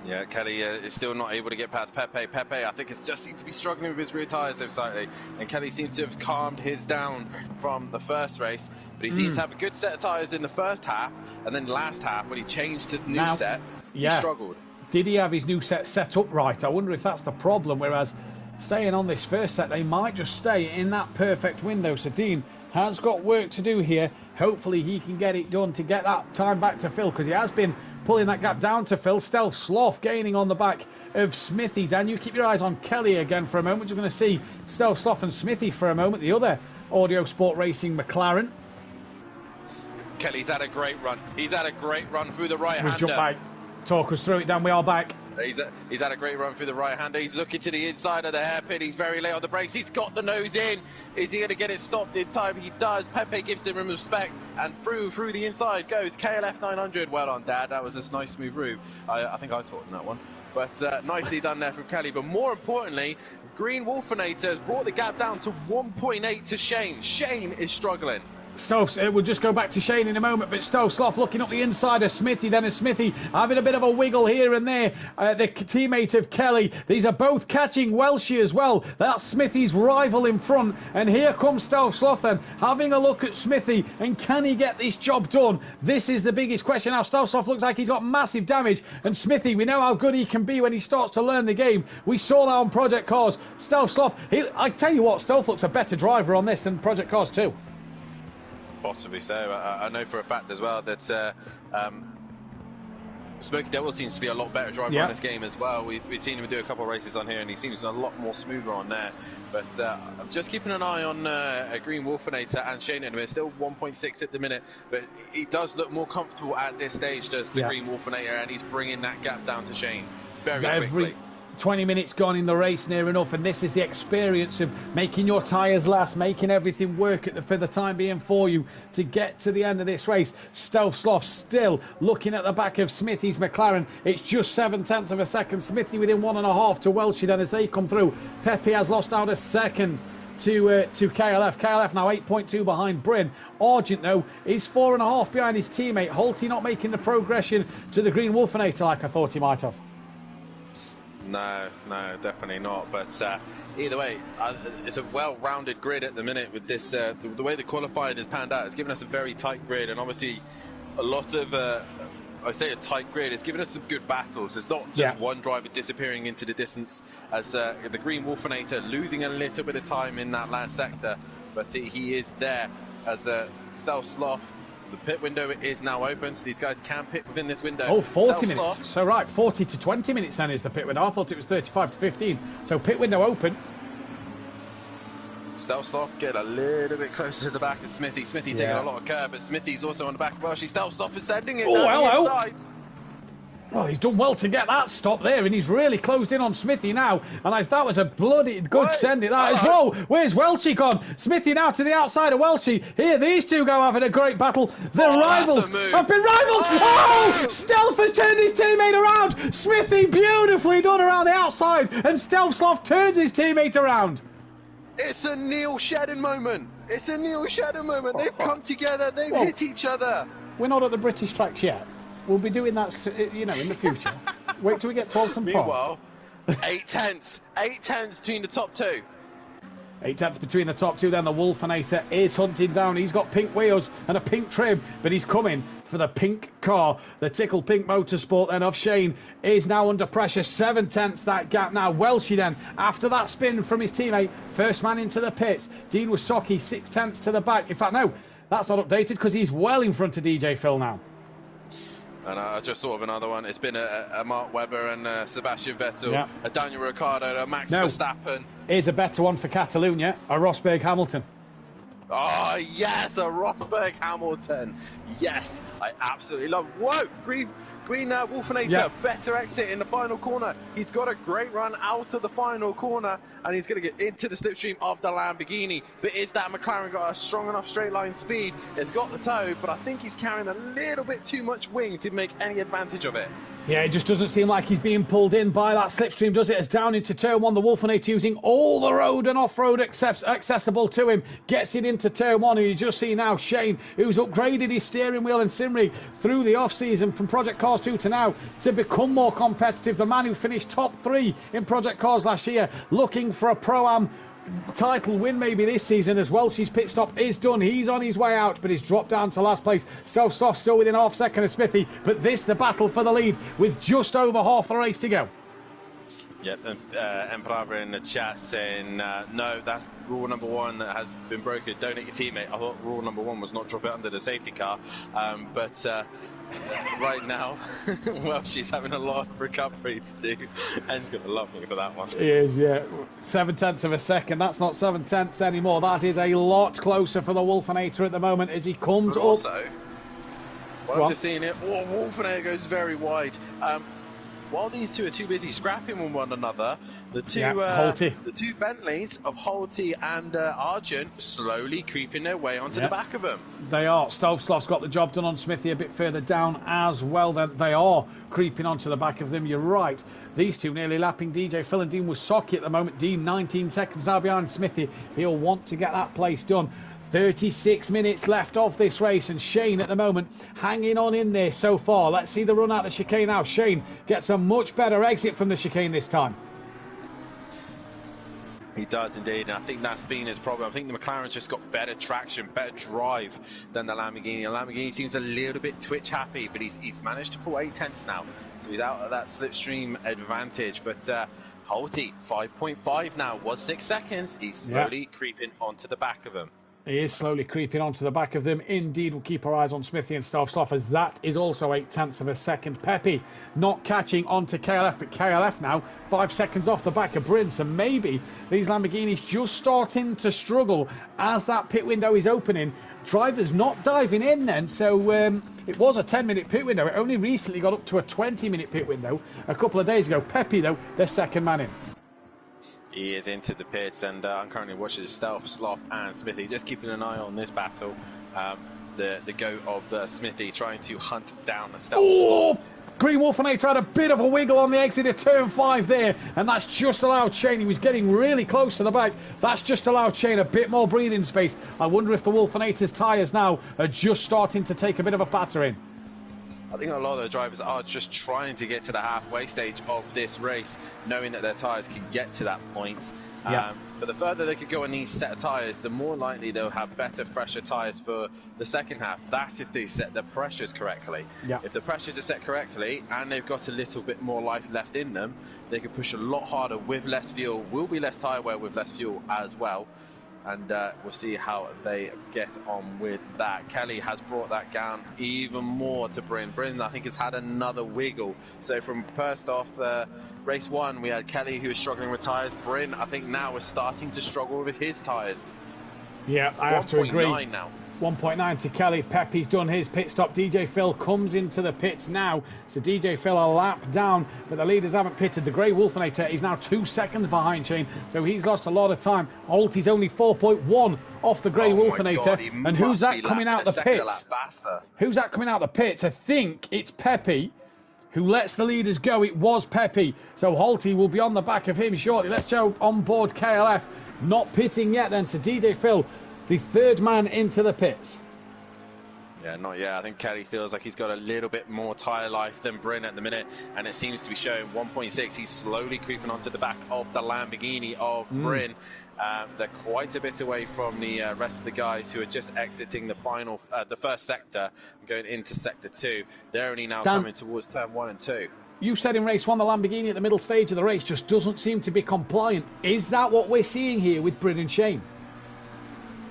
Yeah, Kelly is still not able to get past Pepe. Pepe, I think, just seems to be struggling with his rear tyres so slightly. And Kelly seems to have calmed his down from the first race. But he seems to have a good set of tyres in the first half. And then last half, when he changed to the new set, he struggled. Did he have his new set up right? I wonder if that's the problem. Whereas staying on this first set. They might just stay in that perfect window. So Dean has got work to do here. Hopefully he can get it done to get that time back to Phil, because he has been pulling that gap down to Phil. Stealth Sloth gaining on the back of Smithy. Dan, you keep your eyes on Kelly again for a moment. You're going to see Stealth Sloth and Smithy for a moment. The other Audio Sport Racing McLaren. Kelly's had a great run. He's had a great run through the right-hander. We've jumped back. Talk us through it, Dan. We are back. He's had a great run through the right-hander. He's looking to the inside of the hairpin. He's very late on the brakes. He's got the nose in. Is he going to get it stopped in time? He does. Pepe gives him respect, and through the inside goes KLF 900. Well done, Dad. That was a nice smooth route. I think I taught him that one. But nicely done there from Kelly. But more importantly, Green Wolfinator has brought the gap down to 1.8 to Shane. Shane is struggling. Stealth, we'll just go back to Shane in a moment, but Stealth Sloth looking up the inside of Smithy, then as Smithy having a bit of a wiggle here and there. The teammate of Kelly, these are both catching Welshie as well. That's Smithy's rival in front, and here comes Stealth Sloth then, having a look at Smithy, and can he get this job done? This is the biggest question now. Stealth Sloth looks like he's got massive damage, and Smithy, we know how good he can be when he starts to learn the game. We saw that on Project Cars. Stealth Sloth, I tell you what, Stealth looks a better driver on this than Project Cars 2. Possibly so. I know for a fact as well that Smokey Devil seems to be a lot better driver on this game as well. We've seen him do a couple of races on here, and he seems a lot more smoother on there. But I'm just keeping an eye on Green Wolfinator and Shane. We're still 1.6 at the minute, but he does look more comfortable at this stage, does the Green Wolfinator, and he's bringing that gap down to Shane very quickly. 20 minutes gone in the race near enough, and this is the experience of making your tyres last, making everything work for the time being for you to get to the end of this race. Stealth Sloth still looking at the back of Smithy's McLaren. It's just 0.7 of a second. Smithy within 1.5 to Welshie then as they come through. Pepe has lost out a second to KLF. KLF now 8.2 behind Bryn. Argent though is 4.5 behind his teammate. Holty not making the progression to the Green Wolfinator like I thought he might have. No, definitely not. But either way, it's a well-rounded grid at the minute with this. The way the qualifying has panned out, it's given us a very tight grid, and obviously a lot of, I say a tight grid, it's given us some good battles. It's not just one driver disappearing into the distance as the Green Wolfinator losing a little bit of time in that last sector, but he is there as Stealth Sloth. The pit window is now open, so these guys can pit within this window. Oh, 40 minutes. So, right, 40 to 20 minutes then is the pit window. I thought it was 35 to 15. So, pit window open. Stealth Sloth get a little bit closer to the back of Smithy. Smithy taking a lot of curb, but Smithy's also on the back of Welshie. Stealth Sloth is sending it down the inside. Well, he's done well to get that stop there, and he's really closed in on Smithy now. And that was a bloody good send it. That is. Whoa, where's Welshie gone? Smithy now to the outside of Welshie. Here, these two go having a great battle. The rivals have been rivals. Oh, Stealth has turned his teammate around. Smithy beautifully done around the outside, and Stealth Sloth turns his teammate around. It's a Neil Shedden moment. It's a Neil Shedden moment. They've come together. They've hit each other. We're not at the British tracks yet. We'll be doing that, in the future. Wait till we get to Alton Park. Meanwhile, 8 tenths between the top two. 8 tenths between the top two. Then the Wolfinator is hunting down. He's got pink wheels and a pink trim, but he's coming for the pink car. The Tickle Pink Motorsport then of Shane is now under pressure. 7 tenths that gap now. Welshie then, after that spin from his teammate, first man into the pits. Dean Wasocki 6 tenths to the back. In fact, no, that's not updated because he's well in front of DJ Phil now. And I just thought of another one. It's been a Mark Webber and Sebastian Vettel, a Daniel Ricciardo, a Max Verstappen. Here's a better one for Catalonia, a Rosberg Hamilton. Oh, yes, a Rosberg Hamilton. Yes, I absolutely love. Whoa, Green Wolfinator, better exit in the final corner. He's got a great run out of the final corner, and he's going to get into the slipstream of the Lamborghini. But is that McLaren got a strong enough straight line speed? It's got the toe, but I think he's carrying a little bit too much wing to make any advantage of it. Yeah, it just doesn't seem like he's being pulled in by that slipstream, does it? As down into turn one, the Wolfinator using all the road and off-road accessible to him, gets it into turn one, and you just see now Shane, who's upgraded his steering wheel and sim rig through the off-season from Project Cars 2 to now to become more competitive. The man who finished top 3 in Project Cars last year, looking for a Pro-Am title win maybe this season as well. His pit stop is done. He's on his way out, but he's dropped down to last place. Stealth Sloth still within half second of Smithy, but this the battle for the lead with just over half the race to go. Yeah, Emperor in the chat saying, no, that's rule number 1 that has been broken. Don't hit your teammate. I thought rule number 1 was not drop it under the safety car. But right now, well, she's having a lot of recovery to do. En's going to love me for that one. He is, yeah. 7/10 of a second. That's not 7/10 anymore. That is a lot closer for the Wolfinator at the moment as he comes but up. Also, well, I'm just seeing it. Oh, Wolfinator goes very wide. While these two are too busy scrapping with one another, the two Bentleys of Holty and Argent slowly creeping their way onto the back of them. They are. Stovsloff's got the job done on Smithy a bit further down as well. Then they are creeping onto the back of them. You're right. These two nearly lapping DJ Phil and Dean Wysocki at the moment. Dean 19 seconds now behind Smithy. He'll want to get that place done. 36 minutes left of this race, and Shane at the moment hanging on in there so far. Let's see the run out of the chicane now. Shane gets a much better exit from the chicane this time. He does indeed, and I think that's been his problem. I think the McLaren's just got better traction, better drive than the Lamborghini. The Lamborghini seems a little bit twitch happy, but he's managed to pull 8/10 now, so he's out of that slipstream advantage. But Holty 5.5 now, was 6 seconds. He's slowly creeping onto the back of him. He is slowly creeping onto the back of them. Indeed, we'll keep our eyes on Smithy and Stovsloff, as that is also 8/10 of a second. Pepe not catching onto KLF, but KLF now 5 seconds off the back of Bryn. So maybe these Lamborghinis just starting to struggle as that pit window is opening. Drivers not diving in then. So it was a 10-minute pit window. It only recently got up to a 20-minute pit window a couple of days ago. Pepe, though, their second man in. He is into the pits, and I'm currently watching Stovsloff and Smithy, just keeping an eye on this battle. The go of Smithy trying to hunt down the Stovsloff. Oh! Green Wolfinator had a bit of a wiggle on the exit of turn 5 there, and that's just allowed Shane. He was getting really close to the back. That's just allowed Shane a bit more breathing space. I wonder if the Wolfinator's tyres now are just starting to take a bit of a battering. I think a lot of the drivers are just trying to get to the halfway stage of this race, knowing that their tyres can get to that point. But the further they could go on these set of tyres, the more likely they'll have better, fresher tyres for the second half. That's if they set the pressures correctly. If the pressures are set correctly and they've got a little bit more life left in them, they can push a lot harder with less fuel. Will be less tyre wear with less fuel as well. And we'll see how they get on with that. Kelly has brought that down even more to Bryn. Bryn, I think, has had another wiggle. So from first off race 1, we had Kelly, who was struggling with tyres. Bryn, I think, now is starting to struggle with his tyres. Yeah, I have to agree. 1.9 now. 1.9 to Kelly. Pepe's done his pit stop. DJ Phil comes into the pits now. So DJ Phil a lap down, but the leaders haven't pitted. The Grey Wolfinator is now 2 seconds behind Shane, so he's lost a lot of time. Holty's only 4.1 off the Grey Wolfinator. And who's that coming out the pits? Who's that coming out the pits? I think it's Pepe, who lets the leaders go. It was Pepe. So Holty will be on the back of him shortly. Let's go on board KLF. Not pitting yet then. So DJ Phil, the third man into the pits. Yeah, not yet. I think Kelly feels like he's got a little bit more tyre life than Bryn at the minute, and it seems to be showing 1.6. He's slowly creeping onto the back of the Lamborghini of Bryn. They're quite a bit away from the rest of the guys who are just exiting the first sector and going into sector 2. They're only now coming towards turn 1 and 2. You said in race 1 the Lamborghini at the middle stage of the race just doesn't seem to be compliant. Is that what we're seeing here with Bryn and Shane?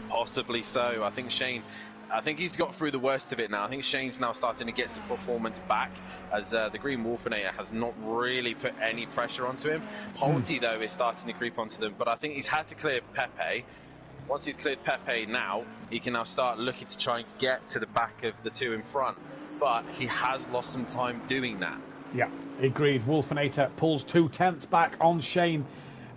Possibly so. I think he's got through the worst of it now. I think Shane's now starting to get some performance back, as the Green Wolfinator has not really put any pressure onto him. Holty, though, is starting to creep onto them, but I think he's had to clear Pepe. Once he's cleared Pepe now, he can now start looking to try and get to the back of the two in front, but he has lost some time doing that. Yeah, agreed. Wolfinator pulls 2/10 back on Shane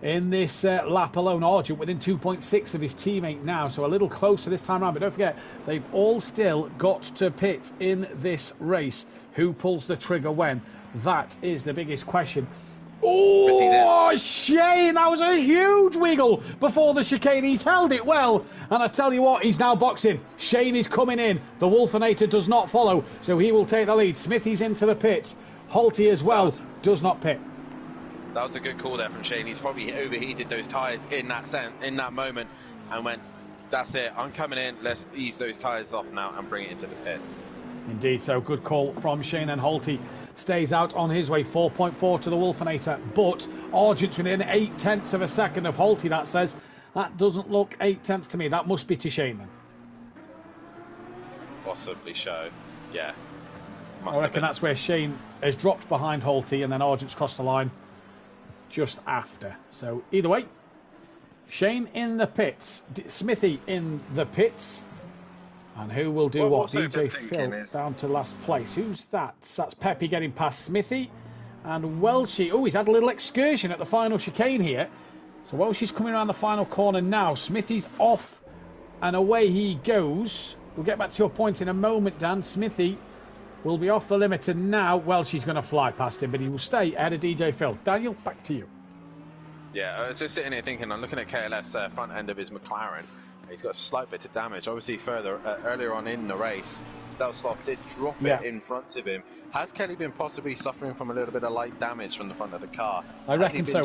in this lap alone. Argent within 2.6 of his teammate now, so a little closer this time around. But don't forget, they've all still got to pit in this race. Who pulls the trigger when? That is the biggest question. Oh, Shane, that was a huge wiggle before the chicane. He's held it well, and I tell you what, he's now boxing. Shane is coming in. The Wolfinator does not follow, so he will take the lead. Smithy's into the pits. Holty as well does not pit. That was a good call there from Shane. He's probably overheated those tyres in that moment, and went, that's it, I'm coming in, let's ease those tyres off now and bring it into the pits. Indeed, so good call from Shane, and Holty stays out on his way, 4.4 to the Wolfenator, but Argent's within 0.8 of a second of Holty. That says that doesn't look 0.8 to me. That must be to Shane then. Possibly so, yeah. I reckon that's where Shane has dropped behind Holty, and then Argent's crossed the line just after. So either way, Shane in the pits, Smithy in the pits. And who will do what? DJ Phil down to last place. Who's that? That's Pepe getting past Smithy. And Welshie, oh, he's had a little excursion at the final chicane here. So Welshie's coming around the final corner now. Smithy's off and away he goes. We'll get back to your point in a moment, Dan. Smithy will be off the limiter now. Welshie's going to fly past him, but he will stay ahead of DJ Phil. Daniel, back to you. Yeah, I was just sitting here thinking, I'm looking at KLF's front end of his McLaren. He's got a slight bit of damage. Obviously, earlier on in the race, Stelsloff did drop it in front of him. Has Kelly been possibly suffering from a little bit of light damage from the front of the car? I reckon so.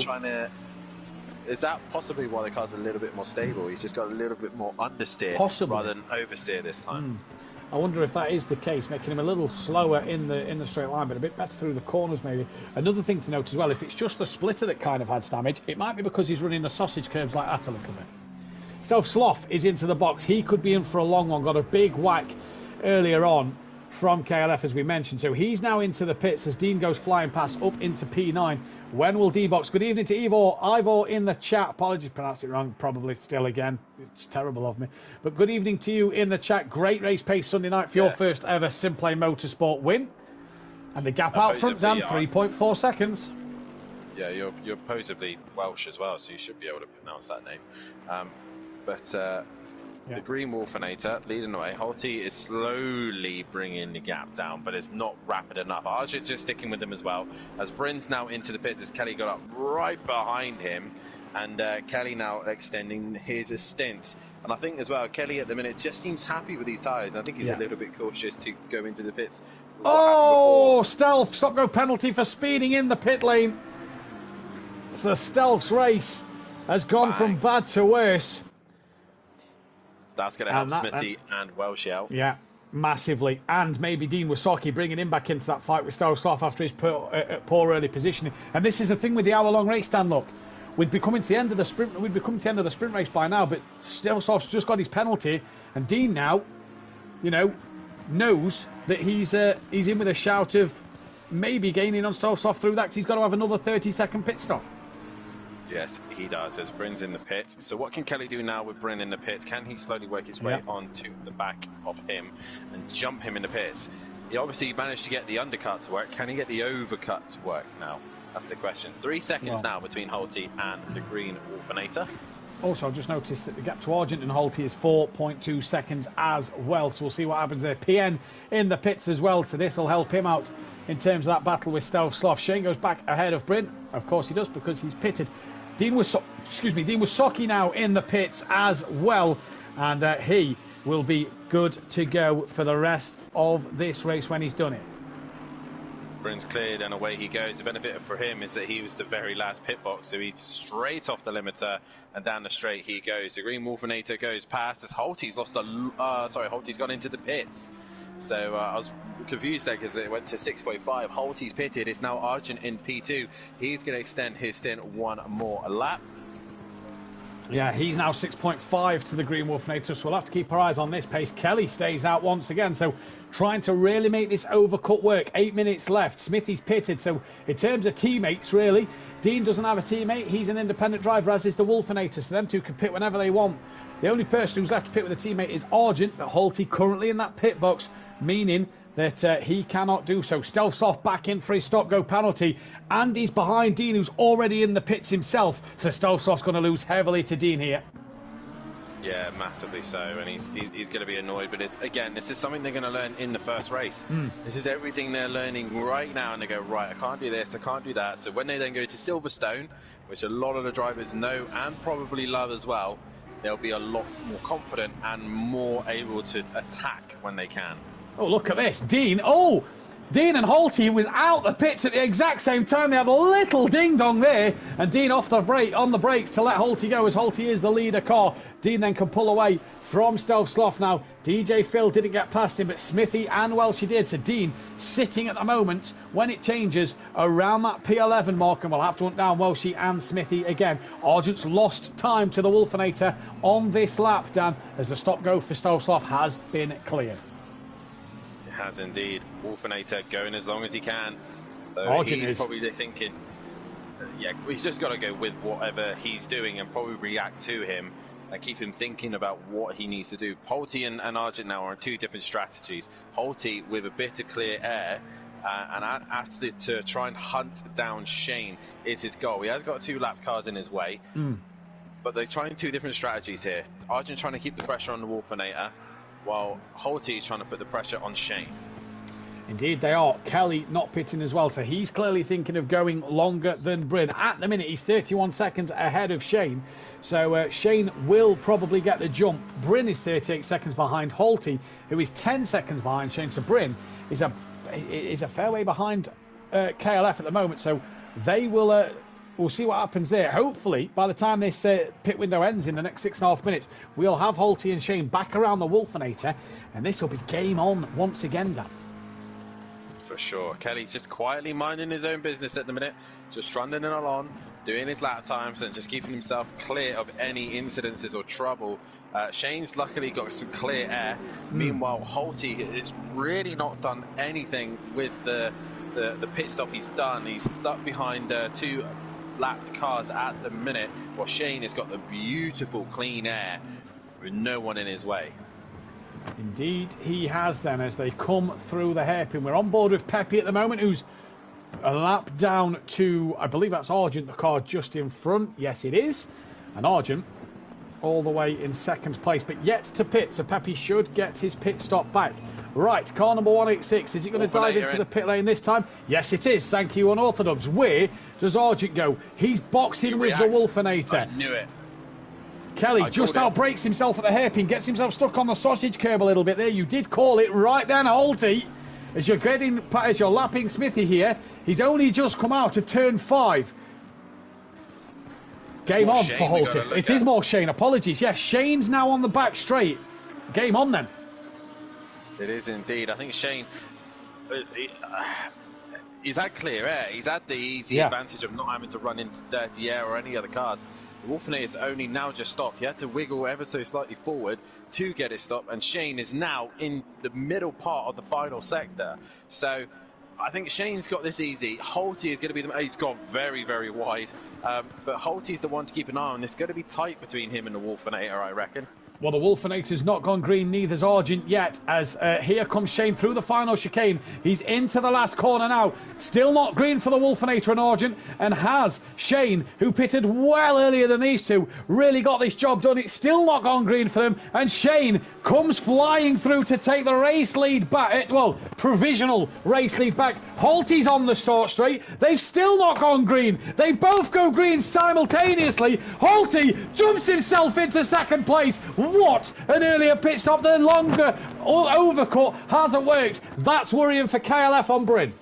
Is that possibly why the car's a little bit more stable? He's just got a little bit more understeer rather than oversteer this time. I wonder if that is the case, making him a little slower in the straight line, but a bit better through the corners maybe. Another thing to note as well, if it's just the splitter that kind of had damage, it might be because he's running the sausage curves like that a little bit. Self-Sloth is into the box. He could be in for a long one. Got a big whack earlier on from KLF, as we mentioned. So he's now into the pits as Dean goes flying past up into P9. When will D-Box? Good evening to Ivor in the chat. Apologies, pronounced it wrong. Probably still again. It's terrible of me. But good evening to you in the chat. Great race pace Sunday night for your first ever Simplay Motorsport win. And the gap out front, Dan, 3.4 seconds. Yeah, you're supposedly Welsh as well, so you should be able to pronounce that name. The green Wolfenator leading the way. Holty is slowly bringing the gap down, but it's not rapid enough. Archer's just sticking with him as well. As Bryn's now into the pits, as Kelly got up right behind him, and Kelly now extending his stint. And I think as well, Kelly at the minute just seems happy with these tyres. I think he's a little bit cautious to go into the pits. Stealth, stop-go penalty for speeding in the pit lane. So Stealth's race has gone from bad to worse. That's going to help Smithy and Welsh out. Yeah, massively. And maybe Dean Wysocki bringing him back into that fight with Stelsloff after his poor early positioning. And this is the thing with the hour-long race, Dan, look. We'd be coming to the end of the sprint. We'd be coming to the end of the sprint race by now, but Stelsloff's just got his penalty, and Dean now, knows that he's in with a shout of maybe gaining on Stelsloff through that, because he's got to have another 30-second pit stop. Yes, he does, as Bryn's in the pit. So what can Kelly do now with Bryn in the pit? Can he slowly work his way onto the back of him and jump him in the pits? He obviously managed to get the undercut to work. Can he get the overcut to work now? That's the question. 3 seconds now between Holty and the green Wolfenator. Also, I've just noticed that the gap to Argent and Holty is 4.2 seconds as well. So we'll see what happens there. PN in the pits as well. So this will help him out in terms of that battle with Stelsloff. Shane goes back ahead of Bryn. Of course he does, because he's pitted. Dean Wysocki now in the pits as well, and he will be good to go for the rest of this race when he's done it. Bryn's cleared and away he goes. The benefit for him is that he was the very last pit box, so he's straight off the limiter and down the straight he goes. The green Wolfenator goes past as Holty's Holty's gone into the pits. So I was confused there because it went to 6.5. Holty's pitted. It's now Argent in P2. He's going to extend his stint one more lap. Yeah, he's now 6.5 to the green Wolfenator, so we'll have to keep our eyes on this pace. Kelly stays out once again, so trying to really make this overcut work. 8 minutes left. Smithy's pitted, so in terms of teammates, really, Dean doesn't have a teammate. He's an independent driver, as is the Wolfenator, so them two can pit whenever they want. The only person who's left to pit with a teammate is Argent, but Holty currently in that pit box, meaning that he cannot do so. Stelsloff back in for his stop-go penalty, and he's behind Dean, who's already in the pits himself, so Stelsloff's going to lose heavily to Dean here. Yeah, massively so, and he's going to be annoyed, but this is something they're going to learn in the first race. This is everything they're learning right now, and they go, right, I can't do this, I can't do that. So when they then go to Silverstone, which a lot of the drivers know and probably love as well, they'll be a lot more confident and more able to attack when they can. Oh, look at this. Dean, Dean and Holty was out the pits at the exact same time. They had a little ding-dong there, and Dean off the brake, on the brakes to let Holty go, as Holty is the leader car. Dean then can pull away from Stealth Sloth now. DJ Phil didn't get past him, but Smithy and Welsh did. So Dean sitting at the moment when it changes around that P11 mark, and we'll have to hunt down Welshie and Smithy again. Argent's lost time to the Wolfinator on this lap, Dan, as the stop-go for Stealth Sloth has been cleared. It has indeed. Wolfinator going as long as he can. So Argent he's is probably thinking, yeah, he's just got to go with whatever he's doing and probably react to him and keep him thinking about what he needs to do. Holty and Argent now are on two different strategies. Holty with a bit of clear air, and after to try and hunt down Shane is his goal. He has got 2 lap cars in his way, but they're trying 2 different strategies here. Argent trying to keep the pressure on the Wolfinator, while Holty is trying to put the pressure on Shane. Indeed they are. Kelly not pitting as well, so he's clearly thinking of going longer than Bryn. At the minute, he's 31 seconds ahead of Shane, so Shane will probably get the jump. Bryn is 38 seconds behind Holty, who is 10 seconds behind Shane, so Bryn is a fair way behind KLF at the moment, so they will... We'll see what happens there. Hopefully, by the time this pit window ends in the next 6.5 minutes, we'll have Holty and Shane back around the Wolfinator, and this will be game on once again, Dan. For sure. Kelly's just quietly minding his own business at the minute, just trundling along, doing his lap times and just keeping himself clear of any incidences or trouble. Shane's luckily got some clear air. Meanwhile, Holty has really not done anything with the pit stop he's done. He's stuck behind 2 lapped cars at the minute, while Shane has got the beautiful clean air with no one in his way. Indeed he has, then, as they come through the hairpin. We're on board with Pepe at the moment, who's a lap down to, I believe that's Argent, the car just in front. Yes, it is. And Argent all the way in second place, but yet to pit, so Pepe should get his pit stop back. Right, car number 186, is he going to dive into the pit lane this time? Yes, it is. Thank you, Unorthodox. Where does Argent go? He's boxing with the Wolfinator. I knew it. Kelly just outbrakes himself at the hairpin, gets himself stuck on the sausage curb a little bit there. You did call it right then, Holty. As you're lapping Smithy here, he's only just come out of turn 5. Game on for Holty. It is more Shane, apologies. Yes, Shane's now on the back straight. Game on then. It is indeed. I think Shane, he's had clear air. He's had the easy advantage of not having to run into dirty air or any other cars. The Wolfinator's only now just stopped. He had to wiggle ever so slightly forward to get it stopped, and Shane is now in the middle part of the final sector. So I think Shane's got this easy. Holty is going to be he's gone very, very wide. But Holty's the one to keep an eye on. It's going to be tight between him and the Wolfinator, I reckon. Well, the Wolfinator's not gone green, neither's Argent yet, as here comes Shane through the final chicane. He's into the last corner now. Still not green for the Wolfinator and Argent, and has Shane, who pitted well earlier than these two, really got this job done. It's still not gone green for them, and Shane comes flying through to take the race lead back. Well, provisional race lead back. Holty's on the start straight. They've still not gone green. They both go green simultaneously. Holty jumps himself into second place. What an earlier pit stop. The longer overcut hasn't worked. That's worrying for KLF on Bryn.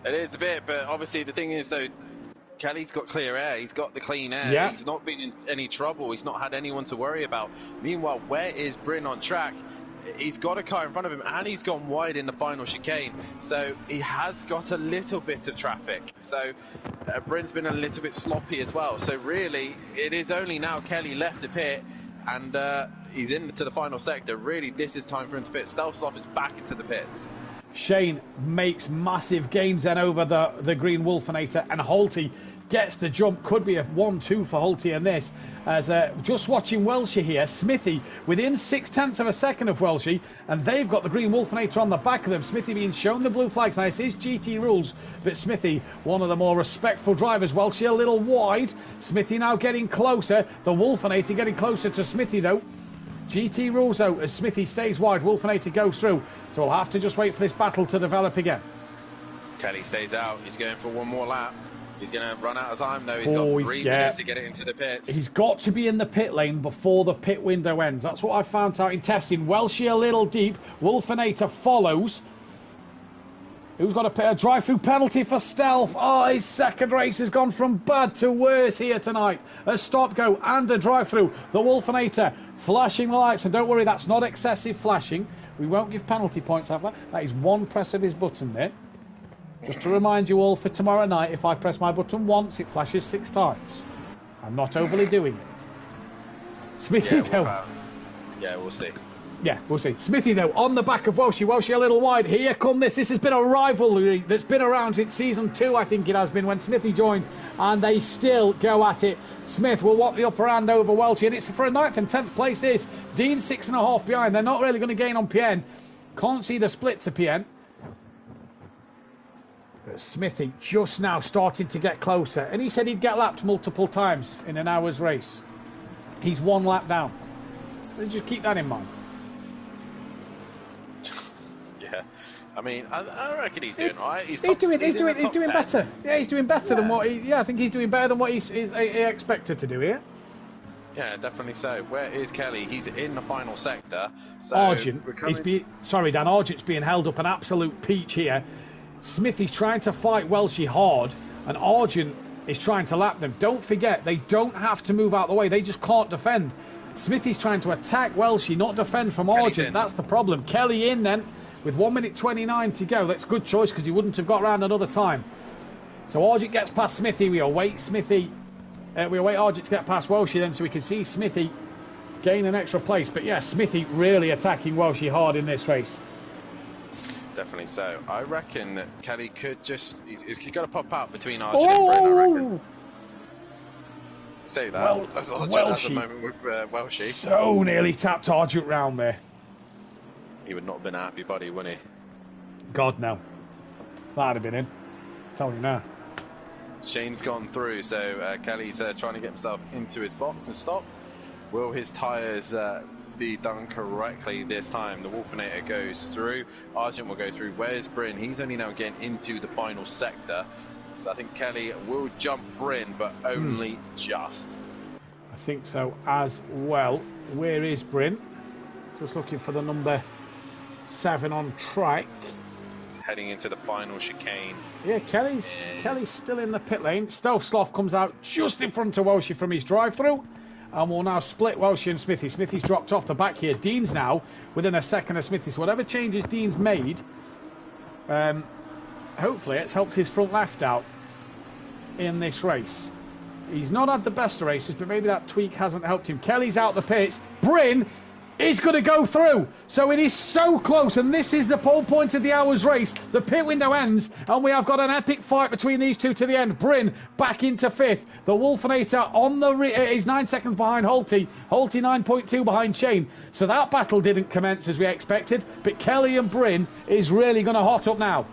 It is a bit, but obviously the thing is, though, Kelly's got clear air. He's got the clean air. Yeah. He's not been in any trouble. He's not had anyone to worry about. Meanwhile, where is Bryn on track? He's got a car in front of him, and he's gone wide in the final chicane. So he has got a little bit of traffic. So Bryn's been a little bit sloppy as well. So really, it is only now Kelly left to pit, and he's into the final sector. Really, this is time for him to pit. Stealth Sloth is back into the pits. Shane makes massive gains then over the green Wolfinator, and Holty gets the jump. Could be a 1-2 for Holty in this. As just watching Welshie here, Smithy within 0.6 of a second of Welshie, and they've got the green Wolfinator on the back of them. Smithy being shown the blue flags. Now, this is GT rules, but Smithy, one of the more respectful drivers. Welshie a little wide. Smithy now getting closer. The Wolfinator getting closer to Smithy though. GT rules out as Smithy stays wide. Wolfinator goes through. So we'll have to just wait for this battle to develop again. Kelly stays out. He's going for one more lap. He's going to run out of time though. He's got 3 minutes to get it into the pits. He's got to be in the pit lane before the pit window ends. That's what I found out in testing. Welshie a little deep. Wolfinator follows. Who's got a drive-through penalty for Stealth? Oh, his second race has gone from bad to worse here tonight. A stop-go and a drive-through. The Wolfinator flashing the lights. And don't worry, that's not excessive flashing. We won't give penalty points after that. That is one press of his button there. Just to remind you all, for tomorrow night, if I press my button once, it flashes 6 times. I'm not overly doing it. Smithy, though. Yeah, we'll see. Yeah, we'll see. Smithy, though, on the back of Welshie. Welshie a little wide. Here come this. This has been a rivalry that's been around since season 2, I think it has been, when Smithy joined, and they still go at it. Smith will want the upper hand over Welshie, and it's for a 9th and 10th place this. Dean 6.5 behind. They're not really going to gain on PN. Can't see the split to PN. But Smithy just now starting to get closer, and he said he'd get lapped multiple times in an hour's race. He's 1 lap down. So just keep that in mind. Yeah, I mean, I reckon he's doing all right. He's doing top 10. better. Yeah, he's doing better than what he. Yeah, I think he's doing better than what he expected to do here. Yeah, definitely so. Where is Kelly? He's in the final sector. So Argent is sorry, Dan. Argent's being held up an absolute peach here. Smithy's trying to fight Welshie hard, and Argent is trying to lap them. Don't forget, they don't have to move out the way. They just can't defend. Smithy's trying to attack Welshie, not defend from Argent. That's the problem. Kelly in then, with 1 minute 29 to go. That's a good choice, because he wouldn't have got round another time. So Argent gets past Smithy. We await Smithy. We await Argent to get past Welshie then, so we can see Smithy gain an extra place. But yeah, Smithy really attacking Welshie hard in this race. Definitely so. I reckon that Kelly could just... He's got to pop out between Argent and Bryn, I reckon. Say that. That's Argent at the moment with Welshie. So nearly tapped Argent round there. He would not have been a happy buddy, wouldn't he? God, no. That'd have been in. Tell you now. Shane's gone through, so Kelly's trying to get himself into his box and stopped. Will his tyres be done correctly this time? The Wolfinator goes through. Argent will go through. Where's Bryn? He's only now getting into the final sector. So I think Kelly will jump Bryn, but only just. I think so as well. Where is Bryn? Just looking for the number 7 on track. Heading into the final chicane. Yeah, Kelly's still in the pit lane. Stealth Sloth comes out just in front of Welshie from his drive-through. And we'll now split Welshie and Smithy. Smithy's dropped off the back here. Dean's now within a second of Smithy. So whatever changes Dean's made, hopefully it's helped his front left out in this race. He's not had the best of races, but maybe that tweak hasn't helped him. Kelly's out the pits. Bryn is going to go through. So it is so close, and this is the pole point of the hour's race. The pit window ends, and we have got an epic fight between these two to the end. Bryn back into 5th. The Wolfinator on the is 9 seconds behind Holty. Holty 9.2 behind Shane. So that battle didn't commence as we expected, but Kelly and Bryn is really going to hot up now.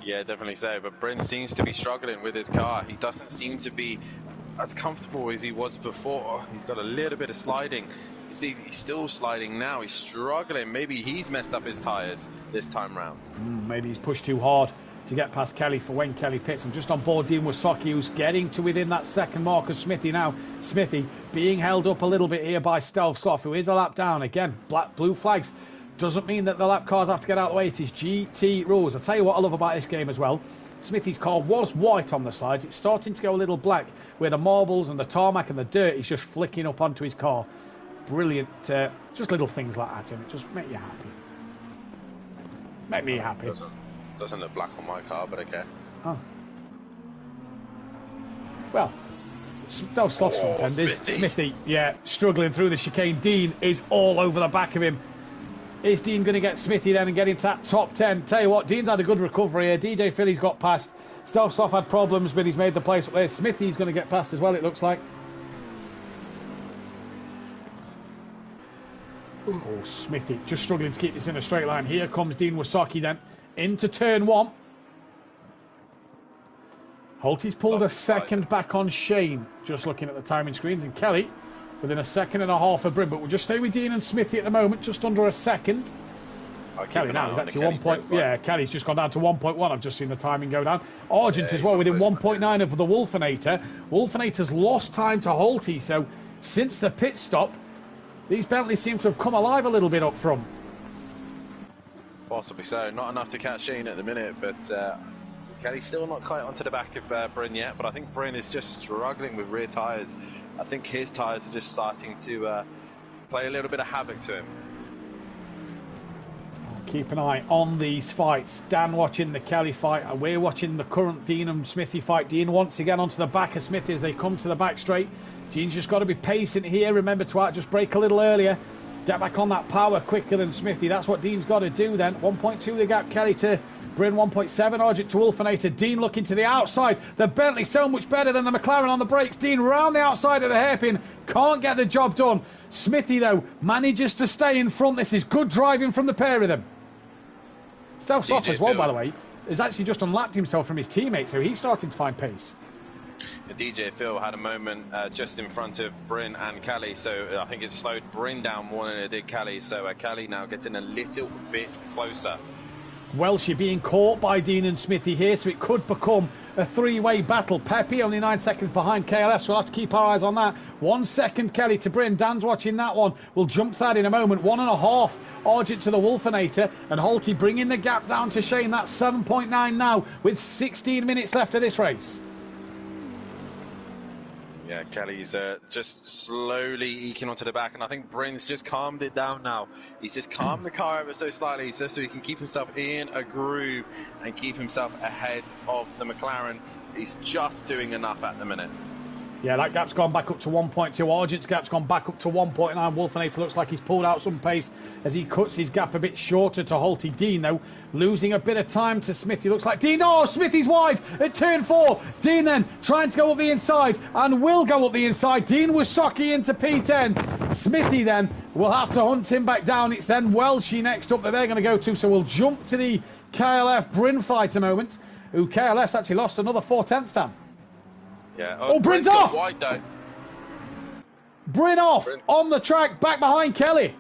Yeah, definitely so. But Bryn seems to be struggling with his car. He doesn't seem to be as comfortable as he was before. He's got a little bit of sliding. He's still sliding now. He's struggling. Maybe he's messed up his tyres this time round. Maybe he's pushed too hard to get past Kelly for when Kelly pits. I'm just on board Dean Wasaki, who's getting to within that second mark of Smithy now. Smithy being held up a little bit here by Stealth Sloth, who is a lap down. Again, blue flags. Doesn't mean that the lap cars have to get out of the way. It is GT rules. I'll tell you what I love about this game as well. Smithy's car was white on the sides. It's starting to go a little black, where the marbles and the tarmac and the dirt is just flicking up onto his car. Brilliant. Just little things like that, and it just make you happy. Make me happy. Doesn't look black on my car, but okay. Oh. Well, Sloth's front end is Smithy, yeah, struggling through the chicane. Dean is all over the back of him. Is Dean going to get Smithy then and get into that top 10? Tell you what, Dean's had a good recovery here. DJ Philly's got past. Stealth Sloth had problems, but he's made the place up there. Smithy's going to get past as well, it looks like. Oh, Smithy just struggling to keep this in a straight line. Here comes Dean Wasaki then into turn 1. Holty's pulled a second back on Shane, just looking at the timing screens, and Kelly within a second and a half of Bryn, but we'll just stay with Dean and Smithy at the moment, just under a second. Kelly now is actually 1 point. Yeah, Kelly's just gone down to 1.1. I've just seen the timing go down. Argent as well within 1.9 of the Wolfinator. Wolfinator's lost time to Holty, so since the pit stop, these Bentleys seem to have come alive a little bit up front. Possibly so. Not enough to catch Shane at the minute, but Kelly's still not quite onto the back of Bryn yet. But I think Bryn is just struggling with rear tyres. I think his tyres are just starting to play a little bit of havoc to him. Keep an eye on these fights. Dan watching the Kelly fight, and we're watching the current Dean and Smithy fight. Dean once again onto the back of Smithy as they come to the back straight. Dean's just got to be patient here. Remember to just brake a little earlier. Get back on that power quicker than Smithy. That's what Dean's got to do then. 1.2 the gap, Kelly to Bryn, 1.7 Argent to Wolfinator. Dean looking to the outside. The Bentley so much better than the McLaren on the brakes. Dean round the outside of the hairpin. Can't get the job done. Smithy, though, manages to stay in front. This is good driving from the pair of them. Stelsoff as well, by the way, has actually just unlapped himself from his teammates, so he's starting to find pace. DJ Phil had a moment just in front of Bryn and Kelly, so I think it slowed Bryn down more than it did Kelly, so Kelly now getting a little bit closer. Welshie being caught by Dean and Smithy here, so it could become a three-way battle. Pepe only 9 seconds behind KLF, so we'll have to keep our eyes on that. 1 second Kelly to Bryn. Dan's watching that one. We'll jump to that in a moment. 1.5 Argent to the Wolfinator, and Holty bringing the gap down to Shane. That's 7.9 now with 16 minutes left of this race. Yeah, Kelly's just slowly eking onto the back, and I think Bryn's just calmed it down now. He's just calmed the car ever so slightly, just so he can keep himself in a groove and keep himself ahead of the McLaren. He's just doing enough at the minute. Yeah, that gap's gone back up to 1.2. Argent's gap's gone back up to 1.9. Wolfinator looks like he's pulled out some pace as he cuts his gap a bit shorter to Holty. Dean, though, losing a bit of time to Smithy. Looks like Dean. Oh, Smithy's wide at turn 4. Dean then trying to go up the inside and will go up the inside. Dean Wasocki into P10. Smithy then will have to hunt him back down. It's then Welshie next up that they're going to go to. So we'll jump to the KLF Bryn fight a moment, who KLF's actually lost another 4/10 stand. Yeah. Oh, Bryn's off! Wide, though. Bryn off on the track, back behind Kelly.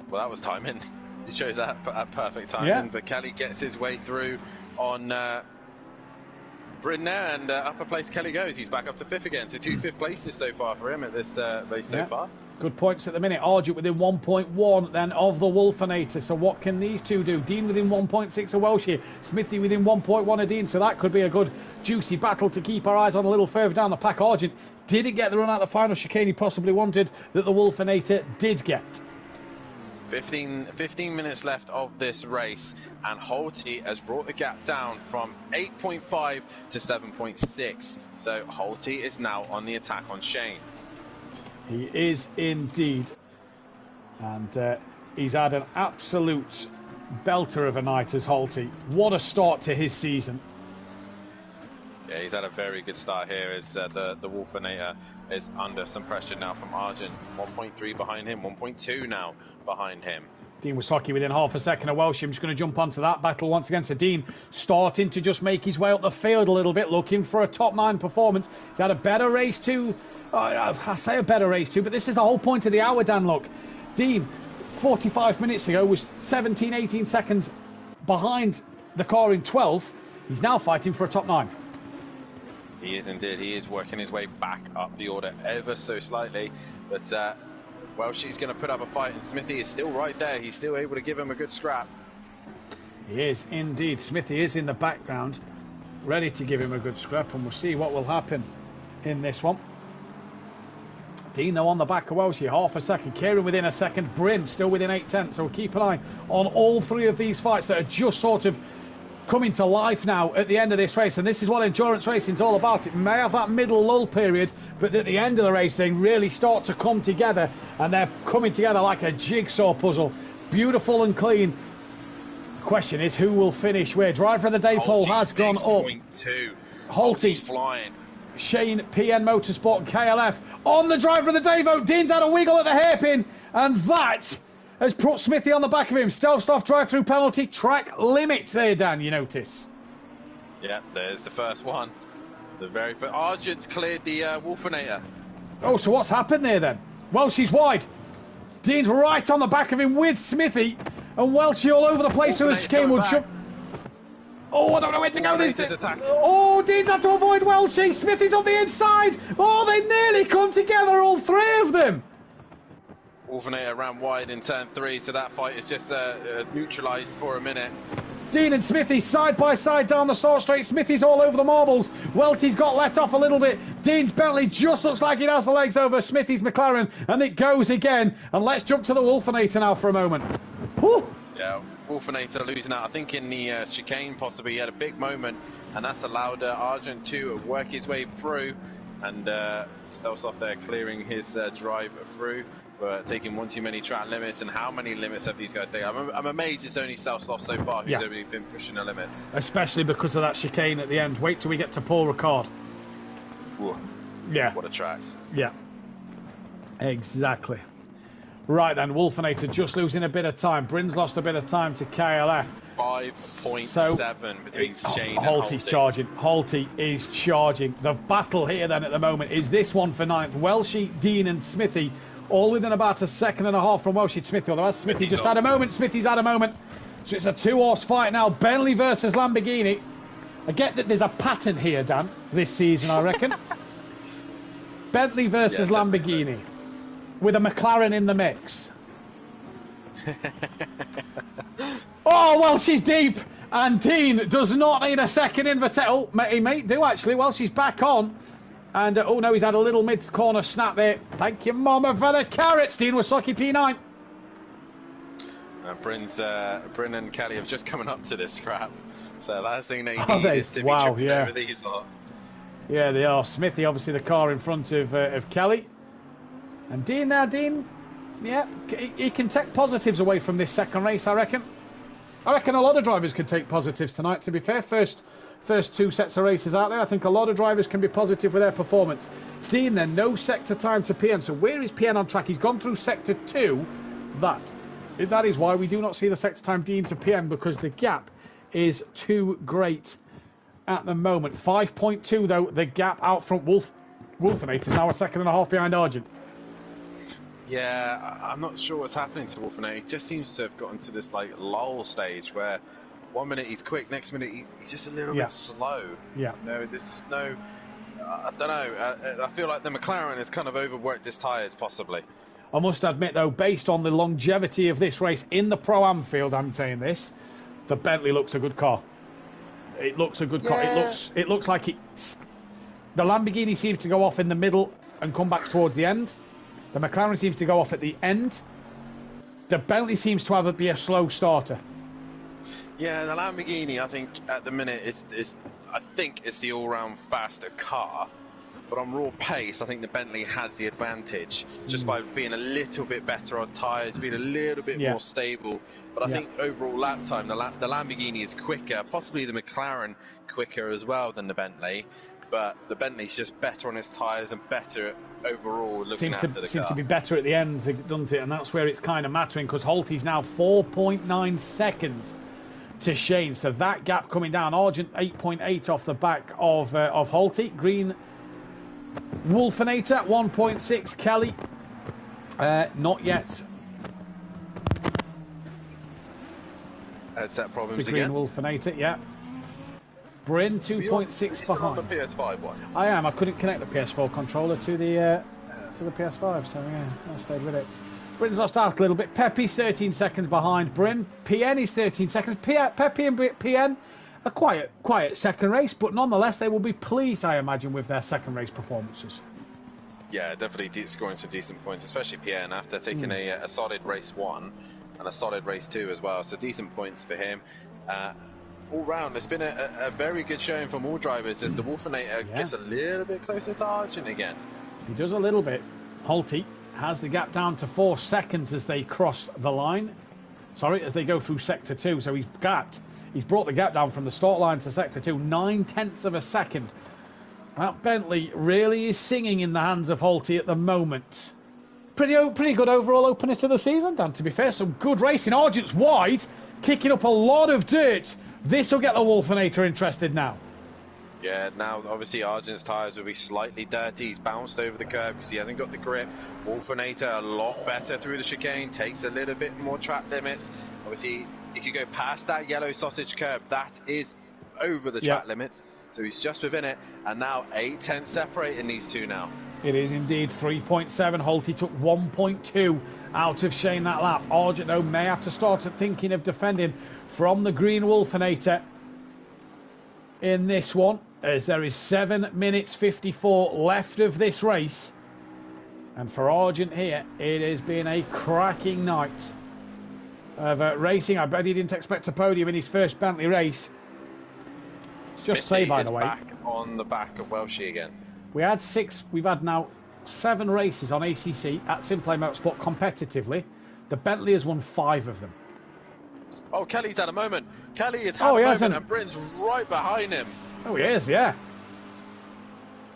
Well, that was timing. He chose that perfect timing. Yeah. But Kelly gets his way through on Bryn there, and upper place Kelly goes. He's back up to 5th again. So 2 5th places so far for him at this race so far. Good points at the minute. Argent within 1.1 then of the Wolfinator. So what can these two do? Dean within 1.6 of Welshie. Smithy within 1.1 of Dean. So that could be a good juicy battle to keep our eyes on a little further down the pack. Argent didn't get the run out the final chicane he possibly wanted that the Wolfinator did get. 15 minutes left of this race, and Holty has brought the gap down from 8.5 to 7.6. So Holty is now on the attack on Shane. He is indeed. And he's had an absolute belter of a night as Holty. What a start to his season. Yeah, he's had a very good start here as the Wolfinator is under some pressure now from Argent. 1.3 behind him, 1.2 now behind him. Dean Wasocki within half a second of Welsh. I'm just going to jump onto that battle once again. So Dean starting to just make his way up the field a little bit, looking for a top 9 performance. He's had a better race too. I say a better race too, but this is the whole point of the hour, Dan. Look, Dean 45 minutes ago was 17, 18 seconds behind the car in 12th. He's now fighting for a top 9. He is indeed. He is working his way back up the order ever so slightly. But, well, she's going to put up a fight, and Smithy is still right there. He's still able to give him a good scrap. He is indeed. Smithy is in the background, ready to give him a good scrap, and we'll see what will happen in this one. Dean, though, on the back of Welshie, half a second. Kieran within a second. Bryn still within 8/10. So we'll keep an eye on all 3 of these fights that are just sort of coming to life now at the end of this race. And this is what endurance racing's all about. It may have that middle lull period, but at the end of the race, they really start to come together. And they're coming together like a jigsaw puzzle. Beautiful and clean. The question is, who will finish where? Driver of the day poll has gone up. Holty flying. Shane, PN Motorsport and KLF on the driver of the day vote. Dean's had a wiggle at the hairpin, and that has put Smithy on the back of him. Stealth drive-through penalty, track limit there, Dan, you notice. Yeah, there's the first one. The very first. Argent's cleared the Wolfinator. Oh, so what's happened there then? Welshie's wide. Dean's right on the back of him with Smithy, and Welshie all over the place. So the chicane will jump. Oh, I don't know where to go. Oh, Dean's had to avoid Welshie. Smithy's on the inside. Oh, they nearly come together, all 3 of them. Wolfinator ran wide in turn 3, so that fight is just neutralised for a minute. Dean and Smithy side by side down the start straight. Smithy's all over the marbles. Welty's got let off a little bit. Dean's Bentley just looks like it has the legs over Smithy's McLaren, and it goes again. And let's jump to the Wolfinator now for a moment. Whew. Yeah, Wolfinator losing out. I think in the chicane possibly he had a big moment, and that's allowed Argent to work his way through, and Stelsoft there clearing his drive through. Taking one too many track limits, and how many limits have these guys taken? I'm amazed it's only Stelsoft so far who's only been pushing the limits. Especially because of that chicane at the end. Wait till we get to Paul Ricard. Ooh, yeah. What a track. Yeah. Exactly. Right then, Wolfinator just losing a bit of time. Bryn's lost a bit of time to KLF. 5.7 between Shane and Holty's charging. Holty is charging. The battle here then at the moment is this one for 9th. Welshie, Dean and Smithy all within about a second and a half from Welshie Smithy. Although Smithy just had a moment. Smithy's had a moment. So it's a 2-horse fight now. Bentley versus Lamborghini. I get that there's a pattern here, Dan, this season, I reckon. Bentley versus Lamborghini. So. With a McLaren in the mix. Oh, Welshie's deep. And Dean does not need a second invitation. Oh, he may do actually. Welshie's back on. And, oh no, he's had a little mid-corner snap there. Thank you, Mama, for the carrots. Dean Wasaki P9. Bryn and Kelly have just coming up to this scrap. So last thing they need is to be tripping over these lot. Yeah, they are. Smithy, obviously, the car in front of Kelly. And Dean now, yeah, he can take positives away from this second race, I reckon. I reckon a lot of drivers can take positives tonight, to be fair. First 2 sets of races out there, I think a lot of drivers can be positive with their performance. Dean then, no sector time to PN. So where is PN on track? He's gone through sector 2. That is why we do not see the sector time Dean to PN, because the gap is too great at the moment. 5.2 though, the gap out front. Wolfinator is now a second and a half behind Argent. Yeah, I'm not sure what's happening to Wolfinator. He just seems to have gotten to this like lull stage where 1 minute he's quick, next minute he's just a little bit slow. Yeah. No, there's just no. I don't know. I feel like the McLaren has kind of overworked his tyres, possibly. I must admit, though, based on the longevity of this race in the Pro-Am field, I'm saying this, the Bentley looks a good car. It looks a good car. It looks like it's. The Lamborghini seems to go off in the middle and come back towards the end. The McLaren seems to go off at the end. The Bentley seems to be a slow starter. Yeah, the Lamborghini, I think, at the minute is the all-round faster car. But on raw pace, I think the Bentley has the advantage just by being a little bit better on tyres, being a little bit more stable. But I think overall lap time, the Lamborghini is quicker, possibly the McLaren quicker as well than the Bentley. But the Bentley's just better on its tyres and better overall looking after the car. Seems to be better at the end, doesn't it? And that's where it's kind of mattering, because Holty's now 4.9 seconds to Shane. So that gap coming down. Argent 8.8 off the back of Holty. Green Wolfinator 1.6. Kelly not yet. Headset problems Green again. Wolfinator, yeah. Bryn 2.6 behind. On the PS5 one? I am. I couldn't connect the PS4 controller to the PS5, so yeah, I stayed with it. Bryn's lost out a little bit. Pepe's 13 seconds behind Bryn. PN is 13 seconds. Pepe and PN a quiet second race, but nonetheless they will be pleased, I imagine, with their second race performances. Yeah, definitely scoring some decent points, especially PN after taking a solid race 1 and a solid race 2 as well. So decent points for him. All round, it's been a very good showing from all drivers as the Wolfinator gets a little bit closer to Argent again. He does a little bit. Holty has the gap down to 4 seconds as they cross the line. Sorry, as they go through sector 2. So he's brought the gap down from the start line to sector 2, 9/10 of a second. That Bentley really is singing in the hands of Holty at the moment. Pretty good overall opener to the season, Dan, to be fair. Some good racing. Argent's wide, kicking up a lot of dirt. This will get the Wolfinator interested now. Yeah, now obviously Argent's tyres will be slightly dirty. He's bounced over the curb because he hasn't got the grip. Wolfinator a lot better through the chicane, takes a little bit more track limits. Obviously, if you go past that yellow sausage curb, that is over the track limits. So he's just within it, and now 8/10 separating these two now. It is indeed 3.7. Holty took 1.2 out of Shane that lap. Argent, though, may have to start thinking of defending from the green Wolfinator in this one, as there is 7 minutes 54 left of this race. And for Argent here, it has been a cracking night of racing. I bet he didn't expect a podium in his first Bentley race. Just say, by the way, back on the back of Welshie again. We've had now 7 races on ACC at Simplay Motorsport competitively. The Bentley has won 5 of them. Oh, Kelly's had a moment. Kelly has had a moment, and Britain's right behind him. Oh, he is, yeah.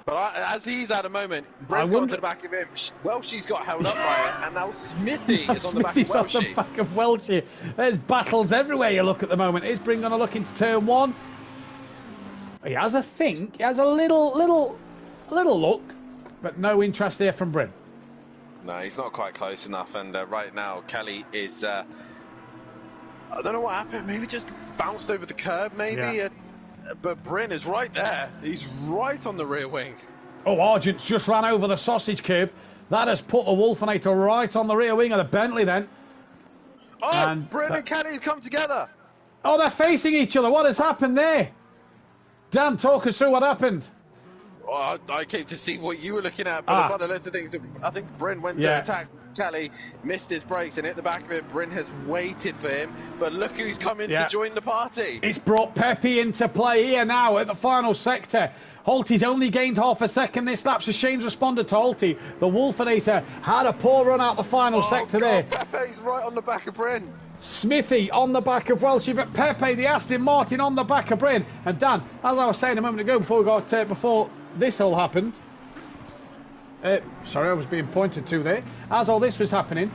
But as he's had a moment, Britain's got to the back of him. Welshie's got held up by it, and now Smithy is on the back of Welshie. On the back of Welshie. There's battles everywhere you look at the moment. Is Bryn going to look into turn 1? He has a think. He has a little look, but no interest there from Bryn. No, he's not quite close enough, and right now Kelly is I don't know what happened, maybe just bounced over the curb, maybe, yeah. But Bryn is right there. He's right on the rear wing. Oh, Argent's just ran over the sausage curb. That has put the Wolfinator right on the rear wing of the Bentley then. Oh, and Bryn and Kelly have come together. Oh, they're facing each other. What has happened there? Dan, talk us through what happened. Oh, I came to see what you were looking at, but by the list of things, I think Bryn went to attack Kelly, missed his brakes, and hit the back of it. Bryn has waited for him, but look who's come in to join the party. It's brought Pepe into play here now at the final sector. Holty's only gained half a second this lap, so Shane's responded to Holty. The Wolfinator had a poor run out the final sector there. Pepe's right on the back of Bryn. Smithy on the back of Welshie, but Pepe, the Aston Martin, on the back of Bryn. And Dan, as I was saying a moment ago before this all happened, sorry, I was being pointed to there. As all this was happening,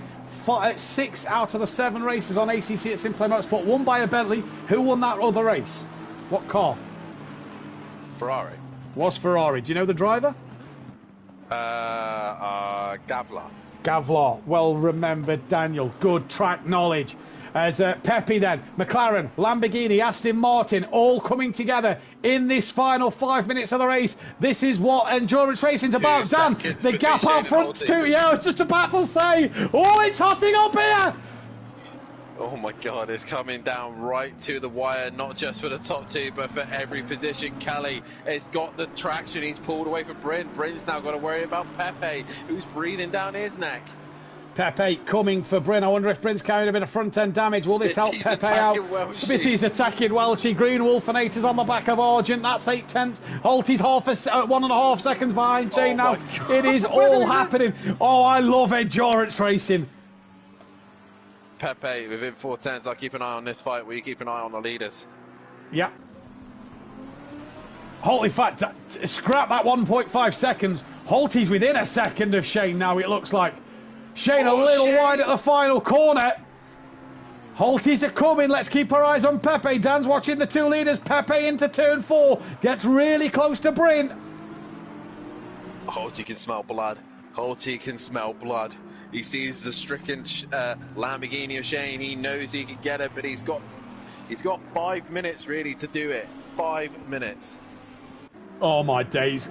6 out of the 7 races on ACC at Simplay Motorsport won by a Bentley. Who won that other race? What car? Ferrari. Was Ferrari. Do you know the driver? Gavlar. Gavlar. Well remembered, Daniel. Good track knowledge. As Pepe then, McLaren, Lamborghini, Aston Martin, all coming together in this final 5 minutes of the race. This is what endurance racing's about. Dan, the gap out front too. Yeah, I was just about to say, oh, it's hotting up here. Oh my God, it's coming down right to the wire, not just for the top 2, but for every position. Kelly has got the traction. He's pulled away from Bryn. Bryn's now got to worry about Pepe, who's breathing down his neck. Pepe coming for Bryn. I wonder if Bryn's carrying a bit of front-end damage. Will this help Pepe out? Welshie. Smithy's attacking Welshie. Green Wolfinator's on the back of Argent. That's 8/10. Holty's 1.5 seconds behind Shane now. It is all happening. Oh, I love endurance racing. Pepe within 4/10. I'll keep an eye on this fight. Will you keep an eye on the leaders? Yeah. Holy fact, scrap that 1.5 seconds. Holty's within a second of Shane now, it looks like. Shane a little wide at the final corner. Holty's are coming. Let's keep our eyes on Pepe. Dan's watching the 2 leaders. Pepe into turn 4. Gets really close to Bryn. Holty can smell blood. Holty can smell blood. He sees the stricken Lamborghini of Shane. He knows he can get it, but he's got 5 minutes really to do it. 5 minutes. Oh my days,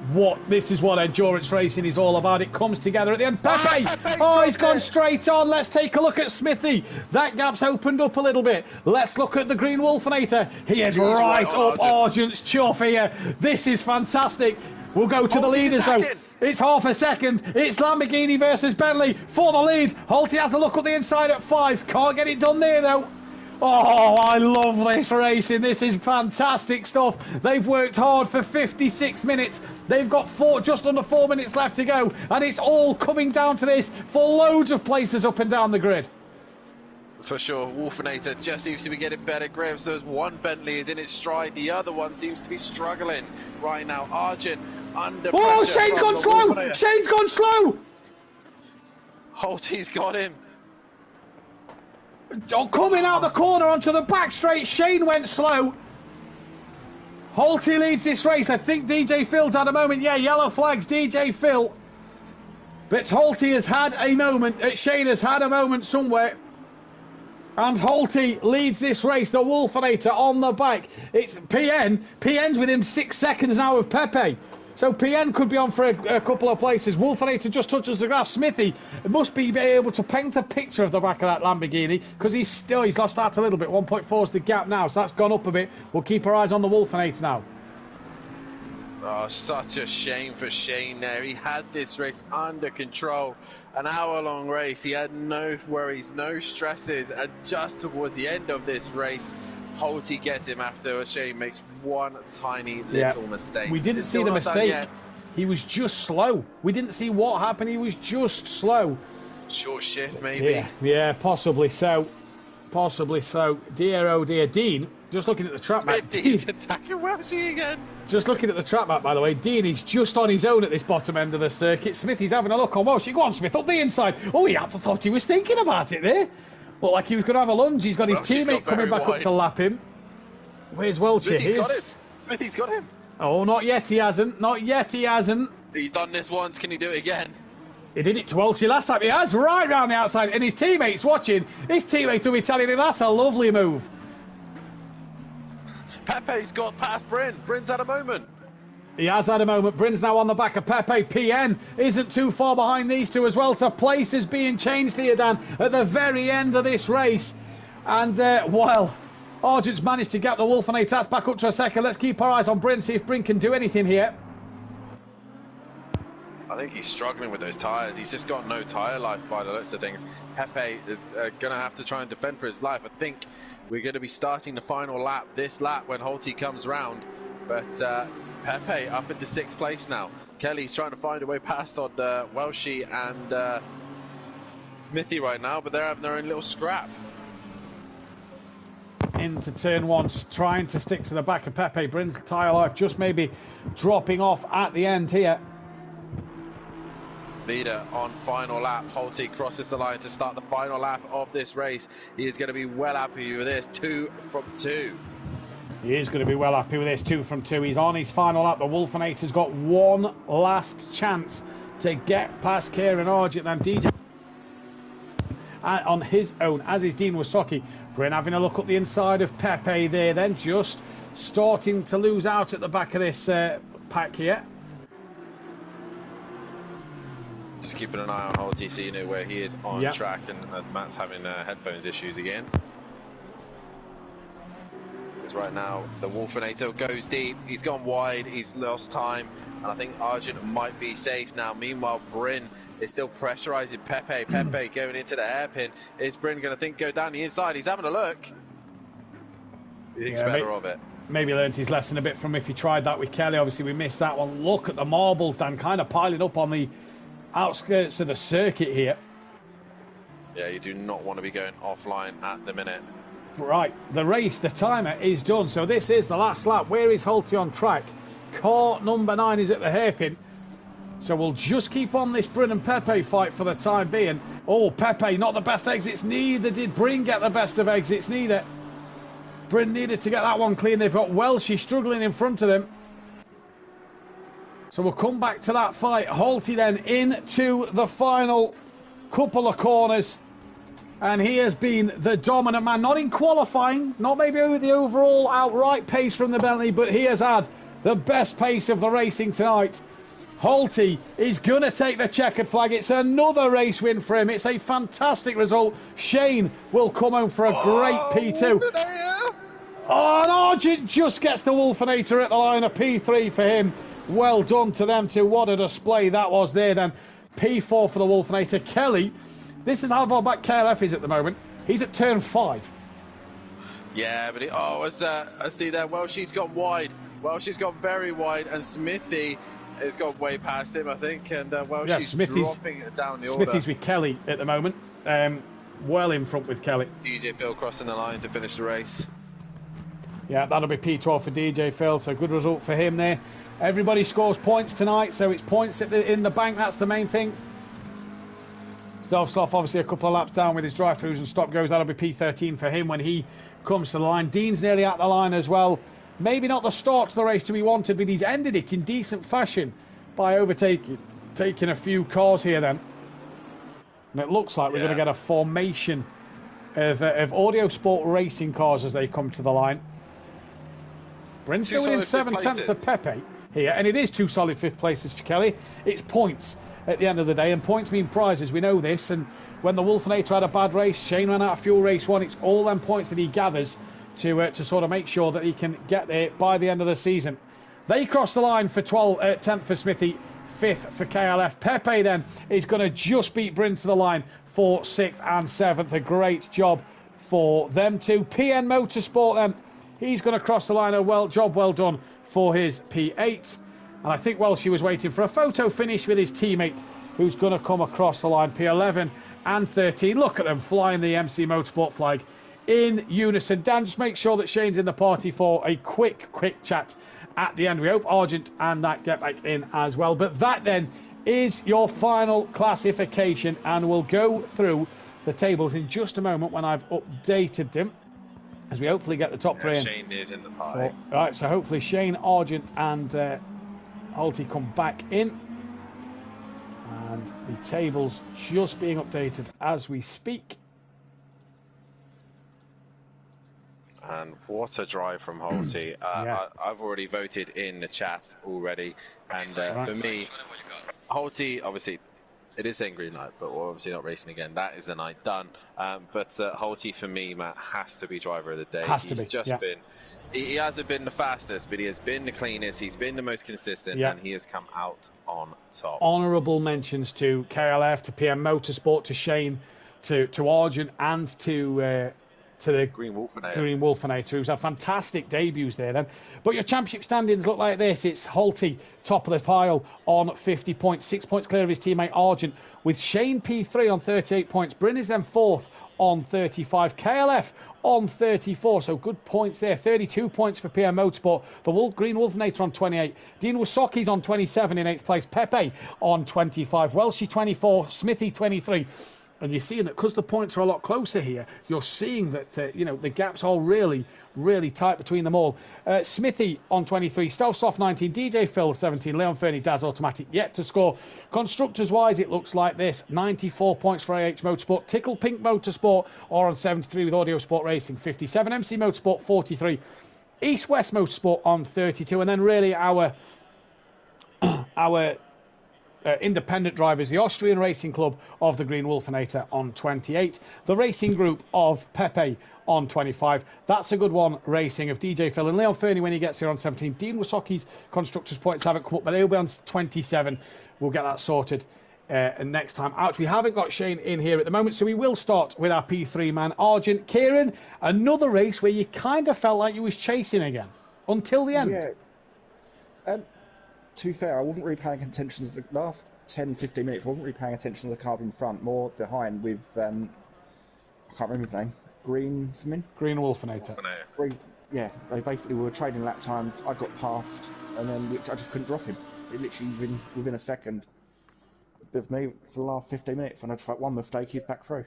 this is what endurance racing is all about. It comes together at the end. Pepe! Oh, he's gone straight on. Let's take a look at Smithy. That gap's opened up a little bit. Let's look at the Green Wolfinator. He is right up Argent's chuff here. This is fantastic. We'll go to the leaders though. It's half a second. It's Lamborghini versus Bentley for the lead. Holty has a look at the inside at 5. Can't get it done there though. Oh, I love this racing. This is fantastic stuff. They've worked hard for 56 minutes. They've got just under 4 minutes left to go. And it's all coming down to this for loads of places up and down the grid. For sure, Wolfinator just seems to be getting better grips. There's one Bentley is in its stride. The other one seems to be struggling right now. Argent under pressure. Oh, Shane's gone slow. Shane's gone slow. Holty's got him. Oh, coming out the corner onto the back straight, Shane went slow. Holty leads this race. I think DJ Phil's had a moment. Yeah, yellow flags, DJ Phil. But Holty has had a moment. Shane has had a moment somewhere. And Holty leads this race. The Wolfinator on the back. It's PN. PN's within 6 seconds now of Pepe. So PN could be on for a couple of places. Wolfinator just touches the grass. Smithy must be able to paint a picture of the back of that Lamborghini because he's lost out a little bit. 1.4 is the gap now, so that's gone up a bit. We'll keep our eyes on the Wolfinator now. Oh, such a shame for Shane there. He had this race under control. An hour-long race. He had no worries, no stresses. And just towards the end of this race, Holty gets him after Shane makes one tiny little mistake. We didn't see the mistake. He was just slow. We didn't see what happened. He was just slow. Short shift, maybe. Yeah, possibly so. Possibly so. Dear, oh dear. Dean, just looking at the track map. He's attacking Welshie again. Just looking at the track map, by the way. Dean is just on his own at this bottom end of the circuit. Smithy's having a look on Welshie. Go on, Smith, up the inside. Oh, he thought he was thinking about it there. Looked like he was going to have a lunge. He's got his teammate coming back up to lap him. Where's Welshie? Smithy's got him. Smithy's got him. Oh, not yet he hasn't. Not yet he hasn't. He's done this once. Can he do it again? He did it to Welshie last time. He has, right round the outside. And his teammate's watching. His teammate will be telling him that's a lovely move. Pepe's got past Bryn. Bryn's had a moment. He has had a moment. Bryn's now on the back of Pepe. PN isn't too far behind these two as well. So place is being changed here, Dan, at the very end of this race. And while Argent's managed to get the Wolfinator, that's back up to a second. Let's keep our eyes on Bryn, see if Bryn can do anything here. I think he's struggling with those tyres. He's just got no tyre life by the looks of things. Pepe is going to have to try and defend for his life. I think we're going to be starting the final lap, this lap, when Holty comes round. But Pepe up into 6th place now. Kelly's trying to find a way past on Welshie and Smithy right now, but they're having their own little scrap. Into turn 1, trying to stick to the back of Pepe. Bryn's tyre life just maybe dropping off at the end here. Leader on final lap. Holty crosses the line to start the final lap of this race. He is going to be well happy with this. 2 from 2. He is going to be well happy with this. 2 from 2. He's on his final lap. The Wolfinator's got one last chance to get past Kieran Argent and DJ on his own, as is Dean Wasocki. Bryn having a look up the inside of Pepe there, then just starting to lose out at the back of this pack here. Just keeping an eye on Holty so you know where he is on track, and Matt's having headphones issues again. Because right now the Wolfinator goes deep, he's gone wide, he's lost time, and I think Argent might be safe now. Meanwhile, Bryn is still pressurising Pepe. Pepe going into the hairpin. Is Bryn going to go down the inside? He's having a look. He thinks better of it. Maybe learned his lesson a bit from if he tried that with Kelly. Obviously, we missed that one. Look at the marbles, Dan, kind of piling up on the outskirts of the circuit here. Yeah, you do not want to be going offline at the minute. Right, the race, the timer is done. So this is the last lap. Where is Holty on track? Car number 9 is at the hairpin. So we'll just keep on this Bryn and Pepe fight for the time being. Oh, Pepe, not the best exits. Neither did Bryn get the best of exits, neither. Bryn needed to get that one clean. They've got Welshie struggling in front of them. So we'll come back to that fight. Holty then into the final couple of corners. And he has been the dominant man. Not in qualifying, not maybe the overall outright pace from the Bentley, but he has had the best pace of the racing tonight. Holty is going to take the checkered flag. It's another race win for him. It's a fantastic result. Shane will come home for a great P2. Oh, and Argent just gets the Wolfinator at the line. A P3 for him. Well done to them two. What a display that was there then. P4 for the Wolfinator. Kelly, this is how far back KLF is at the moment. He's at turn 5. Yeah, but I see there. Well, she's gone wide. Well, she's gone very wide, and Smithy has got way past him, I think, and she's dropping it down the order. Smithy's with Kelly at the moment, well in front with Kelly. DJ Phil crossing the line to finish the race. Yeah, that'll be P12 for DJ Phil, so good result for him there. Everybody scores points tonight, so it's points in the bank, that's the main thing. Stovsloff obviously a couple of laps down with his drive-throughs and stop goes. That'll be P13 for him when he comes to the line. Dean's nearly at the line as well. Maybe not the start to the race to be wanted, but he's ended it in decent fashion by taking a few cars here then. And it looks like we're going to get a formation of Audio Sport racing cars as they come to the line. Bryn's still within 7 tenths of Pepe. here. And it is 2 solid 5th places for Kelly. It's points at the end of the day, and points mean prizes. We know this. And when the Wolfinator had a bad race, Shane ran out of fuel race 1, it's all them points that he gathers to sort of make sure that he can get there by the end of the season. They cross the line for 10th for Smithy, 5th for KLF. Pepe then is going to just beat Bryn to the line for 6th and 7th. A great job for them too. PN Motorsport then, he's going to cross the line. Job well done for his P8. And I think while she was waiting for a photo finish with his teammate, who's going to come across the line, P11 and 13. Look at them flying the MC Motorsport flag in unison. Dan, just make sure that Shane's in the party for a quick chat at the end. We hope Argent and that get back in as well. But that then is your final classification, and we'll go through the tables in just a moment when I've updated them, as we hopefully get the top 3 in. Shane is in the party. Right, so hopefully Shane, Argent and Holty come back in. And the tables just being updated as we speak. And what a drive from Holty. Yeah. I've already voted in the chat already. And for me, Holty, obviously, it is saying green light, but we're obviously not racing again. That is the night done. But Holty, for me, Matt, has to be driver of the day. He hasn't been the fastest, but he has been the cleanest. He's been the most consistent, and he has come out on top. Honourable mentions to KLF, to PM Motorsport, to Shane, to Argent, and to the Green Wolfinator. Who's had fantastic debuts there then. But your championship standings look like this. It's Holty top of the pile on 50 points, 6 points clear of his teammate Argent, with Shane P3 on 38 points. Bryn is then 4th on 35. KLF on 34, so good points there. 32 points for PM Motorsport. The Green Wolfinator on 28. Dean Wasoki's on 27 in 8th place. Pepe on 25. Welshie 24. Smithy 23. And you're seeing that because the points are a lot closer here, you're seeing that the gaps are really tight between them all. Smithy on 23, Stealth Soft 19, DJ Phil 17, Leon Fernie, Daz Automatic yet to score. Constructors wise, it looks like this: 94 points for AH Motorsport. Tickle Pink Motorsport are on 73 with Audio Sport Racing 57, MC Motorsport 43, East West Motorsport on 32, and then really our independent drivers, the Austrian Racing Club of the Green Wolfinator on 28, the Racing Group of Pepe on 25. That's a good one, racing of DJ Phil and Leon Fernie when he gets here on 17. Dean Wasoki's constructors points haven't come up, but they'll be on 27. We'll get that sorted next time out. We haven't got Shane in here at the moment, so we will start with our P3 man, Argent. Kieran, another race where you kind of felt like you was chasing again until the end. Yeah. To be fair, I wasn't really paying attention to the last 10-15 minutes. I wasn't really paying attention to the car in front, more behind with, I can't remember his name, Green Wolfinator. Yeah, they basically were trading lap times. I got past, and then I just couldn't drop him. It literally within a second with me for the last 15 minutes, and I just like, one mistake, he's back through.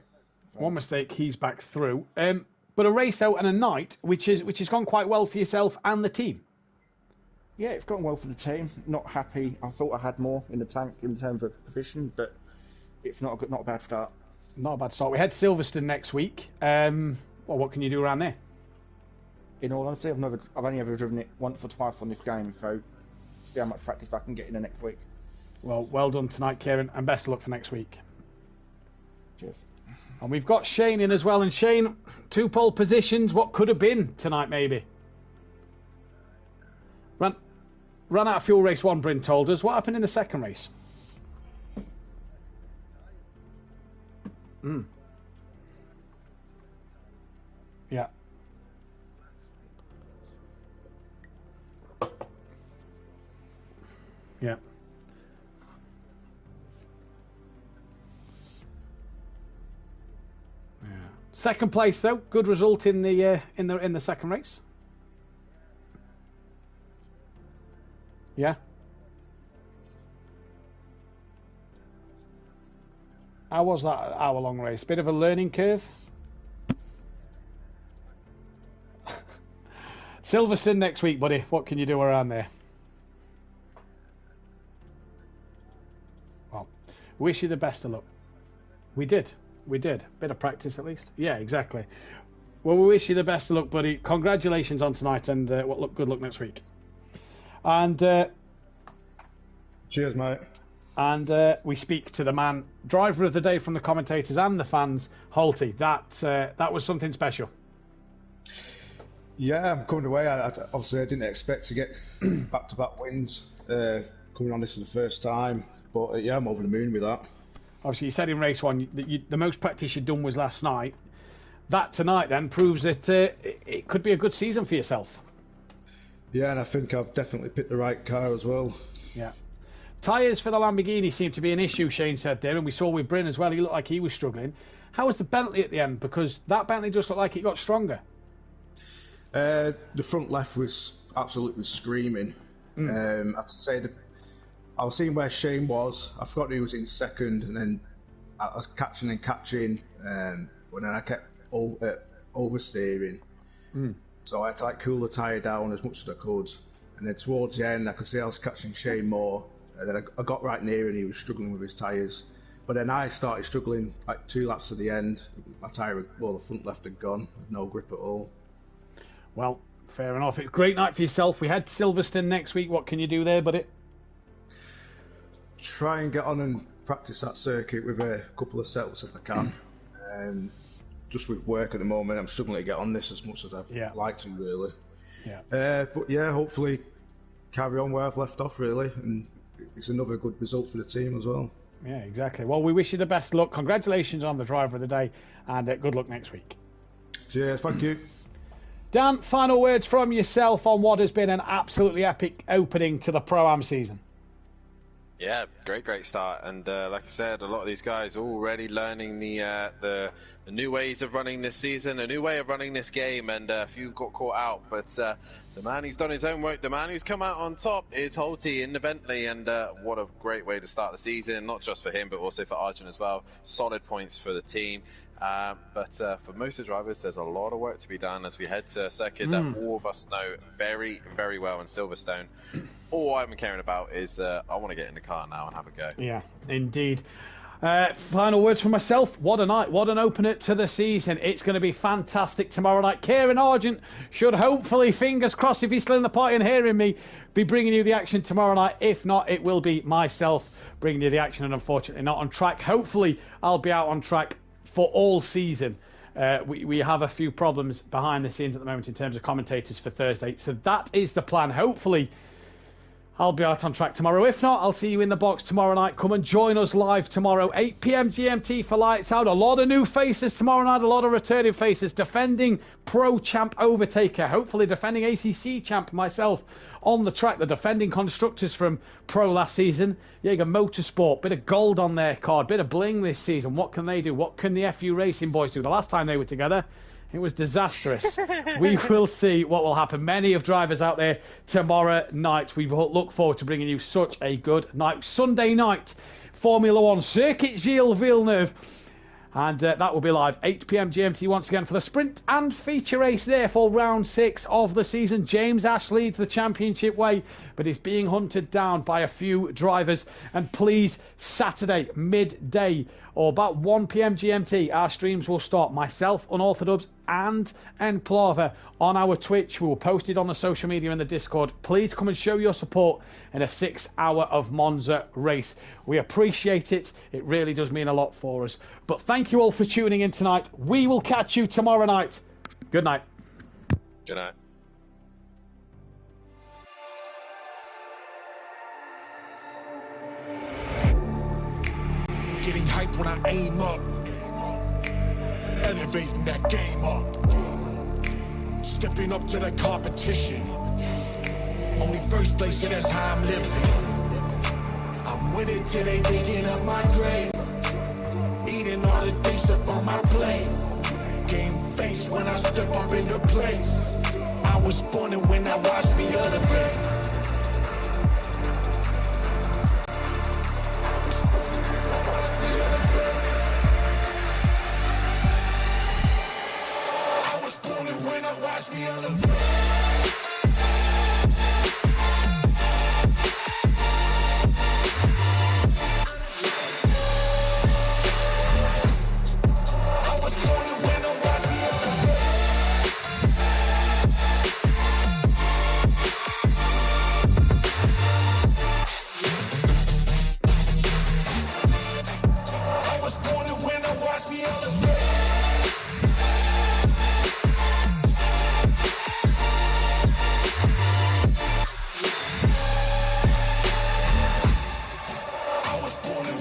So. One mistake, he's back through. But a race out and a night, which has gone quite well for yourself and the team. Yeah, it's gone well for the team. Not happy. I thought I had more in the tank in terms of position, but it's not a bad start. Not a bad start. We head Silverstone next week. Well, what can you do around there? In all honesty, I've only ever driven it once or twice on this game, so see how much practice I can get in the next week. Well done tonight, Kieran, and best of luck for next week. Cheers. And we've got Shane in as well, and Shane, 2 pole positions. What could have been tonight, maybe? Ran out of fuel race 1, Bryn told us. What happened in the second race? Yeah. Yeah. Second place though, good result in the second race. Yeah. How was that hour-long race? Bit of a learning curve. Silverstone next week, buddy. What can you do around there? Well, wish you the best of luck. We did. Bit of practice at least. Yeah, exactly. Well, we wish you the best of luck, buddy. Congratulations on tonight, and good luck next week. And Cheers, mate. And we speak to the man, driver of the day from the commentators and the fans, Holty. That was something special. Yeah, I'm coming away. Obviously, I didn't expect to get back-to-back wins coming on this for the first time. But yeah, I'm over the moon with that. Obviously, you said in race one that the most practice you'd done was last night. That tonight then proves that it could be a good season for yourself. Yeah, and I think I've definitely picked the right car as well. Yeah. Tyres for the Lamborghini seem to be an issue, Shane said there, and we saw with Bryn as well, he looked like he was struggling. How was the Bentley at the end? Because that Bentley just looked like it got stronger. The front left was absolutely screaming. I have to say that I was seeing where Shane was. I forgot he was in second, and then I was catching, but then I kept oversteering. So I had to cool the tyre down as much as I could. And then towards the end, I could see I was catching Shane more. And then I got right near and he was struggling with his tyres. But then I started struggling 2 laps to the end. My tyre, the front left had gone, with no grip at all. Well, fair enough. It's a great night for yourself. We head to Silverstone next week. What can you do there, buddy? Try and get on and practice that circuit with a couple of setups if I can. Just with work at the moment, I'm struggling to get on this as much as I'd like to, really. Yeah. But yeah, hopefully carry on where I've left off, really. And it's another good result for the team as well. Yeah, exactly. Well, we wish you the best luck. Congratulations on the driver of the day, and good luck next week. Cheers, thank you. Dan, final words from yourself on what has been an absolutely epic opening to the Pro-Am season. Yeah, great start, and like I said, a lot of these guys are already learning the new ways of running this season, a new way of running this game, and a few got caught out, but the man who's done his own work, the man who's come out on top is Holty in the Bentley, and what a great way to start the season, not just for him, but also for Arjun as well. Solid points for the team. But for most of the drivers, there's a lot of work to be done as we head to a circuit that all of us know very, very well in Silverstone. All I'm caring about is I want to get in the car now and have a go. Yeah, indeed. Final words from myself. What a night. What an opener to the season. It's going to be fantastic tomorrow night. Kieran Argent should hopefully, fingers crossed if he's still in the party and hearing me, be bringing you the action tomorrow night. If not, it will be myself bringing you the action, and unfortunately not on track. Hopefully I'll be out on track for all season. We have a few problems behind the scenes at the moment in terms of commentators for Thursday. So that is the plan. Hopefully I'll be out on track tomorrow. If not, I'll see you in the box tomorrow night. Come and join us live tomorrow, 8 p.m. GMT for Lights Out. A lot of new faces tomorrow night, a lot of returning faces. Defending Pro Champ Overtaker, hopefully defending ACC Champ myself on the track. The defending constructors from Pro last season. Jaeger Motorsport, bit of gold on their card, bit of bling this season. What can they do? What can the FU Racing boys do? The last time they were together, it was disastrous. We will see what will happen. Many of drivers out there tomorrow night. We look forward to bringing you such a good night. Sunday night, Formula One, Circuit Gilles Villeneuve. And that will be live 8 p.m. GMT once again for the sprint and feature race there for round 6 of the season. James Ash leads the championship way, but is being hunted down by a few drivers. And please, Saturday, midday, or about 1 p.m. GMT, our streams will start. Myself, Unorthodox, and Enplava on our Twitch. We will post it on the social media and the Discord. Please come and show your support in a 6-hour of Monza race. We appreciate it. It really does mean a lot for us. But thank you all for tuning in tonight. We will catch you tomorrow night. Good night. Good night. Getting hype when I aim up, elevating that game up, stepping up to the competition. Only first place, and that's how I'm living. I'm with it till they digging up my grave, eating all the things up on my plate. Game face when I step up into place. I was born and when I watched me elevate. Watch me elevate.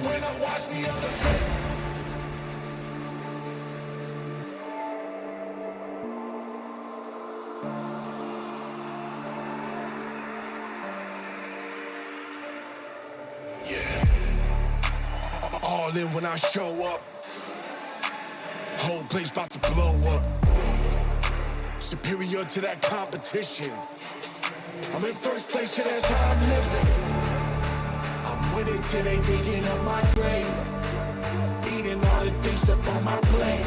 when I watch me elevate. Yeah. All in when I show up. Whole place about to blow up. Superior to that competition. I'm in first place, yeah, that's how I'm living. I'm with it till they digging up my grave. Eating all the things up on my plate.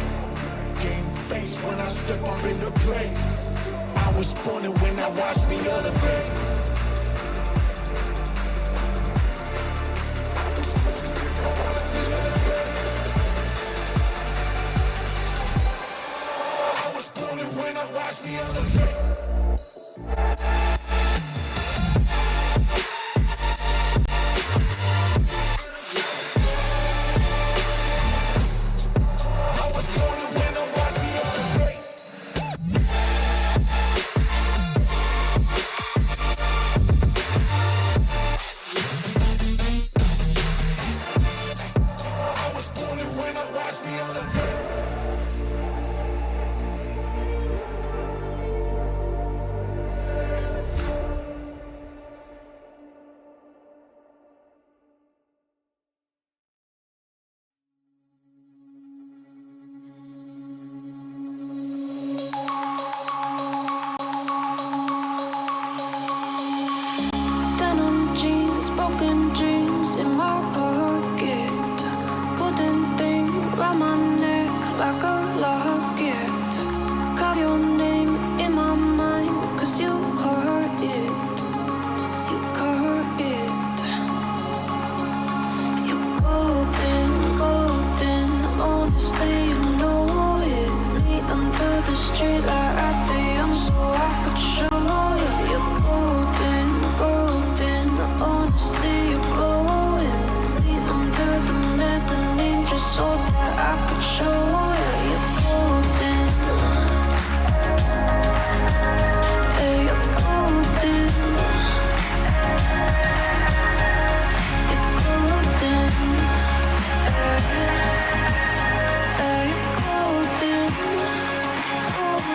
Game face when I step up in the place. I was born and when I watch me elevate. I was born and when I watch me elevate. Broken dreams in my pocket. Golden thing round my neck like a locket. Carve your name in my mind, cause you caught it. You caught it. You're golden, golden. Honestly, you know it. Me under the street light at the young, so I could show you. You're golden, golden. Honestly, you're glowing. Me under the mezzanine, just so that I could show you. You're golden. Hey, you're golden. You're golden. Hey, you're golden. Golden.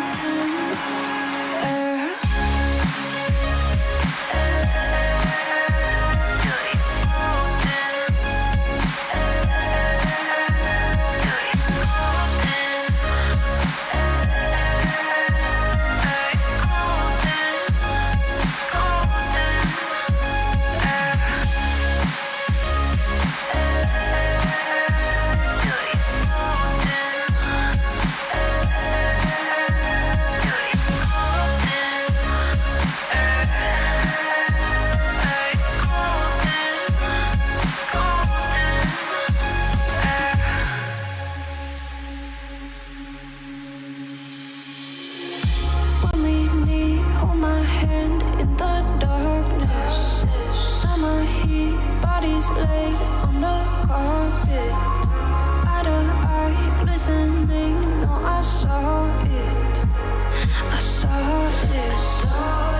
Laid on the carpet, eye to eye, glistening. No, I saw it. I saw it.